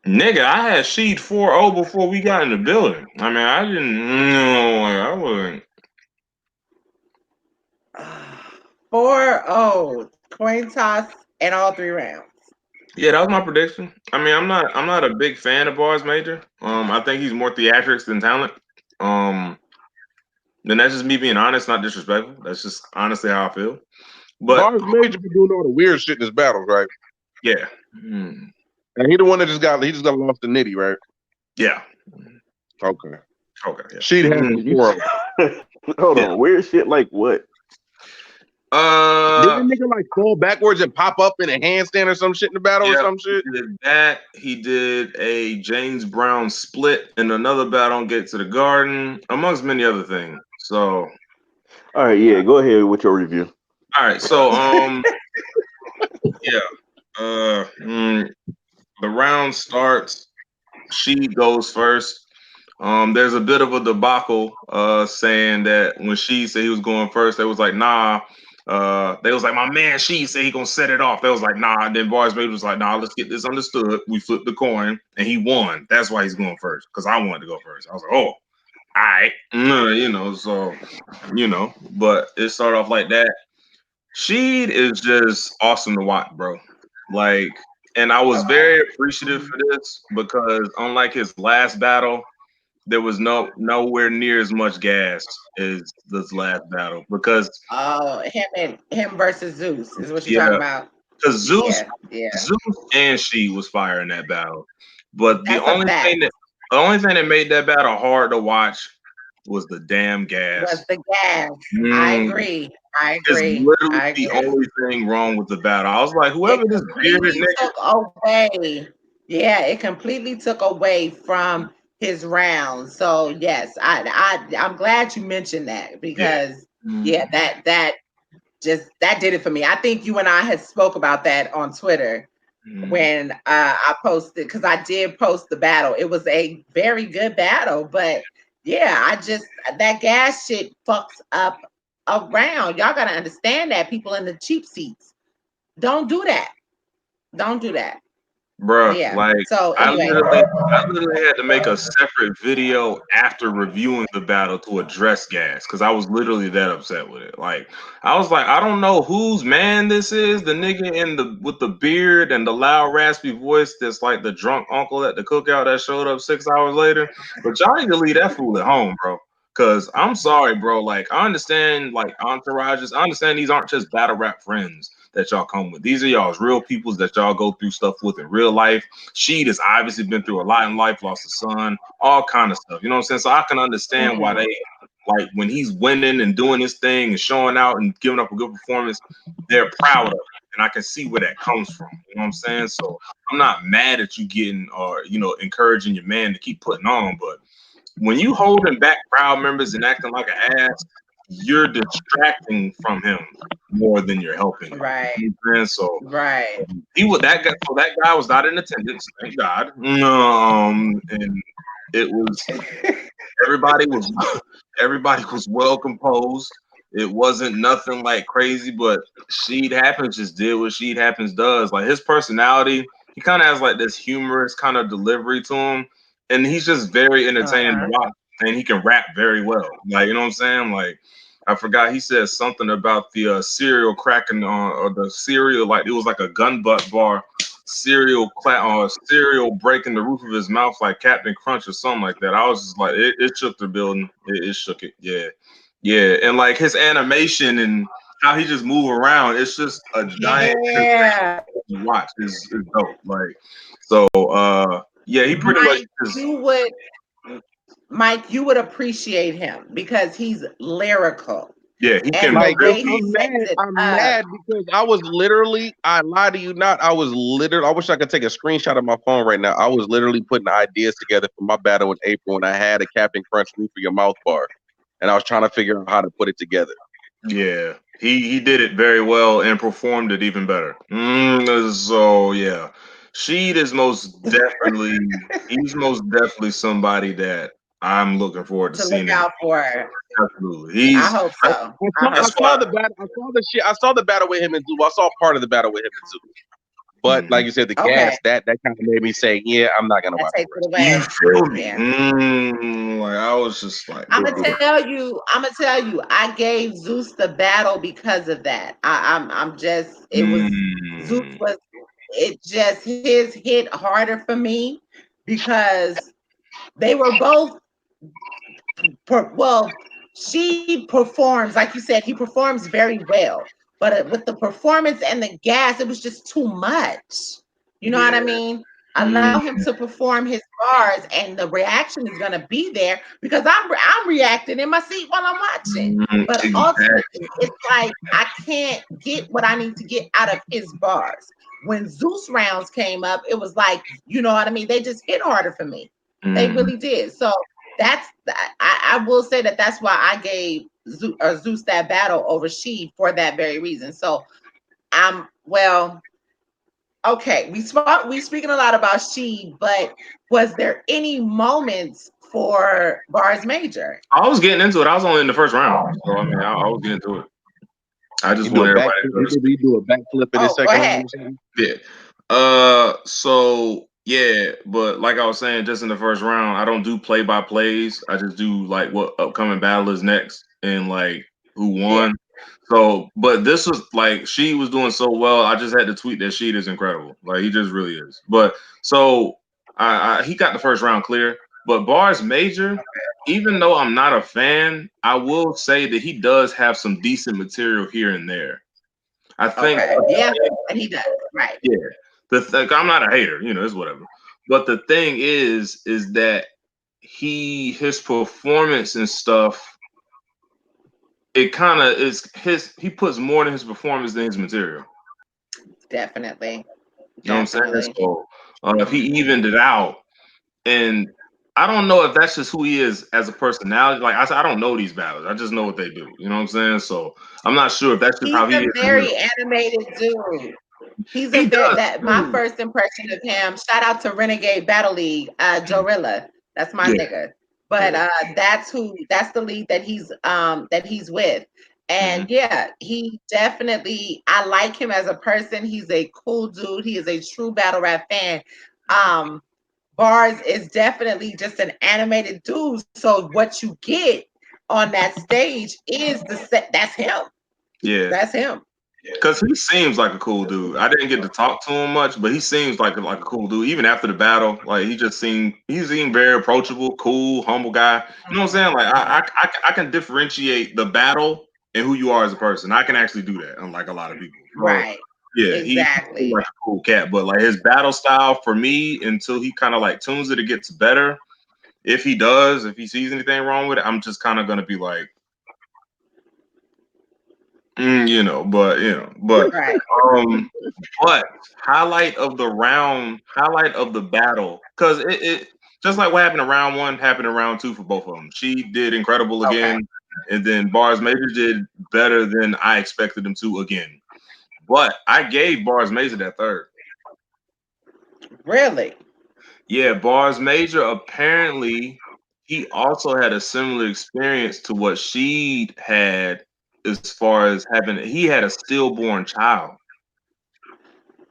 Nigga, I had Sheed 4-0 before we got in the building. I mean, I didn't I wasn't 4-0 coin toss and all 3 rounds. Yeah, that was my prediction. I mean, I'm not a big fan of Bars Major. I think he's more theatrics than talent. Then that's just me being honest, not disrespectful. That's just honestly how I feel. But Bars Major be doing all the weird shit in his battles, right? Yeah. And he the one that just got lost to Nitty, right? Yeah. Okay. Yeah. She'd have before. Hold on, weird shit like what? Didn't nigga like fall backwards and pop up in a handstand or some shit in the battle or some shit? He did that. He did a James Brown split in another battle on Gate to the Garden, amongst many other things. So all right, yeah, go ahead with your review. All right, so the round starts. She goes first. There's a bit of a debacle saying that when she said he was going first, they was like, nah. They was like, my man, she said he gonna set it off. They was like, nah. And then Bars Major was like, nah, let's get this understood. We flipped the coin and he won. That's why he's going first. Because I wanted to go first. I was like, oh, all right. But it started off like that. Sheed is just awesome to watch, bro. Like, and I was very appreciative for this because unlike his last battle, there was nowhere near as much gas as this last battle because him versus Zeus is what you're talking about. Because Zeus and She was fire in that battle, but the only thing that made that battle hard to watch was the damn gas. Was the gas? I agree. It's literally the only thing wrong with the battle. I was like, whoever this bearded nigga took away. Yeah, it completely took away from his round. So yes, I'm glad you mentioned that because that did it for me. I think you and I had spoke about that on Twitter when I posted because I did post the battle. It was a very good battle, but yeah, that gas shit fucks up around. Y'all gotta understand that people in the cheap seats don't do that. Don't do that. Bruh, Yeah. like So I anyway. literally had to make a separate video after reviewing the battle to address gas because I was literally that upset with it. Like I was like, I don't know whose man this is, the nigga with the beard and the loud raspy voice that's like the drunk uncle at the cookout that showed up 6 hours later. But y'all need to leave that fool at home, bro. Cause I'm sorry, bro. Like I understand, like entourages. I understand these aren't just battle rap friends that y'all come with. These are y'all's real peoples that y'all go through stuff with in real life. Sheed has obviously been through a lot in life, lost a son, all kind of stuff. You know what I'm saying? So I can understand why they like when he's winning and doing his thing and showing out and giving up a good performance, they're proud of it. And I can see where that comes from. You know what I'm saying? So I'm not mad at you getting or encouraging your man to keep putting on, but when you holding back crowd members and acting like an ass, you're distracting from him more than you're helping him. Right. You know what I'm saying? So Right. he was that guy. So that guy was not in attendance. Thank God. And it was everybody was well composed. It wasn't nothing like crazy, but Sheed Happens just did what Sheed Happens does. Like his personality, he kind of has like this humorous kind of delivery to him. And he's just very entertaining to watch, and he can rap very well. Like, you know what I'm saying? Like, I forgot he said something about the cereal cracking or the cereal, like it was like a gun butt bar, cereal breaking the roof of his mouth like Captain Crunch or something like that. I was just like, it shook the building. It shook it. Yeah. And like his animation and how he just move around, it's just a giant watch. Is dope. Like, so yeah, he pretty much just, Mike, you would appreciate him because he's lyrical. Yeah, he can. Like, I'm mad because I lied to you not. I wish I could take a screenshot of my phone right now. I was literally putting ideas together for my battle in April, and I had a Captain Crunch roof of your mouth bar, and I was trying to figure out how to put it together. Yeah, he did it very well and performed it even better. So yeah, Sheed is most definitely somebody that I'm looking forward to seeing. Look out for. Absolutely, I hope so. I saw the battle with him and Zoo. I saw part of the battle with him and Zoo. But like you said, the gas that kind of made me say, yeah, I'm not gonna watch it. You feel me? Like I was just like, I'm gonna tell you, I gave Zeus the battle because of that. Zeus was his hit harder for me because they were both she performs, like you said, he performs very well. But with the performance and the gas, it was just too much. You know what I mean? Allow him to perform his bars, and the reaction is gonna be there because I'm reacting in my seat while I'm watching. But ultimately, it's like I can't get what I need to get out of his bars. When Zeus rounds came up, it was like, you know what I mean? They just hit harder for me. They really did. So I will say that's why I gave Zeus that battle over Sheed for that very reason. So okay, we speaking a lot about Sheed, but was there any moments for Bars Major? I was getting into it. I was only in the first round, so I mean, I was getting into it. I just want everybody to do a backflip in his second round. Yeah. So yeah, but like I was saying, just in the first round, I don't do play-by-plays. I just do like what upcoming battle is next and like who won. Yeah. So, but this was like she was doing so well. I just had to tweet that Sheed is incredible. Like he just really is. But so he got the first round clear. But Bars Major, even though I'm not a fan, I will say that he does have some decent material here and there. I think, and he does, right? Yeah, I'm not a hater, it's whatever. But the thing is that his performance and stuff, it kind of is he puts more in his performance than his material. Definitely. You know what I'm saying? So if he evened it out, and I don't know if that's just who he is as a personality. Like I don't know these battles. I just know what they do. You know what I'm saying? So I'm not sure if that's just how he is. He's a very animated dude. My first impression of him. Shout out to Renegade Battle League, Jorilla. That's my nigga. But that's the league that he's with. And he definitely, I like him as a person. He's a cool dude. He is a true battle rap fan. Bars is definitely just an animated dude. So what you get on that stage is that's him. Yeah. That's him. Because he seems like a cool dude. I didn't get to talk to him much, but he seems like a cool dude. Even after the battle, like he seemed very approachable, cool, humble guy. You know what I'm saying? Like I can differentiate the battle and who you are as a person. I can actually do that, unlike a lot of people. So, Right. yeah, Exactly. he's like a cool cat. But like his battle style for me, until he kind of like tunes it gets better. If he sees anything wrong with it, I'm just kind of gonna be like, but Right. but highlight of the battle, because it just like what happened in round 1 happened in round 2 for both of them. She did incredible again, and then Bars Major did better than I expected him to again. But I gave Bars Major that third. Really? Yeah, Bars Major, apparently he also had a similar experience to what she had, as far as he had a stillborn child.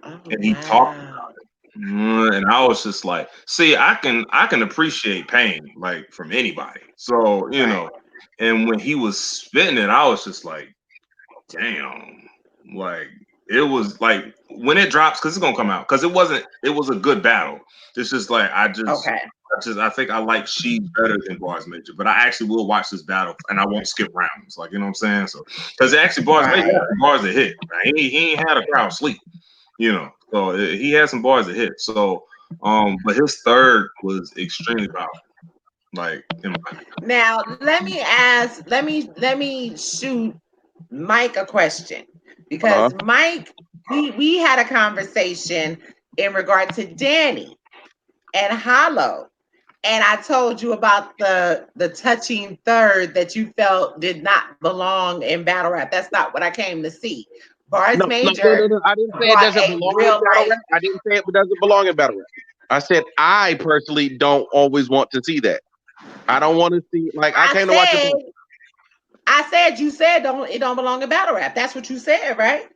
Oh, And he talked about it. And I was just like, see, I can appreciate pain, like, from anybody. So, and when he was spitting it, I was just like, damn. Like, it was like, when it drops, because it's gonna come out, because it was a good battle. It's just like I think I like She better than Bars Major, but I actually will watch this battle and I won't skip rounds. Like, you know what I'm saying? So, because actually Bars Major had some bars that hit. Right? He ain't had a crowd sleep. So he had some bars that hit. So, but his third was extremely powerful. Like, now let me shoot Mike a question, because Mike, we had a conversation in regard to Danny and Hollow, and I told you about the touching third that you felt did not belong in battle rap. That's not what I came to see. Bars Major. No. I didn't say it doesn't belong in battle rap. I didn't say it doesn't belong in battle rap. I said I personally don't always want to see that. I don't want to see, like, I came to watch it. I said you said it don't belong in battle rap. That's what you said, right?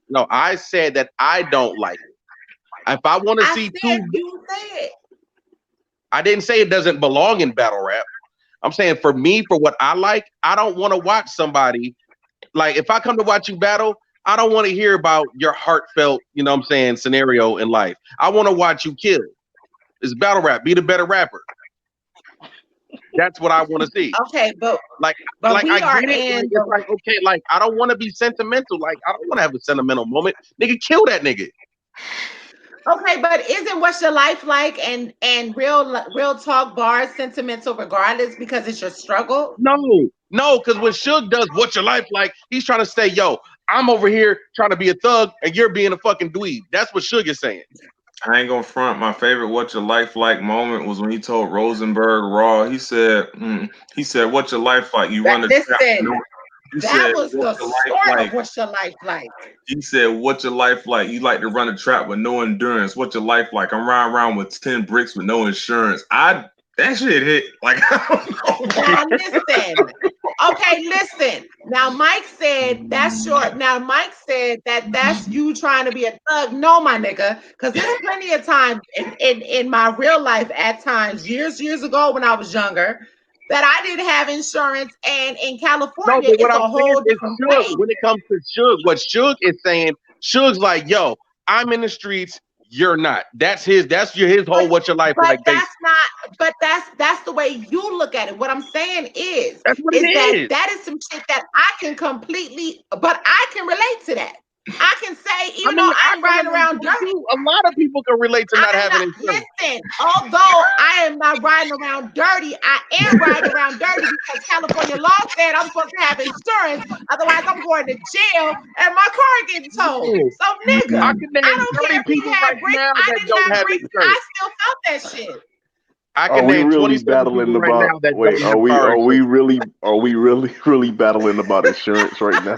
No, I said that I don't like it. If I want to see you said. I didn't say it doesn't belong in battle rap. I'm saying for me, for what I like, I don't want to watch somebody, like, if I come to watch you battle, I don't want to hear about your heartfelt, scenario in life. I want to watch you kill. It's battle rap. Be the better rapper. That's what I want to see. Okay, but I get it. Like, okay, like, I don't want to be sentimental. Like, I don't want to have a sentimental moment. Nigga, kill that nigga. Okay, but isn't What's Your Life Like and real talk bars sentimental regardless, because it's your struggle? No, because when Suge does What's Your Life Like, he's trying to say, yo, I'm over here trying to be a thug and you're being a fucking dweeb. That's what Suge is saying. I ain't gonna front. My favorite What's Your Life Like moment was when he told Rosenberg Raw. He said, "What's your life like? You run the trap." That was the start of What's Your Life Like. He said, "What's your life like? You like to run a trap with no endurance. What's your life like? I'm riding around with 10 bricks with no insurance." That shit hit. Like, now listen. Okay, listen. Now Mike said that's short. Now Mike said that's you trying to be a thug. No, my nigga, because there's plenty of time in my real life at times, years ago when I was younger, that I didn't have insurance, and in California, it's a whole different way. When it comes to Suge, what Suge is saying, Suge's like, yo, I'm in the streets, you're not. That's his whole What's Your Life Like. That's the way you look at it. What I'm saying is that is some shit that I can completely, but I can relate to that. I can say, I'm riding around dirty. A lot of people can relate to not having insurance. Listen, although I am not riding around dirty, I am riding around dirty because California law said I'm supposed to have insurance. Otherwise, I'm going to jail and my car getting towed. So, nigga, I don't care if he had bricks. I didn't have bricks. I still felt that shit. Are we really battling about? Wait, are we really battling about insurance right now?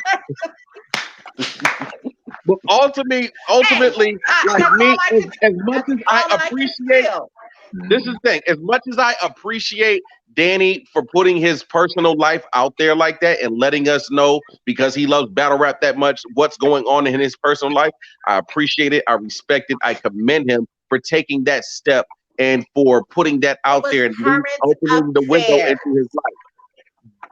But ultimately, like me, as much as I appreciate, this is the thing, as much as I appreciate Danny for putting his personal life out there like that and letting us know, because he loves battle rap that much, what's going on in his personal life, I appreciate it, I respect it, I commend him for taking that step and for putting that out there and opening the window into his life.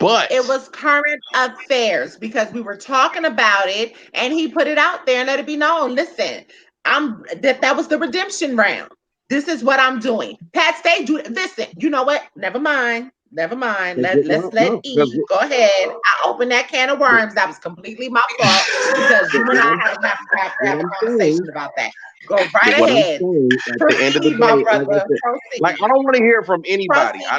But It was current affairs because we were talking about it, and he put it out there and let it be known. Listen, that was the redemption round. This is what I'm doing. Pat, stay. Listen. You know what? Never mind. Never mind. Let's let E go ahead. I opened that can of worms. That was completely my fault because you and I have to have a conversation about that. Go right ahead. At the end of the Proceed, my day, brother. like Proceed. I don't want to hear from anybody. I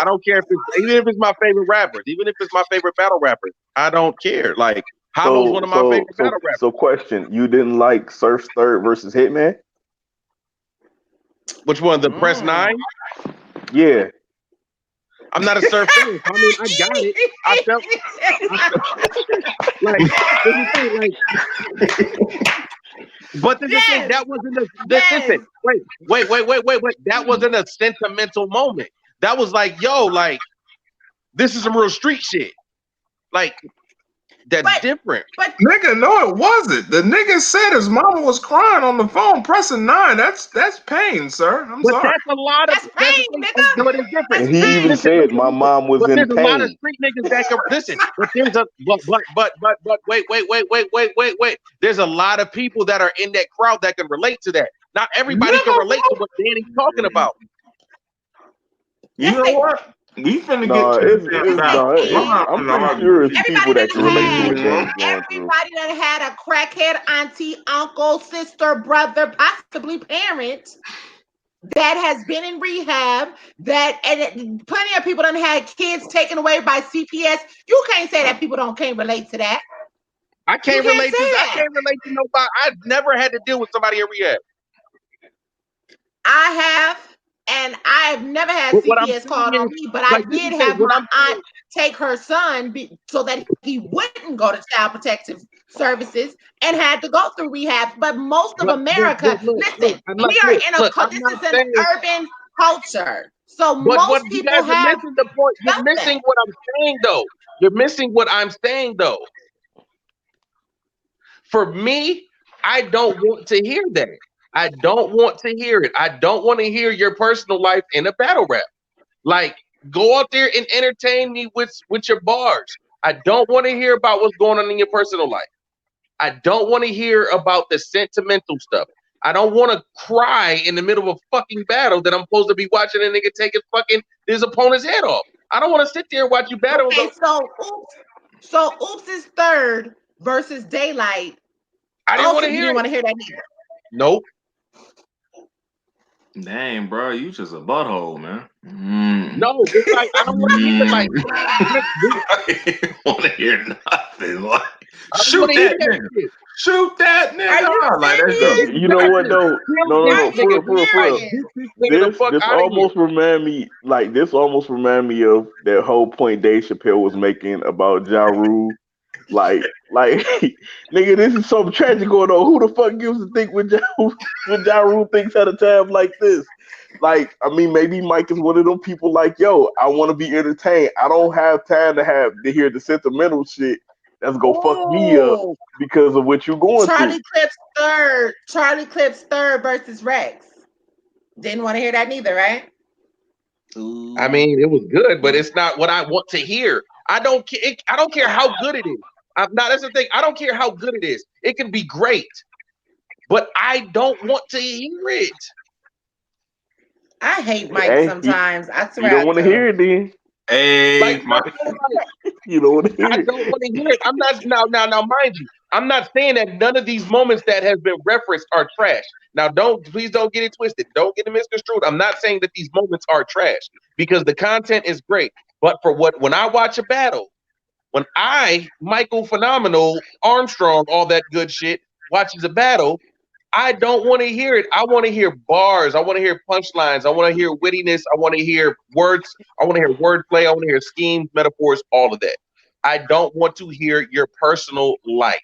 don't care if it's even if it's my favorite rappers, even if it's my favorite battle rappers. I don't care. Like Homo's one of my favorite battle rappers. So question, you didn't like Surf's third versus Hitman? Which one? The Press 9? Yeah. I'm not a Surf fan. I mean, I got it. I felt like, but this is the thing, that wasn't a listen. Wait. That wasn't a sentimental moment. That was like, yo, like this is some real street shit. Like that's different. But nigga, no, it wasn't. The nigga said his mama was crying on the phone, pressing 9. That's pain, sir. I'm sorry. That's a lot of pain, nigga. But it's different. And he even said my mom was in There's a lot of pain. street niggas that can listen. But there's a but wait. There's a lot of people that are in that crowd that can relate to that. Not everybody can relate to what Danny's talking about. You know what? We finna I'm pretty sure it's people that can relate to what Danny's going through. Everybody that had a crackhead auntie, uncle, sister, brother, possibly parent that has been in rehab, and plenty of people done had kids taken away by CPS. You can't say that people can't relate to that. I can't relate to nobody. I've never had to deal with somebody in rehab. I have. And I've never had CPS called on me, but I did have my aunt take her son so that he wouldn't go to Child Protective Services and had to go through rehab. But most of America, listen, we are in this is an urban culture. So most people have missing the point. You're missing what I'm saying, though. You're missing what I'm saying, though. For me, I don't want to hear that. I don't want to hear it. I don't want to hear your personal life in a battle rap. Like, go out there and entertain me with your bars. I don't want to hear about what's going on in your personal life. I don't want to hear about the sentimental stuff. I don't want to cry in the middle of a fucking battle that I'm supposed to be watching a nigga take his opponent's head off. I don't want to sit there and watch you battle. Okay, so Oops is third versus Daylight. I didn't want to hear. You didn't want to hear that either. Nope. Dang, bro, you just a butthole, man. No, it's like I don't want to hear like. I don't want to hear nothing. Like, shoot that nigga. Shoot that nigga. Like, that's you know what though? No. This almost remind me of that whole point Dave Chappelle was making about Ja Rule. Like, nigga, this is something tragic going on. Who the fuck gives a think when Ja Rule thinks at a time like this? Like, I mean, maybe Mike is one of them people like, yo, I want to be entertained. I don't have time to hear the sentimental shit that's gonna fuck me up because of what you're going through. Charlie Clips third versus Rex. Didn't want to hear that neither, right? I mean, it was good, but it's not what I want to hear. I don't care how good it is. That's the thing. I don't care how good it is. It can be great, but I don't want to hear it. I hate Mike sometimes. I swear. You don't want to hear it, then. Hey, Mike. You don't want to hear it. I don't want to hear it. I'm not now, mind you. I'm not saying that none of these moments that has been referenced are trash. Now, please don't get it twisted. Don't get it misconstrued. I'm not saying that these moments are trash because the content is great. But when I watch a battle, when Michael Phenomenal, Armstrong, all that good shit, watches a battle, I don't want to hear it. I want to hear bars. I want to hear punchlines. I want to hear wittiness. I want to hear words. I want to hear wordplay. I want to hear schemes, metaphors, all of that. I don't want to hear your personal life.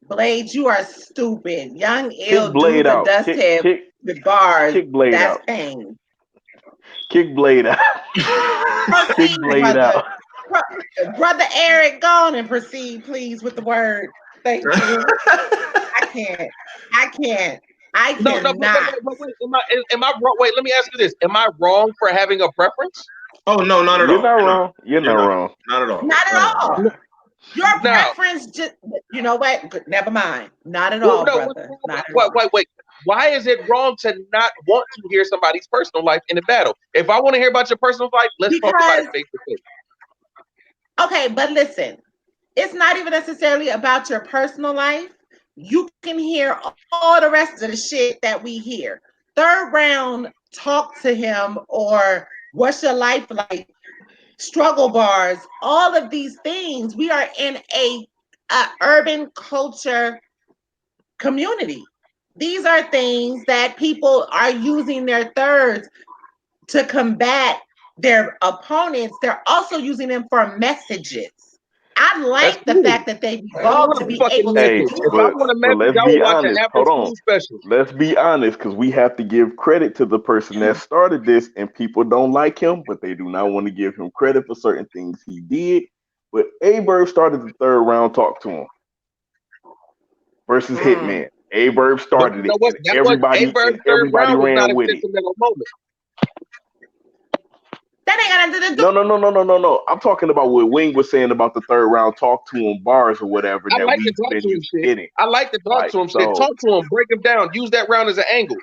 Blade, you are stupid. Young ill Blade dude out. Dust head with bars. Kick Blade That's out. pain. Kick Blade out. Kick Blade out. Brother Eric, go on and proceed, please, with the word. Thank you. I can't. No, but wait, am I wrong? Wait, let me ask you this. Am I wrong for having a preference? Oh no, not at You're all. not wrong. You're not wrong. Not at all. Not at all. Your Now, preference just, you know what? Never mind. Not at well, all, no, brother. Not at all. wait. Why is it wrong to not want to hear somebody's personal life in a battle? If I want to hear about your personal life, let's talk about it face to face. Okay, but listen, it's not even necessarily about your personal life. You can hear all the rest of the shit that we hear. Third round, talk to him, or what's your life like? Struggle bars, all of these things. We are in a urban culture community. These are things that people are using their thirds to combat their opponents. They're also using them for messages. I like the fact that they've evolved to be able to Hey, do If I want a but message, let's I be will watch an honest. after Hold school on. special. Let's be honest, because we have to give credit to the person that started this, and people don't like him, but they do not want to give him credit for certain things he did. But Averb started the third round talk to him versus Hitman. Averb But started you know it, what? and That was everybody third round was not a ran with it. sentimental moment. That ain't got nothing to do. No. I'm talking about what Wing was saying about the third round talk to him bars or whatever I that like to we've talk been to him used to shit. getting. I like to talk Like, to him shit. so Talk to him, break him down, use that round as an angle.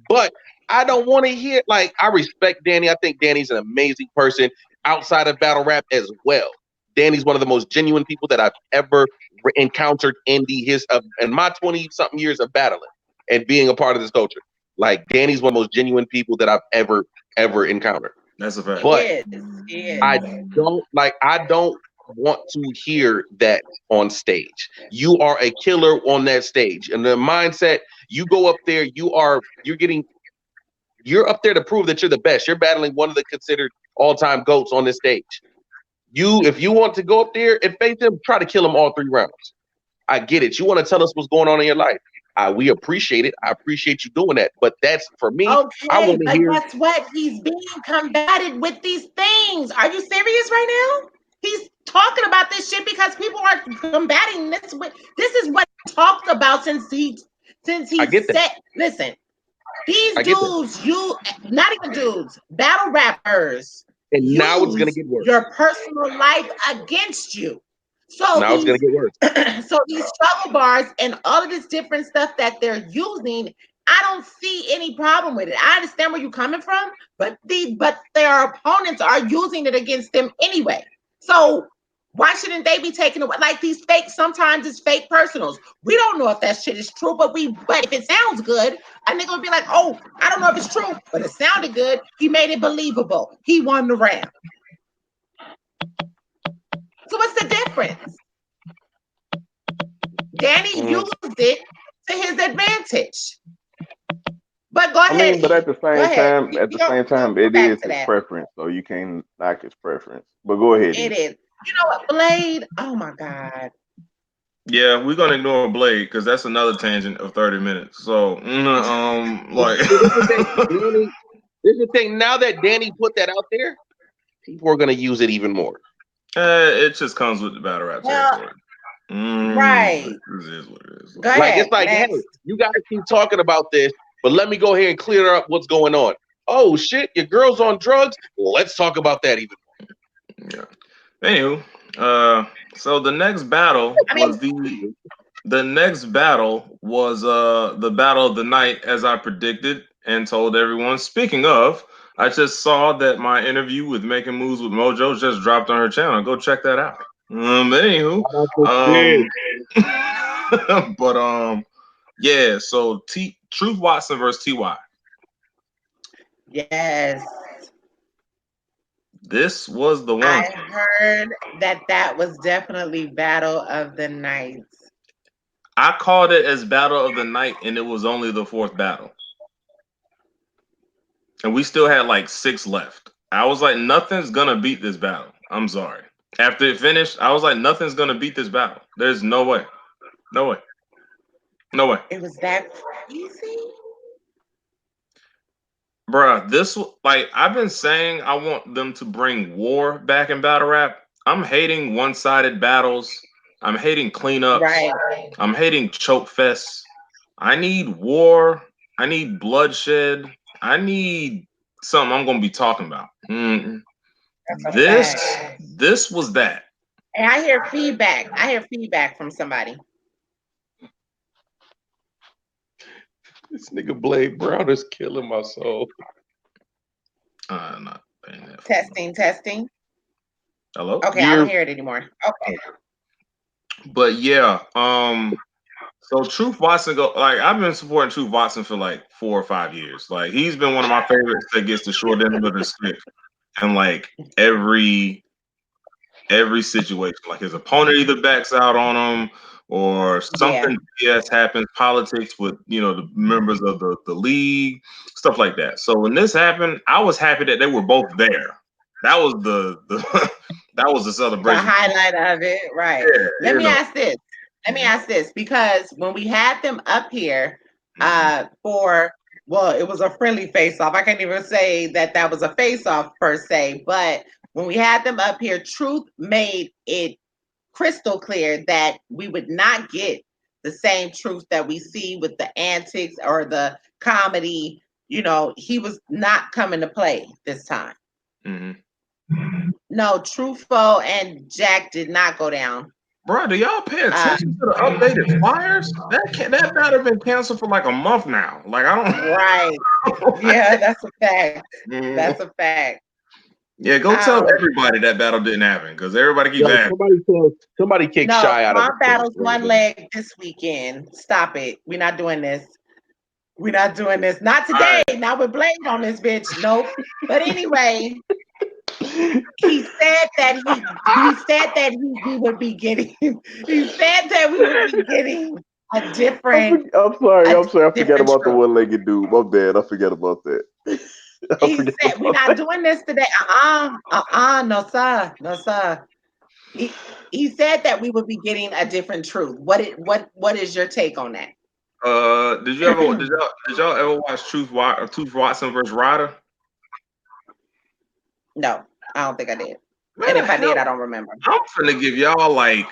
But I don't want to hear, like, I respect Danny. I think Danny's an amazing person outside of battle rap as well. Danny's one of the most genuine people that I've ever encountered in in my 20-something years of battling and being a part of this culture. Like, Danny's one of the most genuine people that I've ever encountered. That's a fact. But Yes. I don't want to hear that on stage. You are a killer on that stage. And the mindset, you go up there, you're up there to prove that you're the best. You're battling one of the considered all-time GOATs on this stage. If you want to go up there and face him, try to kill him all 3 rounds. I get it. You want to tell us what's going on in your life. We appreciate it. I appreciate you doing that. But that's for me. I Okay, want to but hear. guess what? He's being combated with these things. Are you serious right now? He's talking about this shit because people are combating this. This is what he talked about since he I get that. said. Listen, these I get that. dudes, not even dudes, battle rappers, And now it's gonna use get worse. your personal life against you. So Now it's gonna get worse. so these struggle bars and all of this different stuff that they're using, I don't see any problem with it. I understand where you're coming from, but their opponents are using it against them anyway. So why shouldn't they be taking away? Like these fake, sometimes it's fake personals. We don't know if that shit is true, but if it sounds good, a nigga would be like, oh, I don't know if it's true, but it sounded good. He made it believable. He won the round. So what's the difference? Danny used it to his advantage. But go ahead. I mean, but at the same time, it is his that. preference, so you can't knock his preference. But go ahead. It is. You know what, Blade? Oh my God. Yeah, we're gonna ignore Blade because that's another tangent of 30 minutes. So, like, This is the thing. Now that Danny put that out there, people are gonna use it even more. it just comes with the battle rap territory. Right. It is what it is. Go ahead. It's like, hey, you guys keep talking about this, but let me go ahead and clear up what's going on. Oh shit, your girl's on drugs. Well, let's talk about that even more. Yeah. Anywho, so the next battle was the battle of the night, as I predicted and told everyone. Speaking of, I just saw that my interview with Making Moves with Mojo just dropped on her channel. Go check that out. Anywho, yeah. So Truth Watson versus Ty. Yes. This was the one. I heard that was definitely Battle of the Night. I called it as Battle of the Night, and it was only the 4th battle. And we still had like 6 left. I was like, nothing's going to beat this battle. I'm sorry. After it finished, I was like, nothing's going to beat this battle. There's no way. No way. No way. It was that crazy? Bruh, I've been saying I want them to bring war back in battle rap. I'm hating one-sided battles. I'm hating cleanups. Right. I'm hating choke fests. I need war. I need bloodshed. I need something I'm going to be talking about. That's a This fact. this was that. And I hear feedback. I hear feedback from somebody. This nigga Blade Brown is killing my soul. I'm not paying that. Testing. Hello. Okay, I don't hear it anymore. Okay. But yeah, so Truth Watson I've been supporting Truth Watson for like 4 or 5 years. Like he's been one of my favorites that gets the short end of the stick, and like every situation, like his opponent either backs out on him or something BS happens, politics with the members of the league, stuff like that. So when this happened, I was happy that they were both there. That was the that was the celebration. The highlight of it, right? Yeah, Let me ask this, because when we had them up here, for it was a friendly face-off. I can't even say that was a face-off per se, but when we had them up here, Truth made it crystal clear that we would not get the same Truth that we see with the antics or the comedy. He was not coming to play this time. Mm-hmm. No, Truthful and Jack did not go down. Bro, do y'all pay attention to the updated flyers? That might have been canceled for like a month now. Like I don't. Right. Yeah, that's a fact. That's a fact. Yeah, go tell everybody that battle didn't happen because everybody keeps asking. Somebody kicked Shy out of Swamp Battle's one leg this weekend. Stop it. We're not doing this. We're not doing this. Not today. Not with Blade on this bitch. Nope. But anyway, he said that we would be getting. He said that we would be getting a different. I'm sorry. I forgot about the one-legged dude. My bad. I forget about that. He said we're not doing this today. No sir. He said that we would be getting a different Truth. What is your take on that? Did y'all ever watch Truth Watson versus Ryder? No, I don't think I did. And if I did, I don't remember. I'm finna give y'all like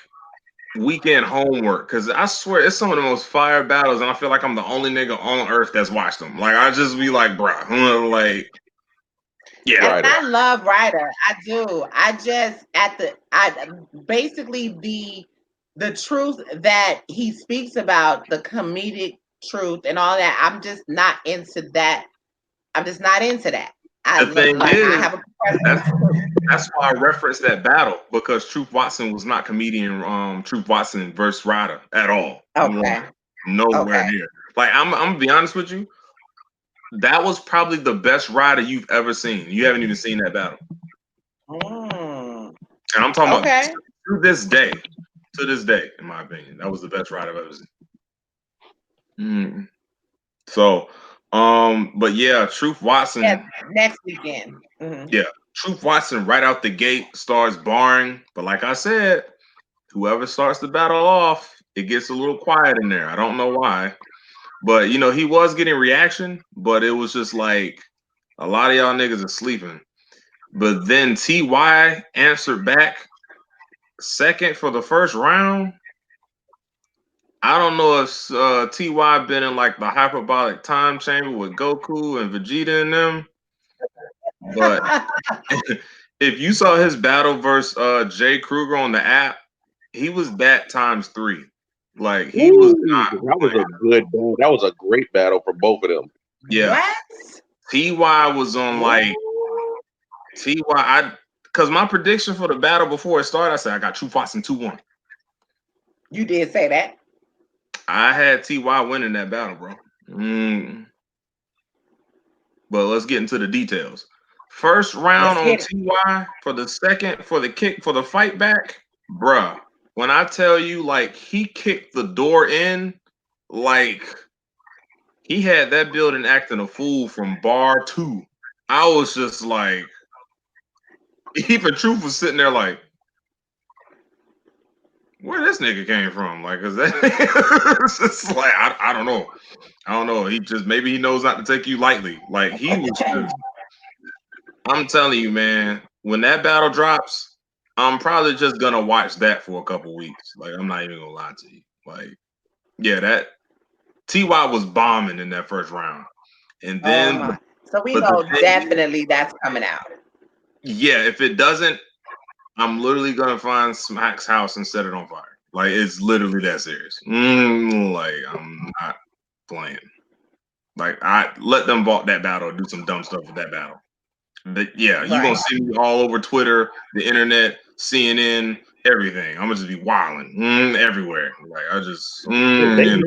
weekend homework because I swear it's some of the most fire battles, and I feel like I'm the only nigga on earth that's watched them. Like I just be like, bruh, like, yeah. And I love Ryder. I do. Basically the truth that he speaks about, the comedic truth and all that. I'm just not into that. I have a that's why I referenced that battle, because Truth Watson was not comedian Truth Watson versus Ryder at all. Okay. Nowhere near. Like I'm gonna be honest with you, that was probably the best Ryder you've ever seen. You haven't even seen that battle. And I'm talking about to this day, in my opinion, that was the best Ryder I've ever seen. So but yeah, Truth Watson. Yeah, next weekend. Yeah, Truth Watson right out the gate starts barring, but like I said, whoever starts the battle off, it gets a little quiet in there. I don't know why, but he was getting reaction, but it was just like a lot of y'all niggas are sleeping. But then TY answered back second for the first round. I don't know if TY been in like the hyperbolic time chamber with Goku and Vegeta and them, but if you saw his battle versus Jay Kruger on the app, he was that times 3. Like he was not. That was a good battle. That was a great battle for both of them. Yeah. What? TY was on like TY. Because my prediction for the battle before it started, I said I got Truth Watson 2-1. You did say that. I had TY winning that battle, bro. But let's get into the details. First round on TY for the fight back, bruh. When I tell you, like, he kicked the door in, like he had that building acting a fool from bar 2. I was just like, even Truth was sitting there like, where this nigga came from? Like, cause it's just like I don't know. He just maybe he knows not to take you lightly. Like he was just, I'm telling you, man, when that battle drops, I'm probably just gonna watch that for a couple weeks. Like, I'm not even gonna lie to you. Like, yeah, that TY was bombing in that first round. And then so we know definitely that's coming out. Yeah, if it doesn't, I'm literally gonna find Smack's house and set it on fire. Like it's literally that serious. Like I'm not playing. Like I let them vault that battle, do some dumb stuff with that battle. But yeah, you're gonna Right. see me all over Twitter, the internet, CNN, everything. I'm gonna just be wilding everywhere. Like I just They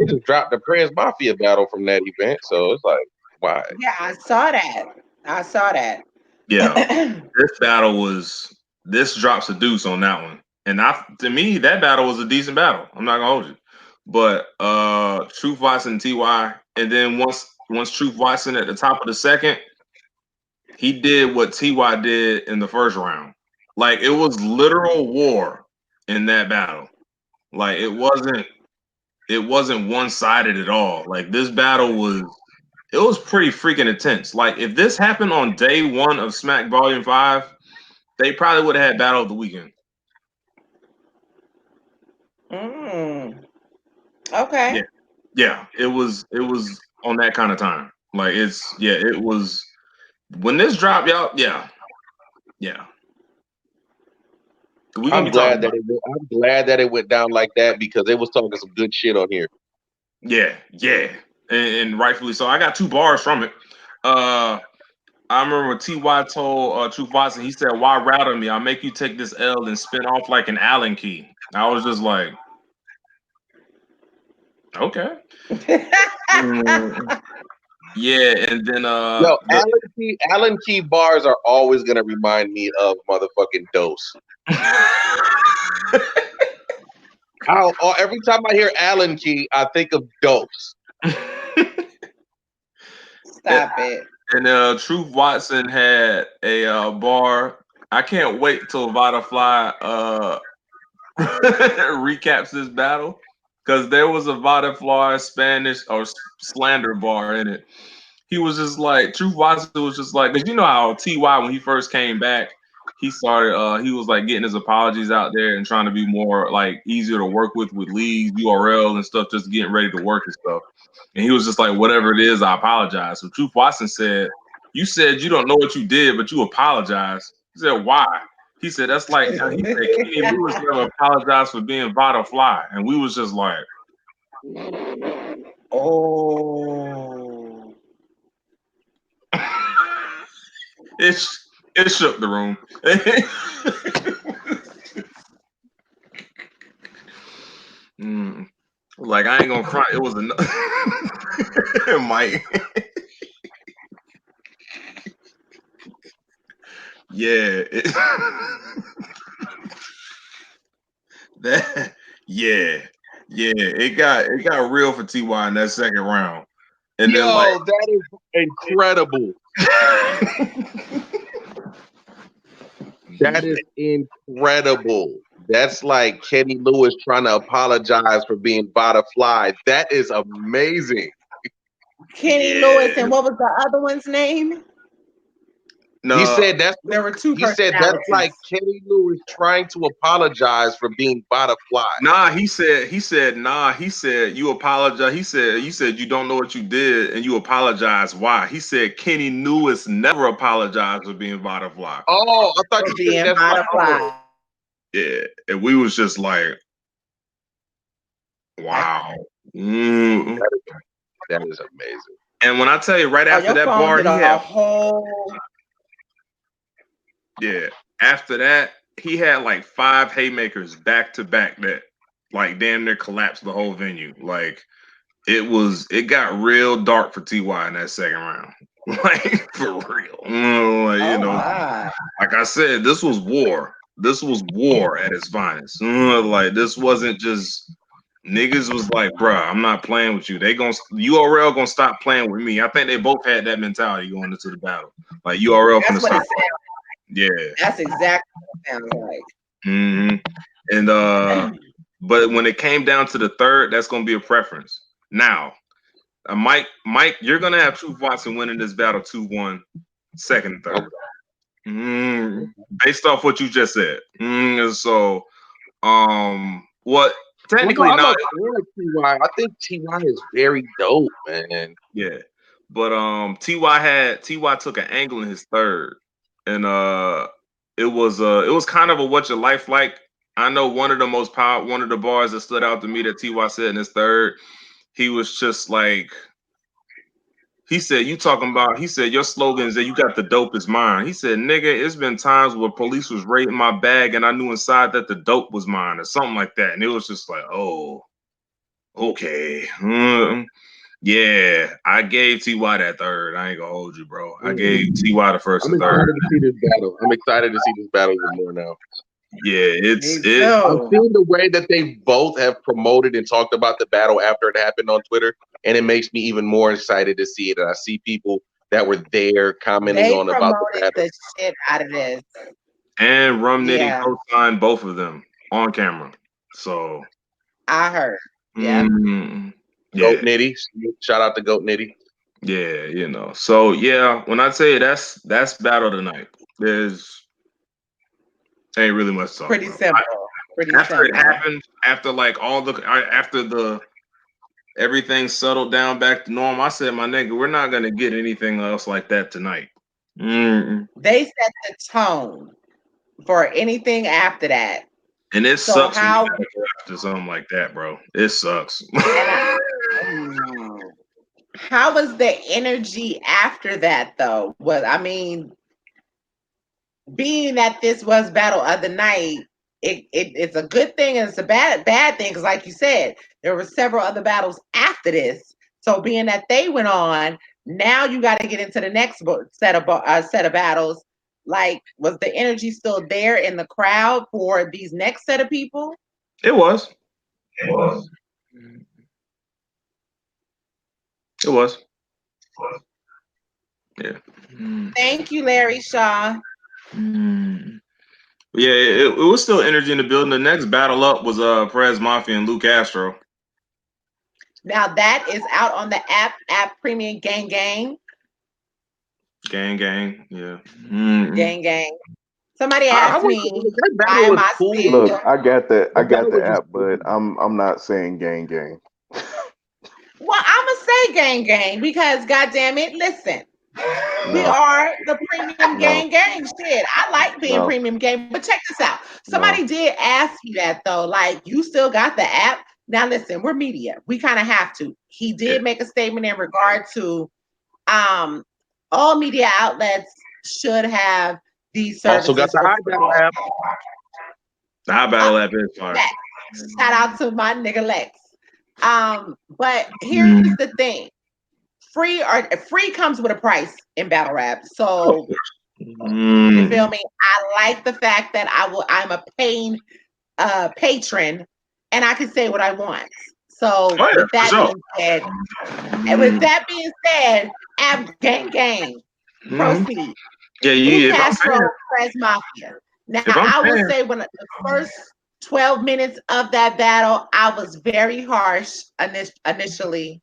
just dropped the Prince Mafia battle from that event, so it's like, why? Yeah, I saw that. yeah. This drops a deuce on that one. And to me, that battle was a decent battle. I'm not gonna hold you. But Truth Watson TY, and then once Truth Watson at the top of the second, he did what TY did in the first round. Like it was literal war in that battle. Like it wasn't one-sided at all. Like this battle was pretty freaking intense. Like if this happened on day 1 of Smack Volume 5, they probably would have had Battle of the Weekend. Okay. Yeah, it was on that kind of time. Like it was when this dropped, y'all. Yeah. I'm glad that it went down like that because they was talking some good shit on here. Yeah, and rightfully so. I got 2 bars from it. I remember when TY told Truth Watson, he said, "Why rattle me? I'll make you take this L and spin off like an Allen key." I was just like, okay. Yeah, and then Yo, Allen Key bars are always gonna remind me of motherfucking Dose. Every time I hear Allen Key, I think of Dose. Stop it. And Truth Watson had a bar. I can't wait till Vodafly recaps this battle because there was a Vodafly Spanish or slander bar in it. He was just like Truth Watson was just like, because you know how TY when he first came back, he started he was like getting his apologies out there and trying to be more like easier to work with leagues, URL and stuff, just getting ready to work and stuff. And he was just like, whatever it is, I apologize. So Truth Watson said, "You said you don't know what you did, but you apologize." He said, "Why?" He said, "That's like," he said, "Kenny Lewis never apologized for being Vodafly," and we was just like, "Oh." It shook the room. Like I ain't gonna front. It was enough. Mike. Yeah. It got real for TY in that second round. And then that is incredible. That is incredible. That's like Kenny Lewis trying to apologize for being Vodafly. That is amazing. Kenny Lewis, and what was the other one's name? No, he said there were 2. He said that's like Kenny Lewis trying to apologize for being Vodafly. He said you apologize. He said you said you don't know what you did and you apologize. Why? He said Kenny Lewis never apologized for being Vodafly. Oh, I thought you said that's Vodafly. Yeah, and we was just like, wow. That is amazing. And when I tell you, right after that bar, he had after that, he had like 5 haymakers back to back that like damn near collapsed the whole venue. Like it got real dark for TY in that second round. Like for real. Like I said, this was war. This was war at its finest. Like this wasn't just niggas was like, bruh, I'm not playing with you. URL gonna stop playing with me. I think they both had that mentality going into the battle. Like URL gonna stop. Yeah, that's exactly what it sounds like. And but when it came down to the third, that's gonna be a preference. Now, Mike, you're gonna have Truth Watson winning this battle 2-1, second and third. Based off what you just said. So, what technically not. I think TY is very dope, man. Yeah, but TY took an angle in his third. and it was kind of a what your life like. I know one of the bars that stood out to me that Ty said in his third, he was just like, he said, he said, your slogan is that you got the dopest mind. He said, nigga, it's been times where police was raiding my bag and I knew inside that the dope was mine or something like that. And it was just like, oh, okay. Yeah, I gave TY that third. I ain't gonna hold you, bro. I gave TY the first I'm and third. excited to see this battle. I'm excited to see this battle even more now. Yeah, Me too. I'm seeing the way that they both have promoted and talked about the battle after it happened on Twitter, and it makes me even more excited to see it. And I see people that were there commenting They on about the promoted battle. the shit out of this. And Rum Nitty Yeah, co-signed both of them on camera. So I heard. Yeah. yeah, Goat Nitty, shout out to Goat Nitty. yeah, you know. So yeah, when I say that's battle tonight, there's ain't really much to talk Pretty about. simple. Pretty After it simple. happened, after like after the everything settled down back to normal, I said, my nigga, we're not gonna get anything else like that tonight. They set the tone for anything after that. And it So sucks when you how gotta go after something like that, bro. It sucks. how was the energy after that though? Well, I mean, being that this was battle of the night, it's a good thing and it's a bad thing because, like you said, there were several other battles after this. So being that they went on, now you got to get into the next set of battles. Like, was the energy still there in the crowd for these next set of people? It was. It was. It was. Yeah. Thank you, Larry Shaw. Yeah, it was still energy in the building. The next battle up was Perez Mafia and Luke Castro. Now that is out on the app Premium Gang, yeah. Gang. Somebody asked me why am I still. Look, I got the app, but I'm not saying gang. Well, I'ma say gang because goddamn it, listen. We are the premium gang. Shit, I like being premium gang, but check this out. Somebody did ask me that though. Like, you still got the app? Now listen, we're media. We kind of have to. He did make a statement in regard to all media outlets should have these services. Also got the iBattle app. The iBattle app is fire. Shout out to my nigga Lex. But here's the thing. Free comes with a price in battle rap. So you feel me? I like the fact that I'm a paying patron and I can say what I want. So with that being said, app gang. Proceed. Yeah, Castro, Perez Mafia. Now I will say when the first 12 minutes of that battle, I was very harsh initially.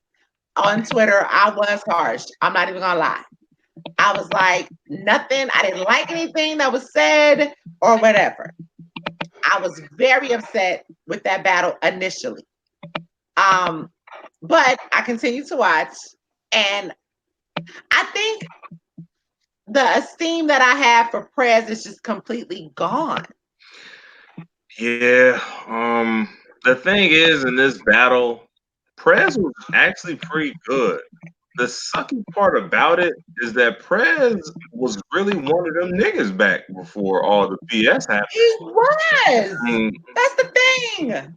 On Twitter, I was harsh. I'm not even gonna lie. I was like, nothing. I didn't like anything that was said or whatever. I was very upset with that battle initially. But I continued to watch, and I think the esteem that I have for Prez is just completely gone. Yeah. The thing is, in this battle, Prez was actually pretty good. The sucky part about it is that Prez was really one of them niggas back before all the BS happened. He was. That's the thing.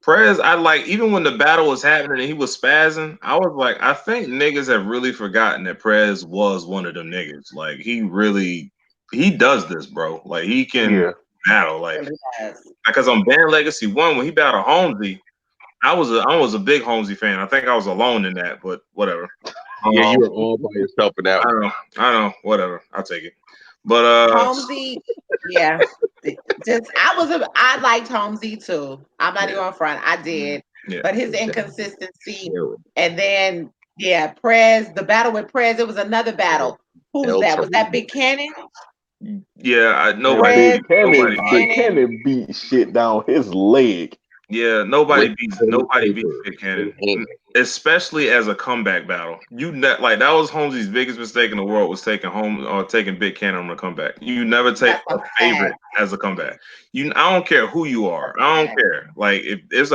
Prez, I like, even when the battle was happening and he was spazzing, I was like, I think niggas have really forgotten that Prez was one of them niggas. Like, he does this, bro. Like, he can battle. Like, because on Band Legacy 1, when he battled Holmesy, I was a big Holmesy fan. I think I was alone in that, but whatever. Yeah, you were all by yourself in that. I know, whatever. I'll take it. But Holmesy, yeah. I liked Holmesy too. I'm not even on front. I did. Yeah. But his inconsistency, and then Prez, the battle with Prez, it was another battle. Who was that? Was that Big Cannon? Yeah, nobody Cannon beat shit down his leg. Yeah, nobody beats Big Cannon, hand. especially as a comeback battle. Like that was Holmesy's biggest mistake in the world was taking Big Cannon on a comeback. You never take That's a favorite as a comeback. I don't care who you are. I don't care. Like if there's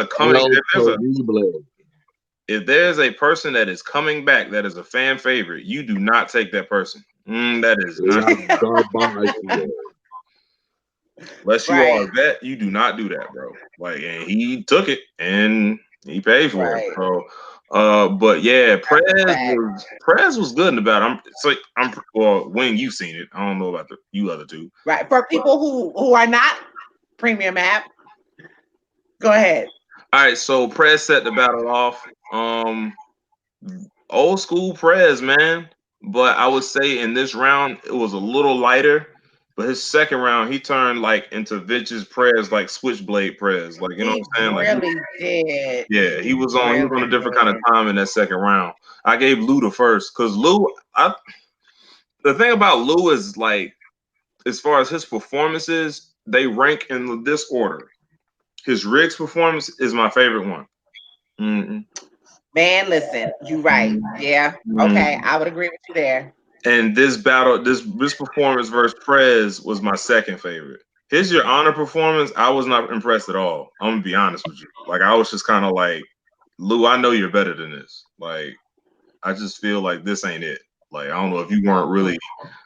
if there's a person that is coming back that is a fan favorite, you do not take that person. That is not. Unless you are a vet, you do not do that, bro. Like, and he took it and he paid for it. So, but yeah, Prez was good in the battle. Wing, you've seen it. I don't know about you other two. Right. For people who are not premium app, go ahead. All right, so Prez set the battle off. Old school Prez, man. But I would say in this round it was a little lighter. But his second round, he turned like into Vince's Prez, like Switchblade Prez. Like, you know what I'm saying? Like, really did. Yeah, he was on a different kind of time in that second round. I gave Lou the first because the thing about Lou is like, as far as his performances, they rank in this order. His Riggs performance is my favorite one. Mm-hmm. Man, listen, you right. Yeah. Okay, I would agree with you there. And this battle, this performance versus Prez was my second favorite. His Your Honor performance, I was not impressed at all. I'm gonna be honest with you. Like I was just kind of like, Lou, I know you're better than this. Like, I just feel like this ain't it. Like, I don't know if you weren't really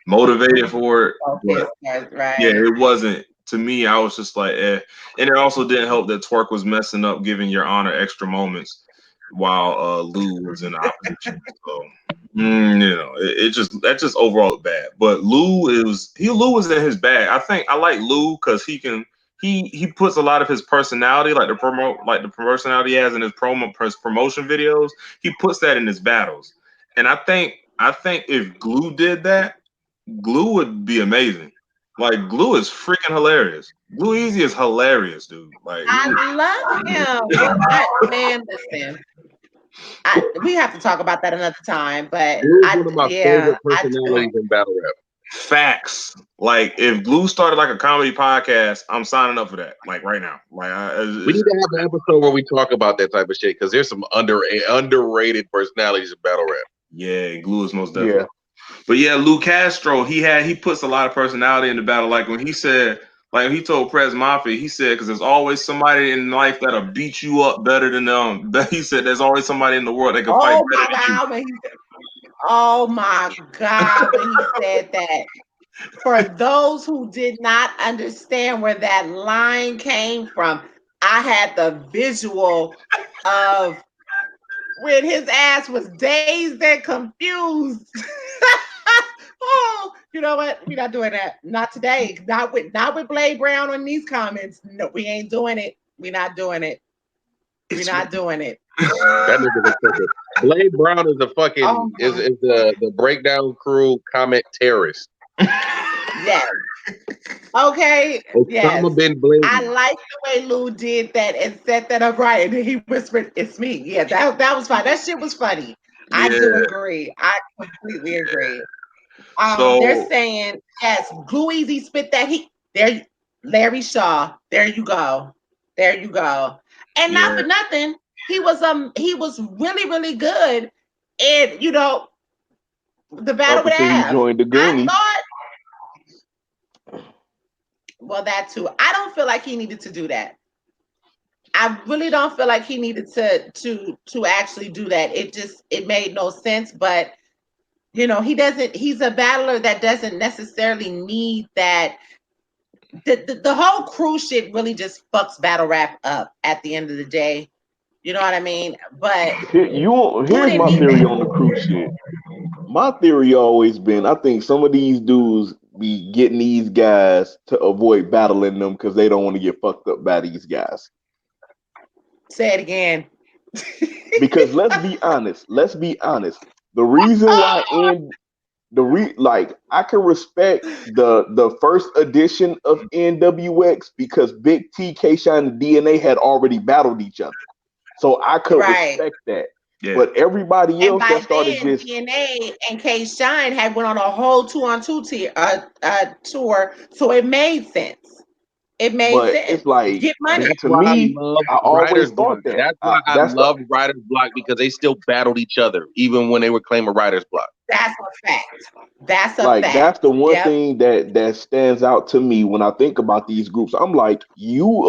motivated for it, but yeah, it wasn't. To me, I was just like, eh. And it also didn't help that Twerk was messing up, giving Your Honor extra moments while Lou was in the opposition. So, that just overall bad. But Lou was in his bag. I think I like Lou because he puts a lot of his personality, like the personality he has in his promotion videos. He puts that in his battles, and I think if Glue did that, Glue would be amazing. Like Glue is freaking hilarious. Glue Easy is hilarious, dude. Like I love him. Man, listen. We have to talk about that another time, but one of my favorite personalities in battle rap. Facts. Like if Glue started like a comedy podcast, I'm signing up for that. Like right now. Like we need to have an episode where we talk about that type of shit because there's some underrated personalities in battle rap. Yeah, Glue is most definitely. Yeah. But yeah, Lou Castro, he puts a lot of personality in the battle. Like when he said, like he told Prez Mafia, he said, because there's always somebody in life that'll beat you up better than them. He said there's always somebody in the world that can fight better than you. Oh my God, when he said that. For those who did not understand where that line came from, I had the visual of when his ass was dazed and confused. Oh, you know what? We're not doing that. Not today. Not with Blade Brown on these comments. No, we ain't doing it. We're not doing it. We're not doing it. That nigga's a fucking Blade Brown is a fucking is the breakdown crew comment terrorist. Yes. Okay. Yes. I like the way Lou did that and set that up right. And then he whispered, "It's me." Yeah, that was fine. That shit was funny. Yeah. I do agree. I completely agree. They're saying, yes, Glue Easy spit that heat. There, Larry Shaw. There you go. There you go. And not for nothing, he was really, really good. And the battle with Av. Joined the Goonies. Well, that too. I don't feel like he needed to do that. I really don't feel like he needed to actually do that. It made no sense, but he's a battler that doesn't necessarily need that. The whole crew shit really just fucks battle rap up at the end of the day. You know what I mean? But here's my theory on the crew shit. My theory always been, I think some of these dudes be getting these guys to avoid battling them because they don't want to get fucked up by these guys. Say it again. Because let's be honest. The reason why I can respect the first edition of NWX because Big T, K-Shine, and DNA had already battled each other. So I could respect that. Yeah. But everybody else that started just DNA and K-Shine had went on a whole 2-on-2 tour, so it made sense. It made But sense. it's like Get money. That's to why I me, love I always Writer's Block. thought that. That's why I That's the loved Writer's Block because they still battled each other, even when they were claiming Writer's Block. That's a fact. That's a like fact. that's the one Yep. thing that stands out to me when I think about these groups. I'm like, you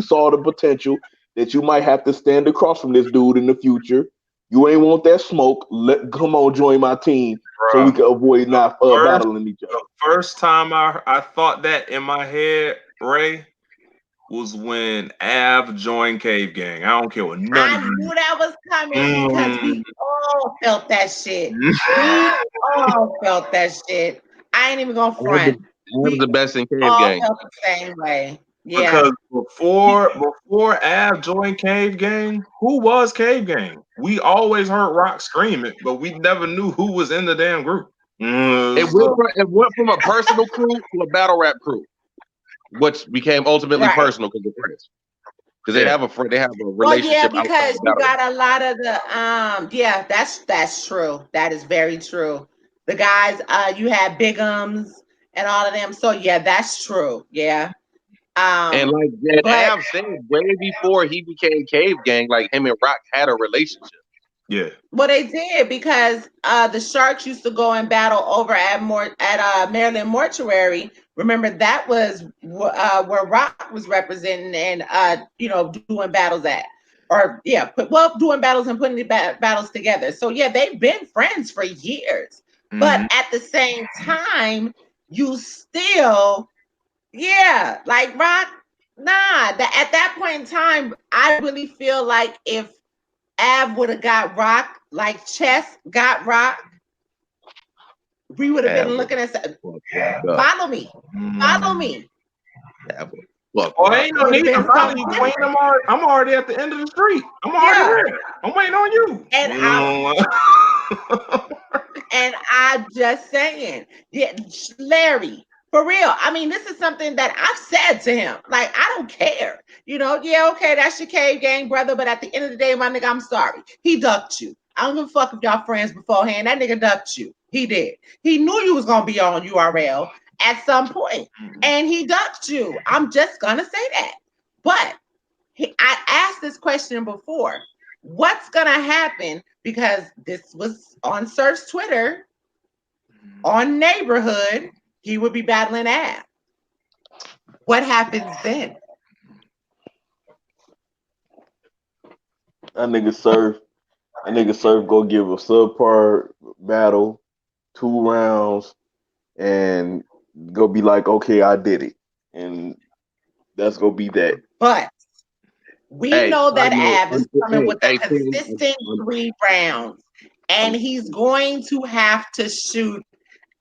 saw the potential that you might have to stand across from this dude in the future. You ain't want that smoke. Come on, join my team so we Bruh. can avoid not First- battling each other. The first time I thought that in my head, Ray, was when Av joined Cave Gang. I don't care what none I of you. knew that was coming because we all felt that shit. We all felt that shit. I ain't even gonna front. That was the best in Cave All Gang. felt the same way. Yeah. Because before Av joined Cave Gang, who was Cave Gang? We always heard Rock scream it, but we never knew who was in the damn group. It went from a personal crew to a battle rap crew, which became ultimately Right. personal because they're friends. Because they have a Well, yeah, relationship. because outside you the battle. got a lot of the yeah, that's true. That is very true. The guys, you had Bigums and all of them. So yeah, that's true. Yeah. And like Av said, way before he became Cave Gang, like him and Rock had a relationship. Yeah. Well, they did because the Sharks used to go and battle over at Maryland Mortuary. Remember that was where Rock was representing and doing battles at, or yeah, doing battles and putting the battles together. So yeah, they've been friends for years. Mm-hmm. But at the same time, you still, yeah, like Rock. Nah, at that point in time, I really feel like if Av would have got Rock like Chess got Rock, we would have been looking at. Follow me. Follow me. Oh, ain't no need to follow you, Queen. I'm already at the end of the street. I'm already there. I'm waiting on you. And I'm just saying, yeah, Larry, for real. I mean, this is something that I've said to him. Like, I don't care. Yeah, okay, that's your Cave Gang brother, but at the end of the day, my nigga, I'm sorry. He ducked you. I don't give a fuck if y'all friends beforehand. That nigga ducked you. He did. He knew you was gonna be on URL at some point, and he ducked you. I'm just gonna say that. But I asked this question before. What's gonna happen? Because this was on Surf's Twitter, on Neighborhood, he would be battling Av. What happens then? That nigga Surf go give a subpar battle, 2 rounds, and go be like, okay, I did it. And that's gonna be that. But we know that Av is coming with a consistent 3 rounds, and he's going to have to shoot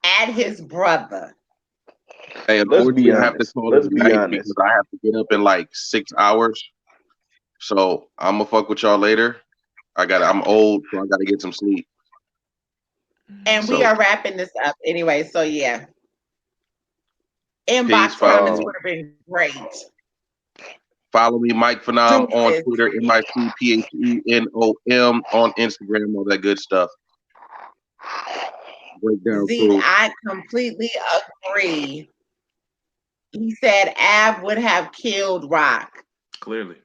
at his brother. Hey, let's be honest. Have to call it because I have to get up in like 6 hours. So I'm gonna fuck with y'all later. I'm old, so I gotta get some sleep. And we are wrapping this up anyway. So yeah. Inbox comments would have been great. Follow me, Mike Phenom, on Twitter, MICPHENOM on Instagram, all that good stuff. Breakdown crew. I completely agree. He said Av would have killed Rock. Clearly.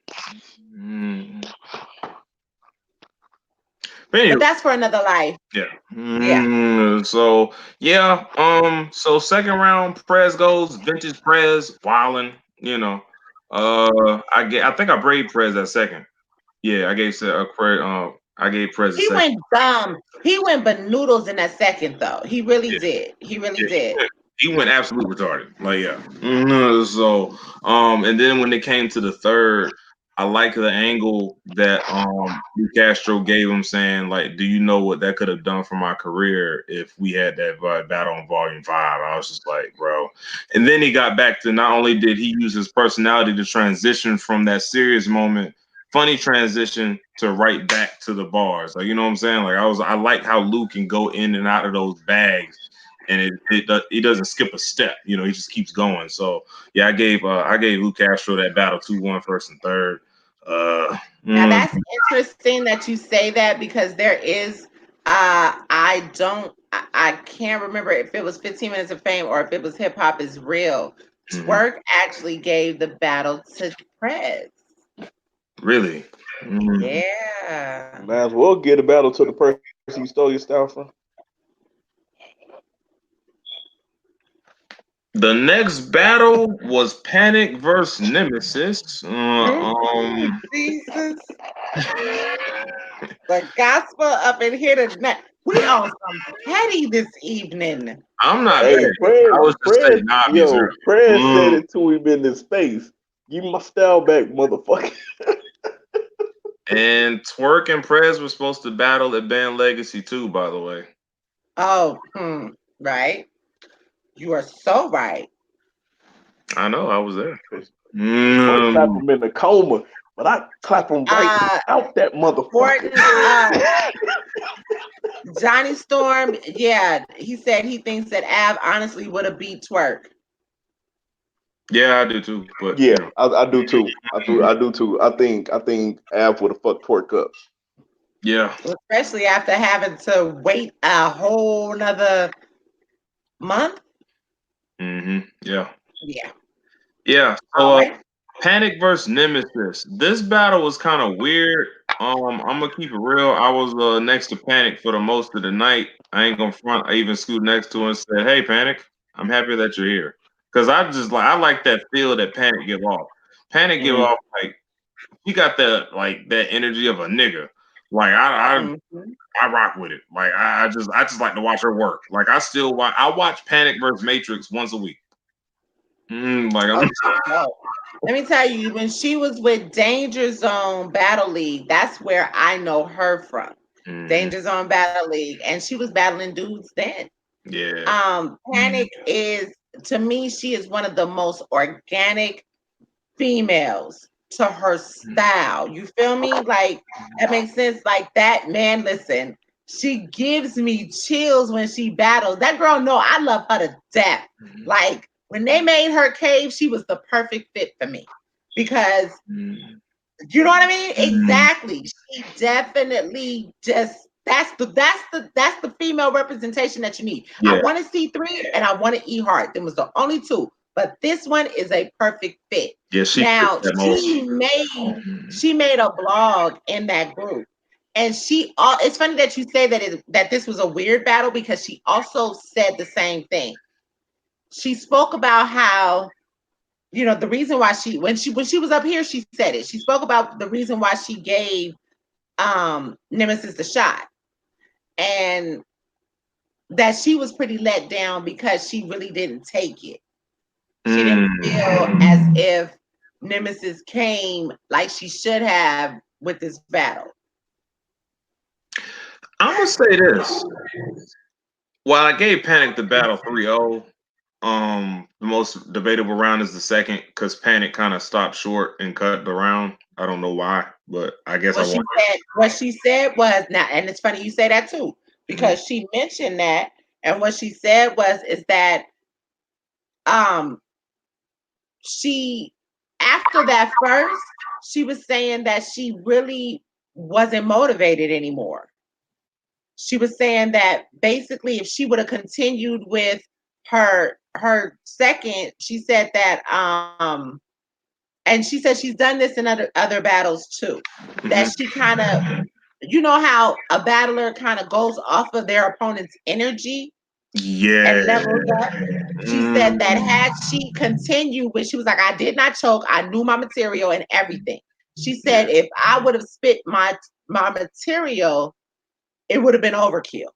But that's for another life. Yeah. So yeah. So second round, Prez goes vintage Prez, wildin'. I think I braved Prez at second. Yeah, I gave Prez a He second. went dumb. He went banoodles in that second though. He really did. He really did. He went absolute retarded. Like, yeah. So, and then when it came to the third, I like the angle that Lou Castro gave him, saying, like, do you know what that could have done for my career if we had that battle on Volume 5? I was just like, bro. And then he got back to, not only did he use his personality to transition from that serious moment, funny transition, to right back to the bars. Like, you know what I'm saying? Like, I like how Lou can go in and out of those bags. And he doesn't skip a step, he just keeps going. So yeah, I gave Lou Castro that battle 2-1 first and third. Now that's interesting that you say that, because there is I can't remember if it was 15 Minutes of Fame or if it was Hip Hop Is Real. Twerk actually gave the battle to Prez. Really? Yeah. Might as well get a battle to the person you stole your style from. The next battle was Panic versus Nemesis. Jesus. The gospel up in here tonight. We on some petty this evening. I'm not Hey, petty. Fred, I was just Fred, saying obvious. yo, Fred said it to him in his face. Give me my style back, motherfucker. And Twerk and Prez were supposed to battle at Band Legacy too, by the way. Oh, right. You are so right. I know, I was there. I clap him in the coma, but I clap him right out that motherfucker. Johnny Storm, yeah, he said he thinks that Av honestly would have beat Twerk. Yeah, I do too. But yeah, I do too. I do too. I think Av would have fucked Twerk up. Yeah. Especially after having to wait a whole nother month. Yeah. Yeah. Yeah. So Panic versus Nemesis. This battle was kind of weird. I'm gonna keep it real. I was next to Panic for the most of the night. I ain't gonna front. I even scooted next to him and said, "Hey, Panic, I'm happy that you're here." Because I like that feel that Panic give off. Panic give off like he got that energy of a nigga. Like I rock with it. Like I just like to watch her work. Like I watch Panic versus Matrix once a week. Let me tell you, when she was with Danger Zone Battle League, that's where I know her from. Danger Zone Battle League, and she was battling dudes then. Yeah. Panic is, to me, she is one of the most organic females to her style. You feel me? Like that makes sense. Like that, man. Listen, she gives me chills when she battles. That girl, no, I love her to death. Like when they made her cave, she was the perfect fit for me because you know what I mean? Exactly. She definitely just that's the female representation that you need. Yeah. I want to see C3 and I want to E Heart. Them was the only two. But this one is a perfect fit. Yeah, she made a blog in that group. And it's funny that you say that this was a weird battle because she also said the same thing. She spoke about how, you know, the reason why when she was up here, she said it. She spoke about the reason why she gave Nemesis the shot. And that she was pretty let down because she really didn't take it. She didn't feel as if Nemesis came like she should have with this battle. I'm gonna say this. While I gave Panic the battle 3-0, the most debatable round is the second because Panic kind of stopped short and cut the round. I don't know why, but I guess what she said was now, and it's funny you say that too, because she mentioned that, and what she said is that she, after that first, she was saying that she really wasn't motivated anymore. She was saying that basically if she would have continued with her second, she said that and she said she's done this in other battles too. That she kind of, you know how a battler kind of goes off of their opponent's energy. Yeah. And levels up. She said that had she continued when she was like, I did not choke, I knew my material and everything. She said if I would have spit my material, it would have been overkill.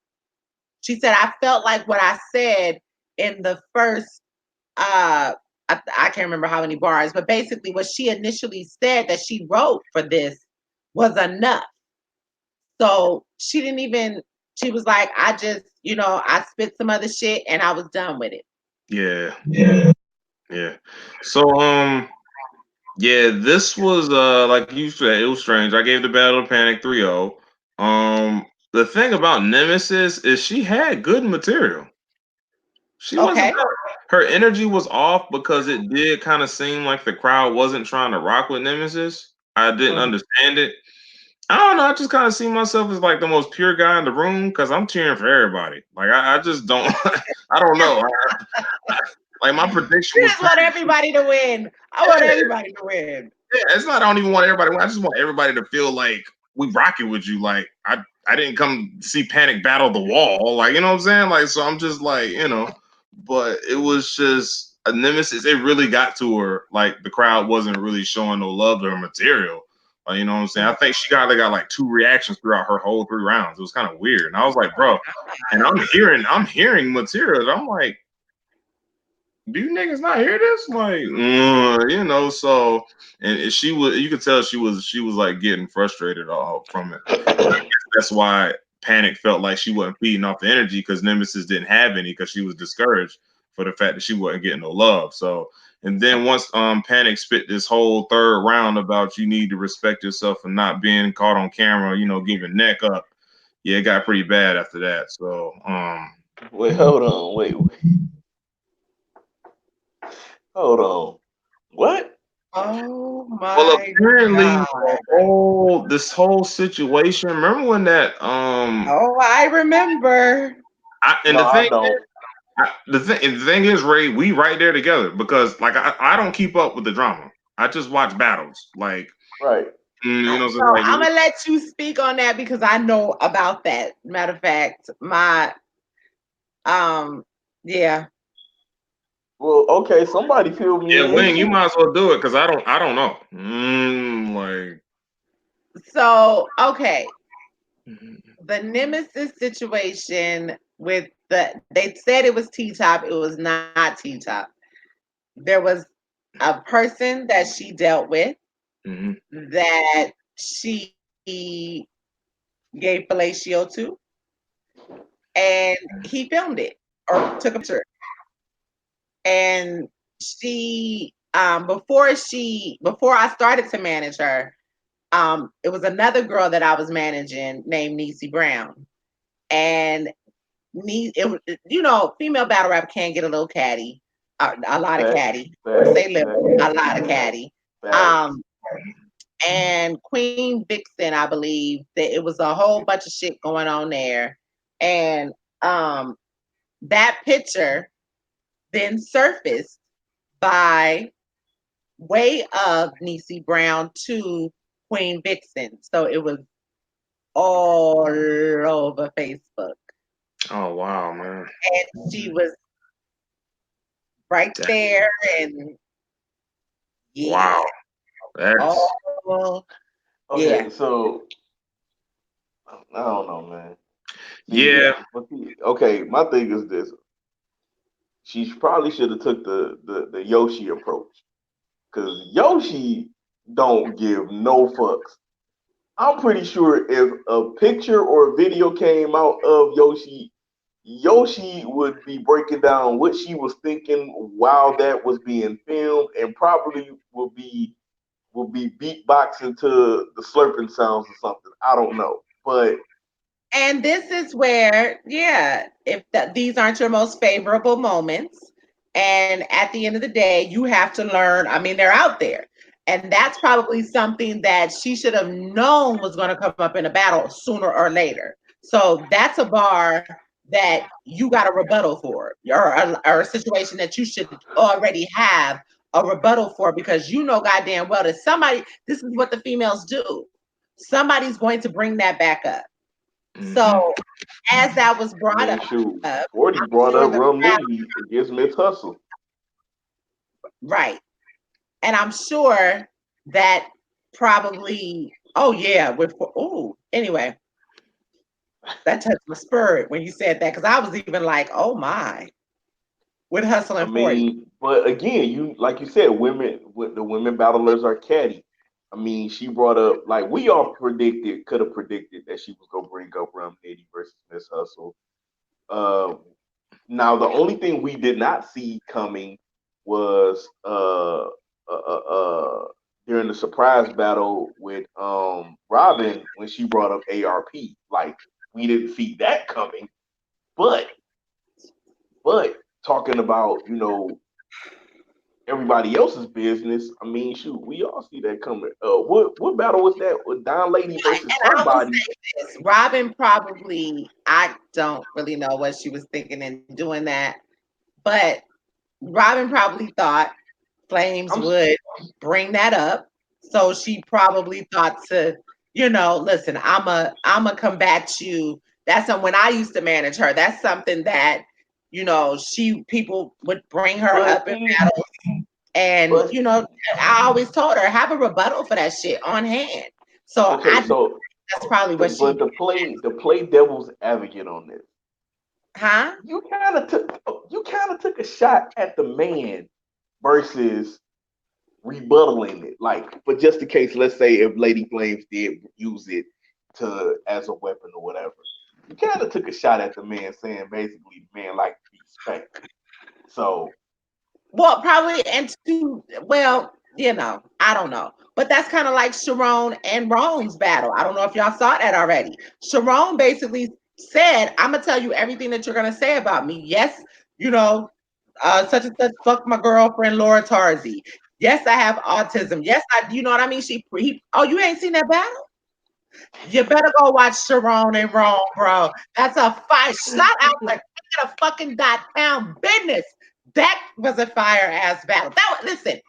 She said I felt like what I said in the first I can't remember how many bars, but basically what she initially said that she wrote for this was enough. So she didn't even, she was like, I just, you know, I spit some other shit and I was done with it. Yeah. So yeah, this was like you said, it was strange. I gave the battle of Panic 3-0. The thing about Nemesis is she had good material. She wasn't her energy was off because it did kind of seem like the crowd wasn't trying to rock with Nemesis. I didn't understand it. I don't know. I just kind of see myself as like the most pure guy in the room because I'm cheering for everybody. Like I just don't. I don't know. Like my prediction You was just want everybody to win. I want everybody to win. Yeah, it's not. I don't even want everybody to win. I just want everybody to feel like we rocking with you. Like I didn't come to see Panic battle the wall. Like, you know what I'm saying? Like, so I'm just like, but it was just a nemesis. It really got to her. Like the crowd wasn't really showing no love to her material. Like, you know what I'm saying? I think she got like 2 reactions throughout her whole 3 rounds. It was kind of weird. And I was like, bro, and I'm hearing material. I'm like, do you niggas not hear this? Like, so, and she was, you could tell she was like getting frustrated from it. I guess that's why Panic felt like she wasn't feeding off the energy because Nemesis didn't have any because she was discouraged for the fact that she wasn't getting no love. So, and then once Panic spit this whole 3rd round about you need to respect yourself and not being caught on camera, giving neck up. Yeah, it got pretty bad after that. So, Wait, hold on. Wait. Hold on. What? Oh my well, apparently, God. this whole situation. Remember when that Oh, I remember. and No, the I thing don't. the thing is, Ray, we right there together because like I don't keep up with the drama. I just watch battles. Like, Right. So I'm gonna let you speak on that because I know about that. Matter of fact, yeah. Well, okay. Somebody fill me Yeah, in. Wayne, you might as well do it because I don't know. Like, So okay, the Nemesis situation with they said it was T-Top. It was not T-Top. There was a person that she dealt with that she gave fellatio to, and he filmed it or took a picture. And she, before I started to manage her, it was another girl that I was managing named Niecy Brown, and female battle rap can get a little catty, a lot of catty. Say little, a lot of catty. And Queen Vixen, I believe that it was a whole bunch of shit going on there, and that picture then surfaced by way of Niecy Brown to Queen Vixen. So it was all over Facebook. Oh wow, man. And she was right there and wow. That's okay, so I don't know, man. Okay, my thing is this. She probably should have took the Yoshi approach. Because Yoshi don't give no fucks. I'm pretty sure if a picture or a video came out of Yoshi would be breaking down what she was thinking while that was being filmed, and probably will be beatboxing to the slurping sounds or something. I don't know, but. And this is where, if these aren't your most favorable moments, and at the end of the day, you have to learn. I mean, they're out there. And that's probably something that she should have known was going to come up in a battle sooner or later. So that's a bar that you got a rebuttal for, or a situation that you should already have a rebuttal for, because you know goddamn well that this is what the females do. Somebody's going to bring that back up. So as that was brought up, 40 brought up Rum Nitty against Miss Hustle. Right. And I'm sure that probably, anyway, that touched my spirit when you said that, because I was even like, oh my, with Hustle and 40. But again, like you said, the women battlers are catty. I mean, she brought up, like we all could have predicted that she was gonna bring up Rum Nitty versus Miss Hustle. Now the only thing we did not see coming was during the surprise battle with Robin when she brought up ARP. Like we didn't see that coming. But talking about, everybody else's business, I mean, shoot, we all see that coming. What battle was that with Don Lady versus somebody? Robin probably, I don't really know what she was thinking in doing that, but Robin probably thought Flames would bring that up. So she probably thought to, listen, I'm a combat you. That's when I used to manage her. That's something that, people would bring her up in battles. And, I always told her, have a rebuttal for that shit on hand. So that's probably what but to play devil's advocate on this, huh? You kind of took a shot at the man versus rebuttaling it. Like, but just in case, let's say if Lady Flames did use it as a weapon or whatever, you kind of took a shot at the man, saying basically the man likes to be spanked. So, well, probably I don't know. But that's kind of like Sharon and Rome's battle. I don't know if y'all saw that already. Sharon basically said, I'm gonna tell you everything that you're gonna say about me. Yes, such and such, fuck my girlfriend Laura Tarzi. Yes, I have autism. Yes, you know what I mean? You ain't seen that battle? You better go watch Sharon and Rome, bro. That's a fight. Shut out like a fucking pound business. That was a fire ass battle. Listen,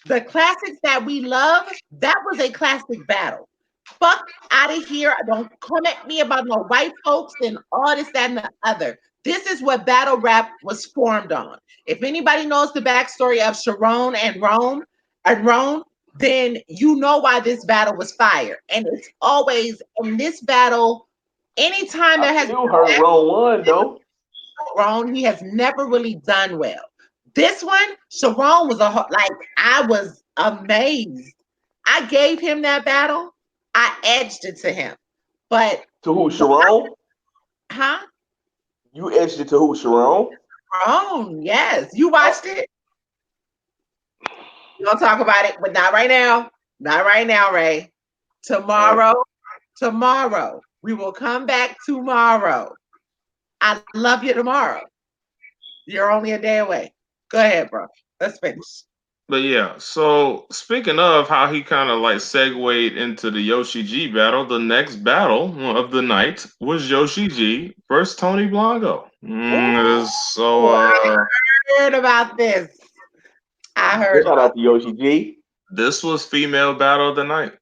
the classics that we love, that was a classic battle. Fuck out of here. Don't come at me about no white folks and all this, that, and the other. This is what battle rap was formed on. If anybody knows the backstory of Sharon and Rome, then you know why this battle was fire. And it's always in this battle, anytime there has been Ron won though. Ron, he has never really done well. This one, Sharon was I was amazed. I gave him that battle. I edged it to him. But to who, Sharon? Huh? You edged it to who, Sharon? Sharon, yes. You watched it? We're gonna talk about it, but not right now. Not right now, Ray. Tomorrow. We will come back tomorrow. I love you tomorrow. You're only a day away. Go ahead, bro. Let's finish. But yeah, so speaking of how he kind of like segued into the Yoshi G battle, the next battle of the night was Yoshi G versus Tony Blanco. I heard about this. I heard shout out to Yoshi G. This was female battle of the night.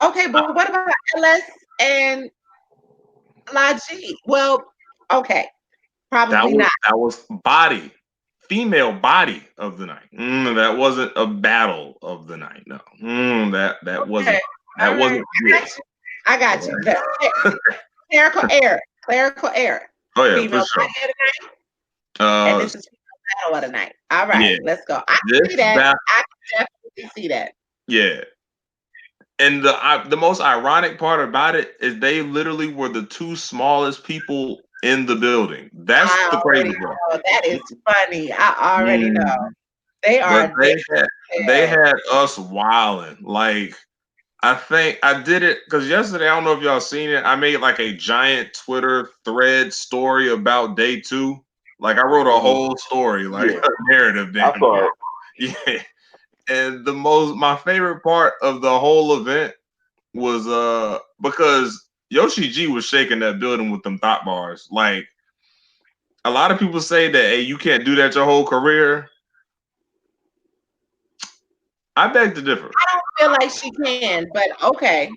Okay, but what about LS and La G? Well, okay. Probably not. That was female body of the night. That wasn't a battle of the night. No, that wasn't. That wasn't. I got you. Clerical error. Oh yeah, female for sure. Body of the night. And this is battle of the night. All right, yeah. Let's go. I can see that. I can definitely see that. Yeah. And the most ironic part about it is they literally were the two smallest people in the building. That's the crazy part. That is funny. I already know. They are. They had us wilding. Like, I think I did it because yesterday, I don't know if y'all seen it. I made like a giant Twitter thread story about day 2. Like, I wrote a whole story, like a narrative. I thought. Yeah. And my favorite part of the whole event was because Yoshi G was shaking that building with them thought bars. Like, a lot of people say that, hey, you can't do that your whole career. I beg to differ. I don't feel like she can, but okay.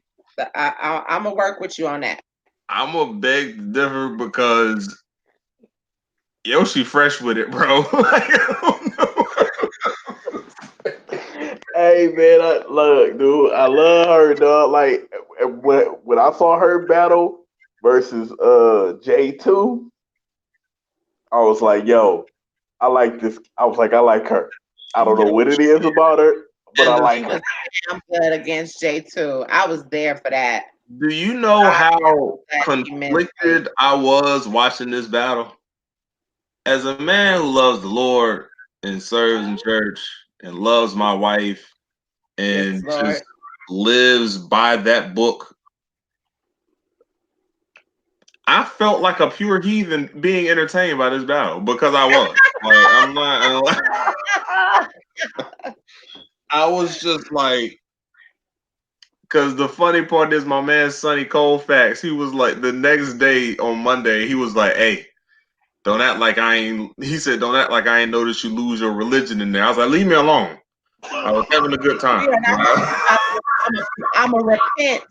I'm gonna work with you on that. I'm gonna beg to differ because Yoshi fresh with it, bro. I don't know. Hey man, look, dude, I love her, dog. Like when I saw her battle versus J2, I was like, yo, I like this. I was like, I like her. I don't know what it is about her, but I like her. I'm good against J2. I was there for that. Do you know how conflicted I was watching this battle? As a man who loves the Lord and serves in church and loves my wife and just lives by that book, I felt like a pure heathen being entertained by this battle because I was. Like, I'm not. I was just like, because the funny part is my man Sonny Colfax, he was like, the next day on Monday, he was like, hey, Don't act like I ain't. He said, "Don't act like I ain't noticed you lose your religion in there." I was like, "Leave me alone. I was having a good time." I'm a repent.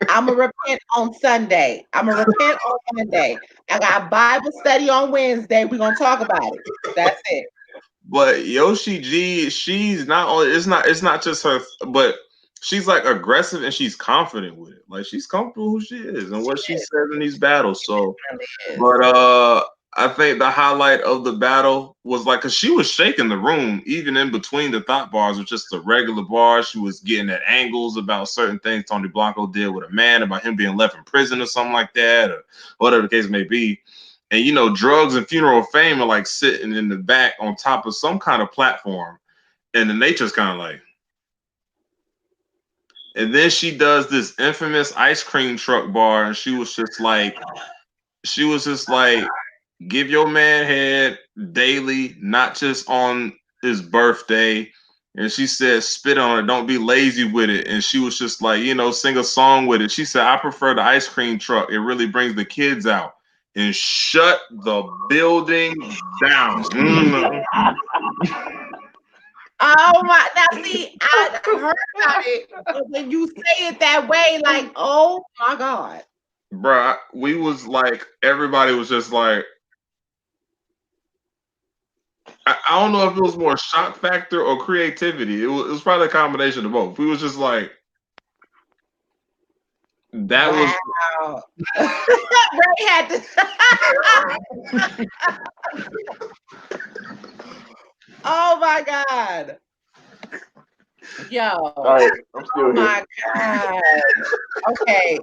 I'm a repent on Sunday. I'm a repent on Monday. I got Bible study on Wednesday. We're gonna talk about it. That's it. But Yoshi G, she's not only. It's not just her, but she's like aggressive and she's confident with it. Like she's comfortable who she is and what she says in these battles. So, but I think the highlight of the battle was like, cause she was shaking the room, even in between the thought bars, with just the regular bars. She was getting at angles about certain things Tony Blanco did with a man, about him being left in prison or something like that, or whatever the case may be. And you know, drugs and funeral fame are like sitting in the back on top of some kind of platform, and the nature's kind of like. And then she does this infamous ice cream truck bar, and she was just like, give your man head daily, not just on his birthday. And she said, spit on it, don't be lazy with it. And she was just like, you know, sing a song with it. She said, I prefer the ice cream truck. It really brings the kids out. And shut the building down. Oh my! Now see, I heard about it, but when you say it that way, like, oh my God, Bruh, we was like, everybody was just like, I don't know if it was more shock factor or creativity. It was probably a combination of both. We was just like, that wow. Ray had to. Oh my God. Yo. All right, I'm still Oh here. my God. Okay.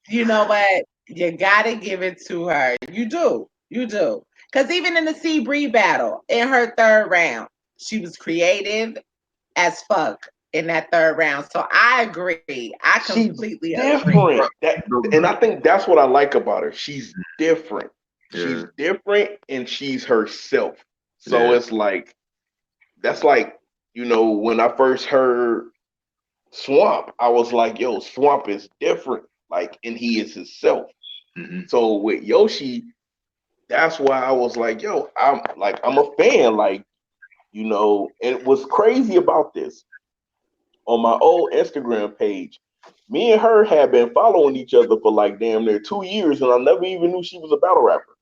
You know what? You gotta give it to her. You do. You do. Because even in the C Bree battle, in her third round, she was creative as fuck in that third round. So I agree. I completely agree. Different. And I think that's what I like about her. She's different. She's different and she's herself. So it's like, that's like, you know, when I first heard Swamp, I was like, yo, Swamp is different. Like, and he is himself. So with Yoshi, that's why I was like, yo, I'm a fan. Like, you know, and what's crazy about this, on my old Instagram page, me and her had been following each other for like damn near 2 years, and I never even knew she was a battle rapper.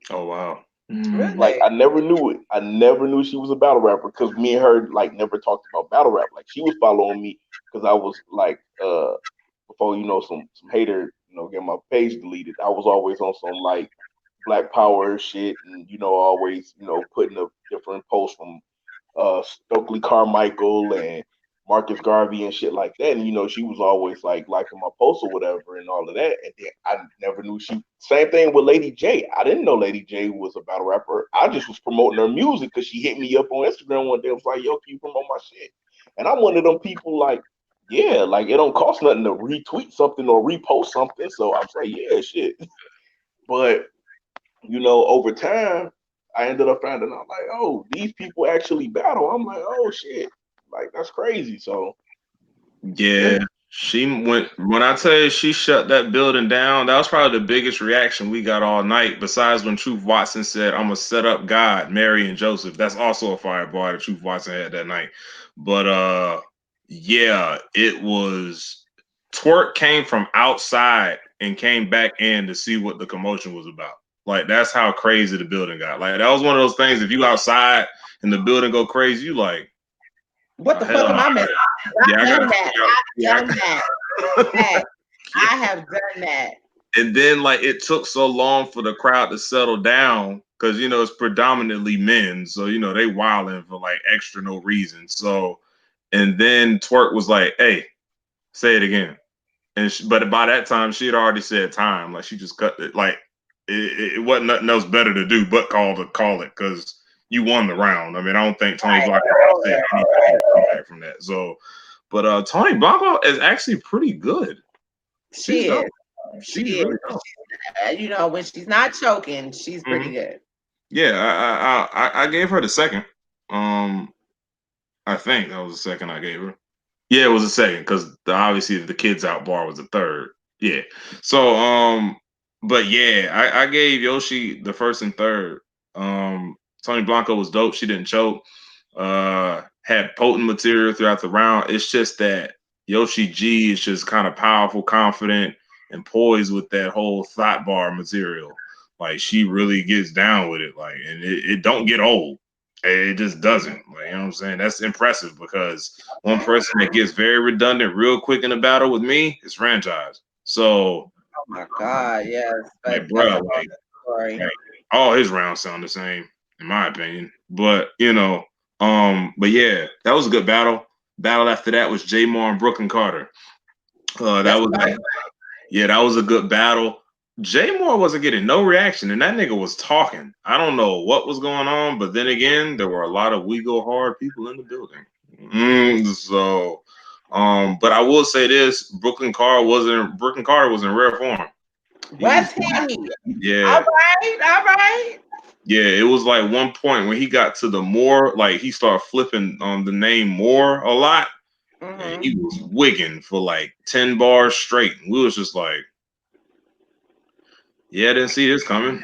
Oh wow. Really? Like I never knew it. I never knew she was a battle rapper because me and her like never talked about battle rap. Like she was following me because I was like before, you know, some hater, you know, get my page deleted. I was always on some like Black Power shit, and you know, always, you know, putting up different posts from Stokely Carmichael and Marcus Garvey and shit like that. And you know, she was always like liking my posts or whatever and all of that. And then I never knew she. Same thing with Lady J. I didn't know Lady J was a battle rapper. I just was promoting her music because she hit me up on Instagram one day. I was like, "Yo, can you promote my shit?" And I'm one of them people like, yeah, like it don't cost nothing to retweet something or repost something. So I was like, yeah, shit. But you know, over time, I ended up finding out like, oh, these people actually battle. I'm like, oh shit, like that's crazy. So yeah, she went. When I tell you she shut that building down, that was probably the biggest reaction we got all night. Besides when Truth Watson said, "I'm gonna set up God, Mary, and Joseph." That's also a firebar that Truth Watson had that night. But yeah, it was. Twerk came from outside and came back in to see what the commotion was about. Like that's how crazy the building got. Like that was one of those things. If you outside and the building go crazy, you like, what the fuck am I missing? I've done that. I have done that. And then like it took so long for the crowd to settle down because you know it's predominantly men, so you know they wilding for like extra no reason. So, and then Twerk was like, "Hey, say it again." And but by that time she had already said time. Like she just cut it. Like it wasn't nothing else better to do but call it because you won the round. I mean, I don't think Tony Blanco said anything to come back from that. So, but Tony Blanco is actually pretty good. She is. She's really dope. You know, when she's not choking, she's pretty good. Yeah, I gave her the second. I think that was the second I gave her. Yeah, it was the second because obviously the kids out bar was the third. Yeah. So But yeah, I gave Yoshi the first and third. Tony Blanco was dope. She didn't choke. Had potent material throughout the round. It's just that Yoshi G is just kind of powerful, confident, and poised with that whole thought bar material. Like she really gets down with it. Like, and it don't get old. It just doesn't. Like, you know what I'm saying? That's impressive because one person that gets very redundant real quick in a battle with me is Franchise. So Oh my God, yes, like, but bro, that's a whole like, other story. like all his rounds sound the same, in my opinion. But but yeah, that was a good battle. Battle after that was J Moore and Brooklyn Carter. That That's was right. that was a good battle. Jay Moore wasn't getting no reaction, and that nigga was talking. I don't know what was going on, but then again, there were a lot of We Go Hard people in the building. But I will say this: Brooklyn Carter was in rare form. Was he? Yeah, All right. yeah. It was like one point when he got to the Moore, like he started flipping on the name Moore a lot, and he was wigging for like 10 bars straight. And we was just like, yeah, I didn't see this coming.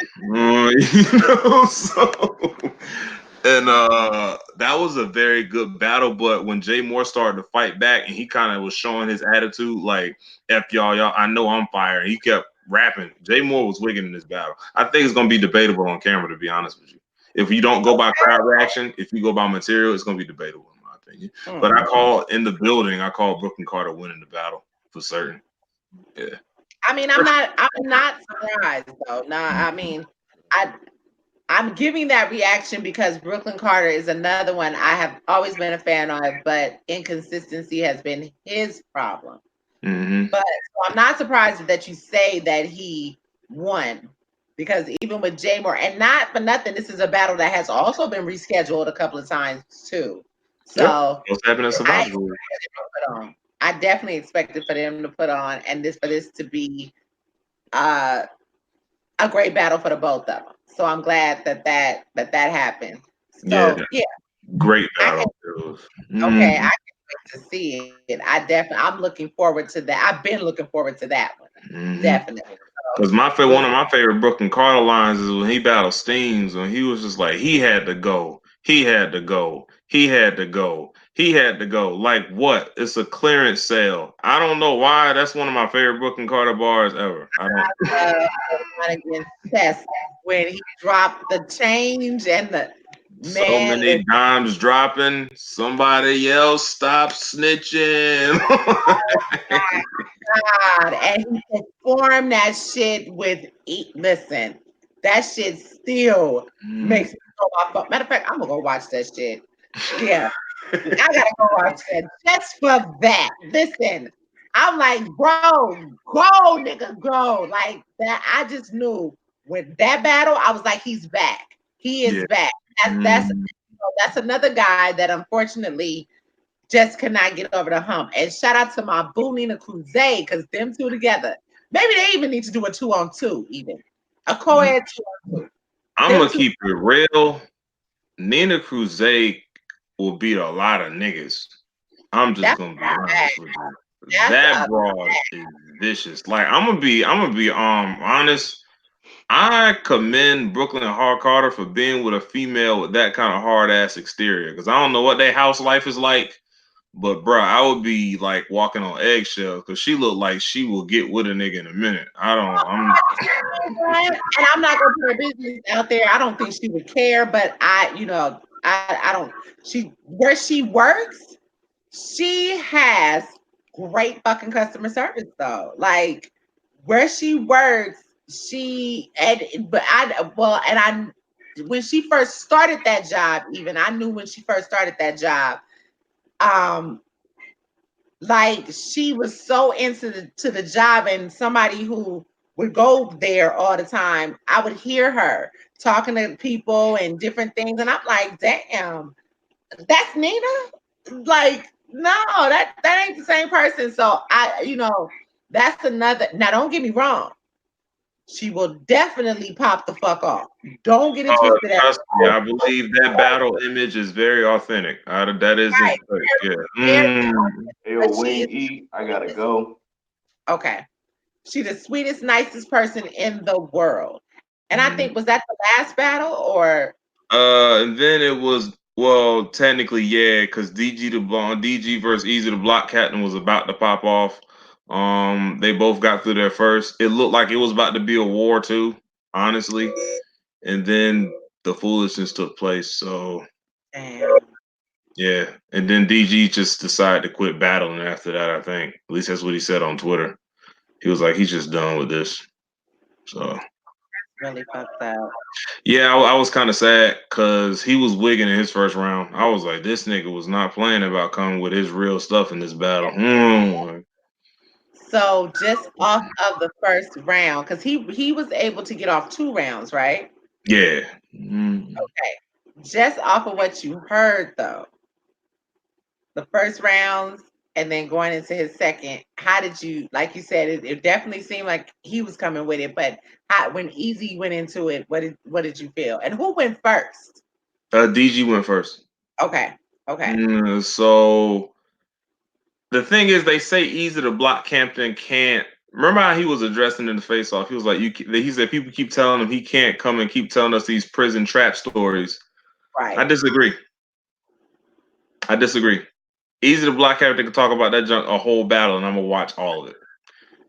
And that was a very good battle. But when Jay Moore started to fight back and he kind of was showing his attitude, like F y'all, I know I'm fired. He kept rapping. Jay Moore was wigging in this battle. I think it's gonna be debatable on camera, to be honest with you. If you don't go by crowd reaction, if you go by material, it's gonna be debatable in my opinion. But I call Brooklyn Carter winning the battle for certain. Yeah. I mean, I'm not surprised though. Nah, I mean, I'm giving that reaction because Brooklyn Carter is another one I have always been a fan of, but inconsistency has been his problem. But so I'm not surprised that you say that he won because even with Jay Moore, and not for nothing, this is a battle that has also been rescheduled a couple of times too. So what's happening in Survivor? I definitely expected for them to put on and for this to be a great battle for the both of them. So I'm glad that happened. So yeah, great battle. Okay, I can't wait to see it. I'm looking forward to that. I've been looking forward to that one. Definitely. Because one of my favorite Brooklyn Carter lines is when he battled Steams, when he was just like, he had to go. He had to go. He had to go. He had to go. Like what? It's a clearance sale. I don't know why. That's one of my favorite Brooklyn Carter bars ever. I don't. When he dropped the change and the so many dimes dropping. Somebody yell, "Stop snitching!" God, and he performed that shit with. Listen, that shit still makes me go off. Matter of fact, I'm gonna go watch that shit. Yeah, I gotta go watch that just for that. Listen, I'm like, bro, go, nigga, go. Like that, I just knew with that battle, I was like, he's back. He is back. That's another guy that unfortunately just cannot get over the hump. And shout out to my boo Nina Cruzay, because them two together. Maybe they even need to do a 2-on-2, even a co-ed 2-on-2. I'm gonna keep it real. Nina Cruzay will beat a lot of niggas. I'm just gonna be honest with you. That broad is vicious. Like I'm gonna be honest. I commend Brooklyn Hard Carter for being with a female with that kind of hard ass exterior. Because I don't know what their house life is like, but bro, I would be like walking on eggshells because she looked like she will get with a nigga in a minute. And I'm not gonna put her business out there. I don't think she would care, but I don't. Where she works, she has great fucking customer service though. Like where she works, when she first started that job, even I knew when she first started that job, like she was so into the job, and somebody who would go there all the time, I would hear her talking to people and different things, and I'm like, damn, that's Nina? Like, no, that ain't the same person. So that's another. Now, don't get me wrong. She will definitely pop the fuck off. Don't get it twisted. Trust me, I believe that battle image is very authentic. That is right. Yeah. Hey, Wayne E, I gotta go. Okay. She's the sweetest, nicest person in the world. And I Mhm. think, was that the last battle or? And then it was, well, technically, yeah, because DG versus Easy the Block Captain was about to pop off. They both got through their first. It looked like it was about to be a war too, honestly. And then the foolishness took place. So Damn. yeah, and then DG just decided to quit battling after that. I think at least that's what he said on Twitter. He was like, he's just done with this. So Really fucked up. yeah, I was kind of sad because he was wigging in his first round. I was like, this nigga was not playing about coming with his real stuff in this battle. So just off of the first round, because he was able to get off 2 rounds, right? Yeah. Okay. Just off of what you heard though, the first rounds and then going into his second, how did you, like you said, it definitely seemed like he was coming with it, but when Easy went into it, what did you feel? And who went first? DG went first. Okay. So the thing is, they say Easy the Block Captain can't. Remember how he was addressing in the face off? He was like, he said people keep telling him he can't come and keep telling us these prison trap stories. Right. I disagree. Easy the Block Captain can talk about that junk a whole battle, and I'm gonna watch all of it.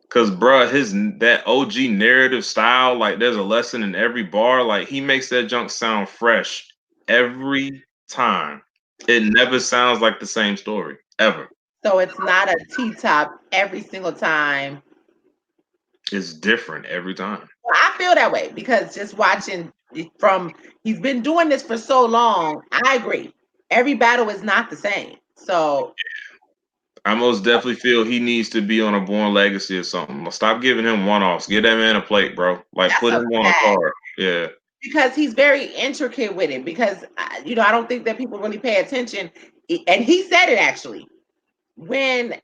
Cause bruh, that OG narrative style, like there's a lesson in every bar. Like he makes that junk sound fresh every time. It never sounds like the same story ever. So it's not a T-top every single time. It's different every time. Well, I feel that way because just watching he's been doing this for so long. I agree. Every battle is not the same. So I most definitely feel he needs to be on a Born Legacy or something. Stop giving him one-offs. Give that man a plate, bro. Like that's put a him on a fact. card. Yeah. Because he's very intricate with it. Because I don't think that people really pay attention. And he said it actually when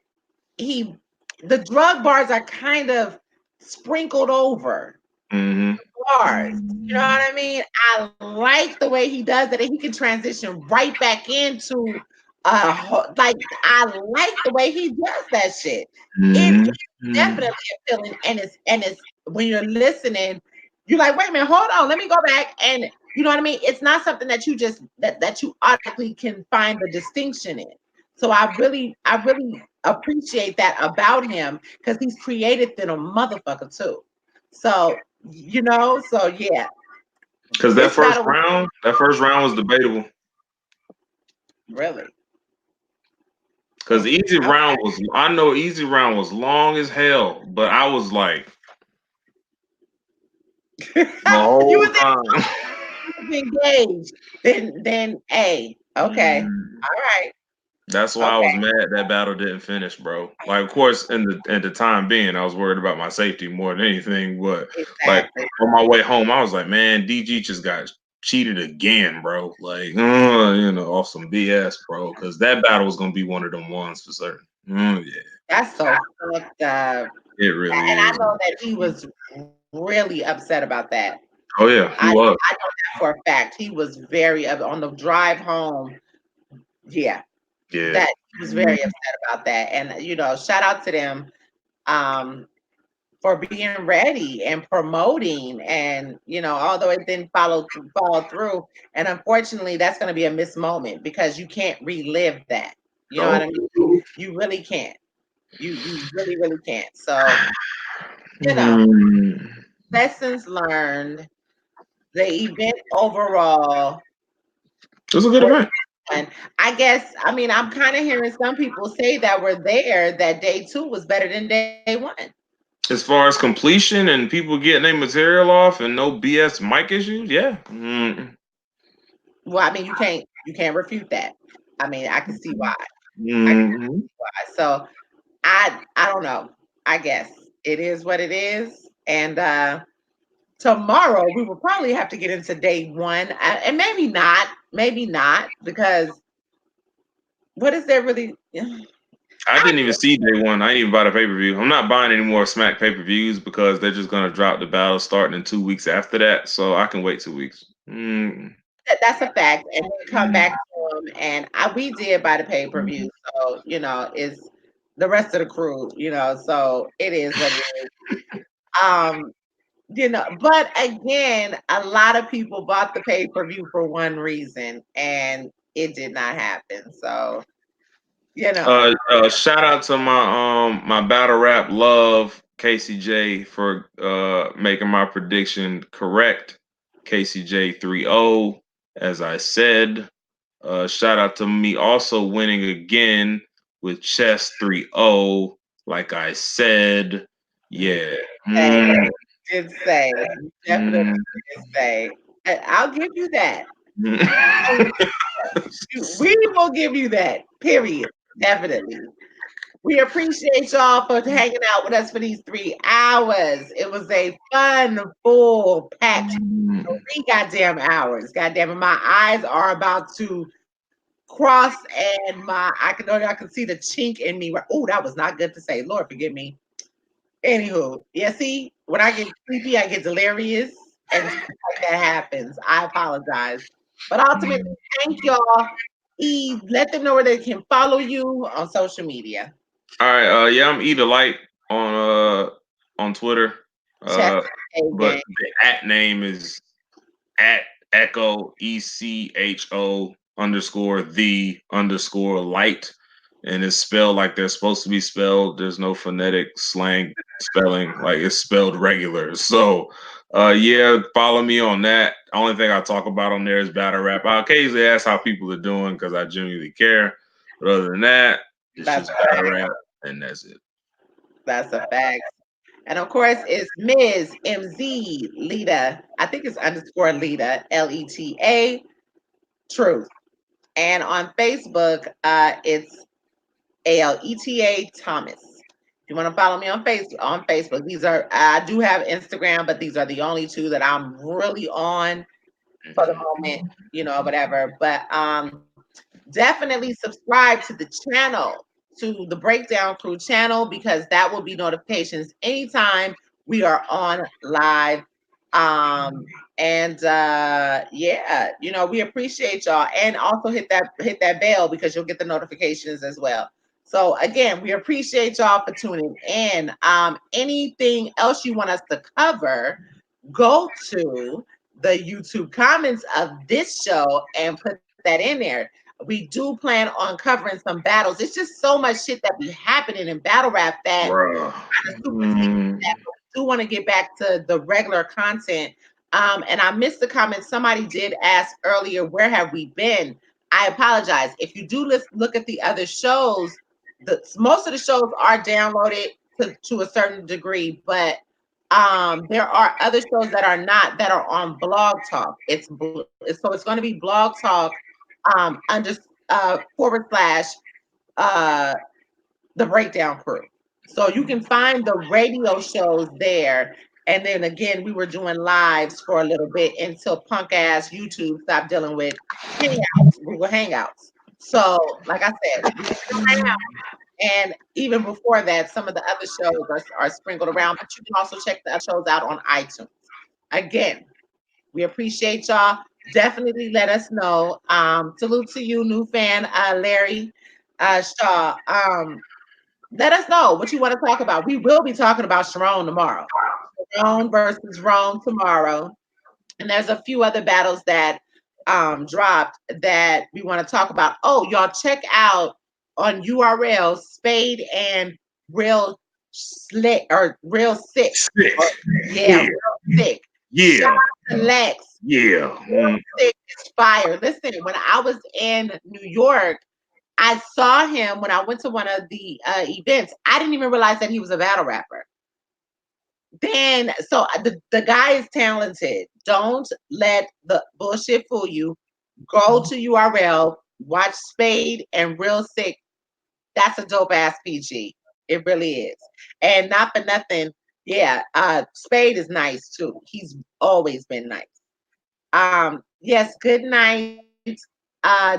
the drug bars are kind of sprinkled over bars. You know what I mean? I like the way he does it, and he can transition right back into like I like the way he does that shit. It is definitely appealing, and it's when you're listening, you're like, wait a minute, hold on, let me go back, and you know what I mean. It's not something that you just that you automatically can find the distinction in. So I really appreciate that about him because he's creative than a motherfucker too. So so yeah. Because that first round was debatable. Really? Because Easy Round was long as hell, but I was like the whole time. Engaged. Then A. Okay. All right. That's why I was mad that battle didn't finish, bro. Like, of course, at the time being, I was worried about my safety more than anything. But like on my way home, I was like, man, DG just got cheated again, bro. Like, off some BS, bro. Because that battle was gonna be one of them ones for certain. Yeah. That's so fucked up. It really is. And I know that he was really upset about that. Oh yeah, he was. I know that for a fact. He was very on the drive home. Yeah. Yeah. That he was very upset about that. And shout out to them for being ready and promoting, and although it didn't follow through, and unfortunately that's going to be a missed moment because you can't relive that. You know what I mean? You really can't. You really, really can't. So lessons learned. The event overall, it was a good event. And I guess, I'm kind of hearing some people say that were there that day 2 was better than day 1. As far as completion and people getting their material off and no BS mic issues, yeah. Well, you can't refute that. I can see why. So I don't know. I guess it is what it is. And tomorrow we will probably have to get into day 1, and maybe not, because what is there really? I didn't even see day 1. I didn't even buy the pay-per-view. I'm not buying any more Smack pay-per-views because they're just gonna drop the battle starting in 2 weeks after that. So I can wait 2 weeks. That's a fact, and we come back to them. And we did buy the pay-per-view, so the rest of the crew, you know, so it is what it is. You know, but again, a lot of people bought the pay-per-view for one reason and it did not happen. So, you know. Shout out to my battle rap love KCJ for making my prediction correct. KCJ 3-0, as I said. Shout out to me also winning again with chess 3-0, like I said. Yeah. Did say, definitely did say. I'll give you that. We will give you that. Period. Definitely. We appreciate y'all for hanging out with us for these 3 hours. It was a fun, full, packed 3 goddamn hours. Goddamn it, my eyes are about to cross, and I can see the chink in me. Oh, that was not good to say. Lord, forgive me. Anywho, yeah, see, when I get sleepy, I get delirious, and stuff like that happens. I apologize. But ultimately, thank y'all. Eve, let them know where they can follow you on social media. All right, yeah, I'm Either Light on Twitter. Check But the at name is at Echo ECHO _the _light. And it's spelled like they're supposed to be spelled. There's no phonetic slang spelling, like it's spelled regular. So yeah, follow me on that. Only thing I talk about on there is battle rap. I occasionally ask how people are doing because I genuinely care. But other than that, it's just battle rap, and that's it. That's a fact. And of course, it's Ms. MZ Lita. I think it's _ Lita, LETA, Truth. And on Facebook, it's ALETA Thomas. If you want to follow me on Facebook, these are, I do have Instagram, but these are the only 2 that I'm really on for the moment, you know, whatever. But definitely subscribe to the channel, to the Breakdown Crew channel, because that will be notifications anytime we are on live. Yeah, you know, we appreciate y'all, and also hit that bell because you'll get the notifications as well. So again, we appreciate y'all for tuning in. Anything else you want us to cover, go to the YouTube comments of this show and put that in there. We do plan on covering some battles. It's just so much shit that be happening in battle rap that do want to get back to the regular content. And I missed the comment. Somebody did ask earlier, where have we been? I apologize. If you do look at the other shows, most of the shows are downloaded to a certain degree, but there are other shows that are not, that are on Blog Talk. So it's going to be Blog Talk / the Breakdown Crew. So you can find the radio shows there. And then again, we were doing lives for a little bit until punk ass YouTube stopped dealing with Google Hangouts. So, like I said, and even before that, some of the other shows are sprinkled around, but you can also check the other shows out on iTunes. Again, we appreciate y'all. Definitely let us know. Salute to you, new fan, Larry Shaw. Let us know what you want to talk about. We will be talking about Sharon tomorrow. Sharon versus Rome tomorrow. And there's a few other battles that dropped that we want to talk about. Oh, y'all check out on URL Spade and Real Slick or Real Sick. Yeah, Real Sick. Yeah. Shout out to Lex. Yeah. Real Sick is fire. Listen, when I was in New York, I saw him when I went to one of the events. I didn't even realize that he was a battle rapper. Then, so the guy is talented. Don't let the bullshit fool you. Go to URL, watch Spade and Real Sick. That's a dope ass PG. It really is. And not for nothing, yeah, Spade is nice too. He's always been nice. Yes, good night,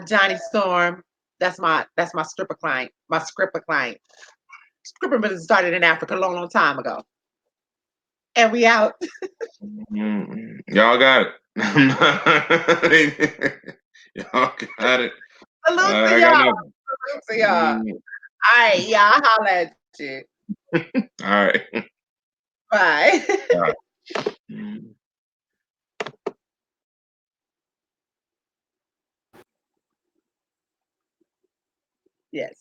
Johnny Storm. That's my stripper client. My scripper client. Scripper business started in Africa a long time ago. And we out. Y'all got it. Y'all got it. Salute to y'all. Salute to y'all. All right, y'all. I'll holler at you. All right. Bye. All right. Yes.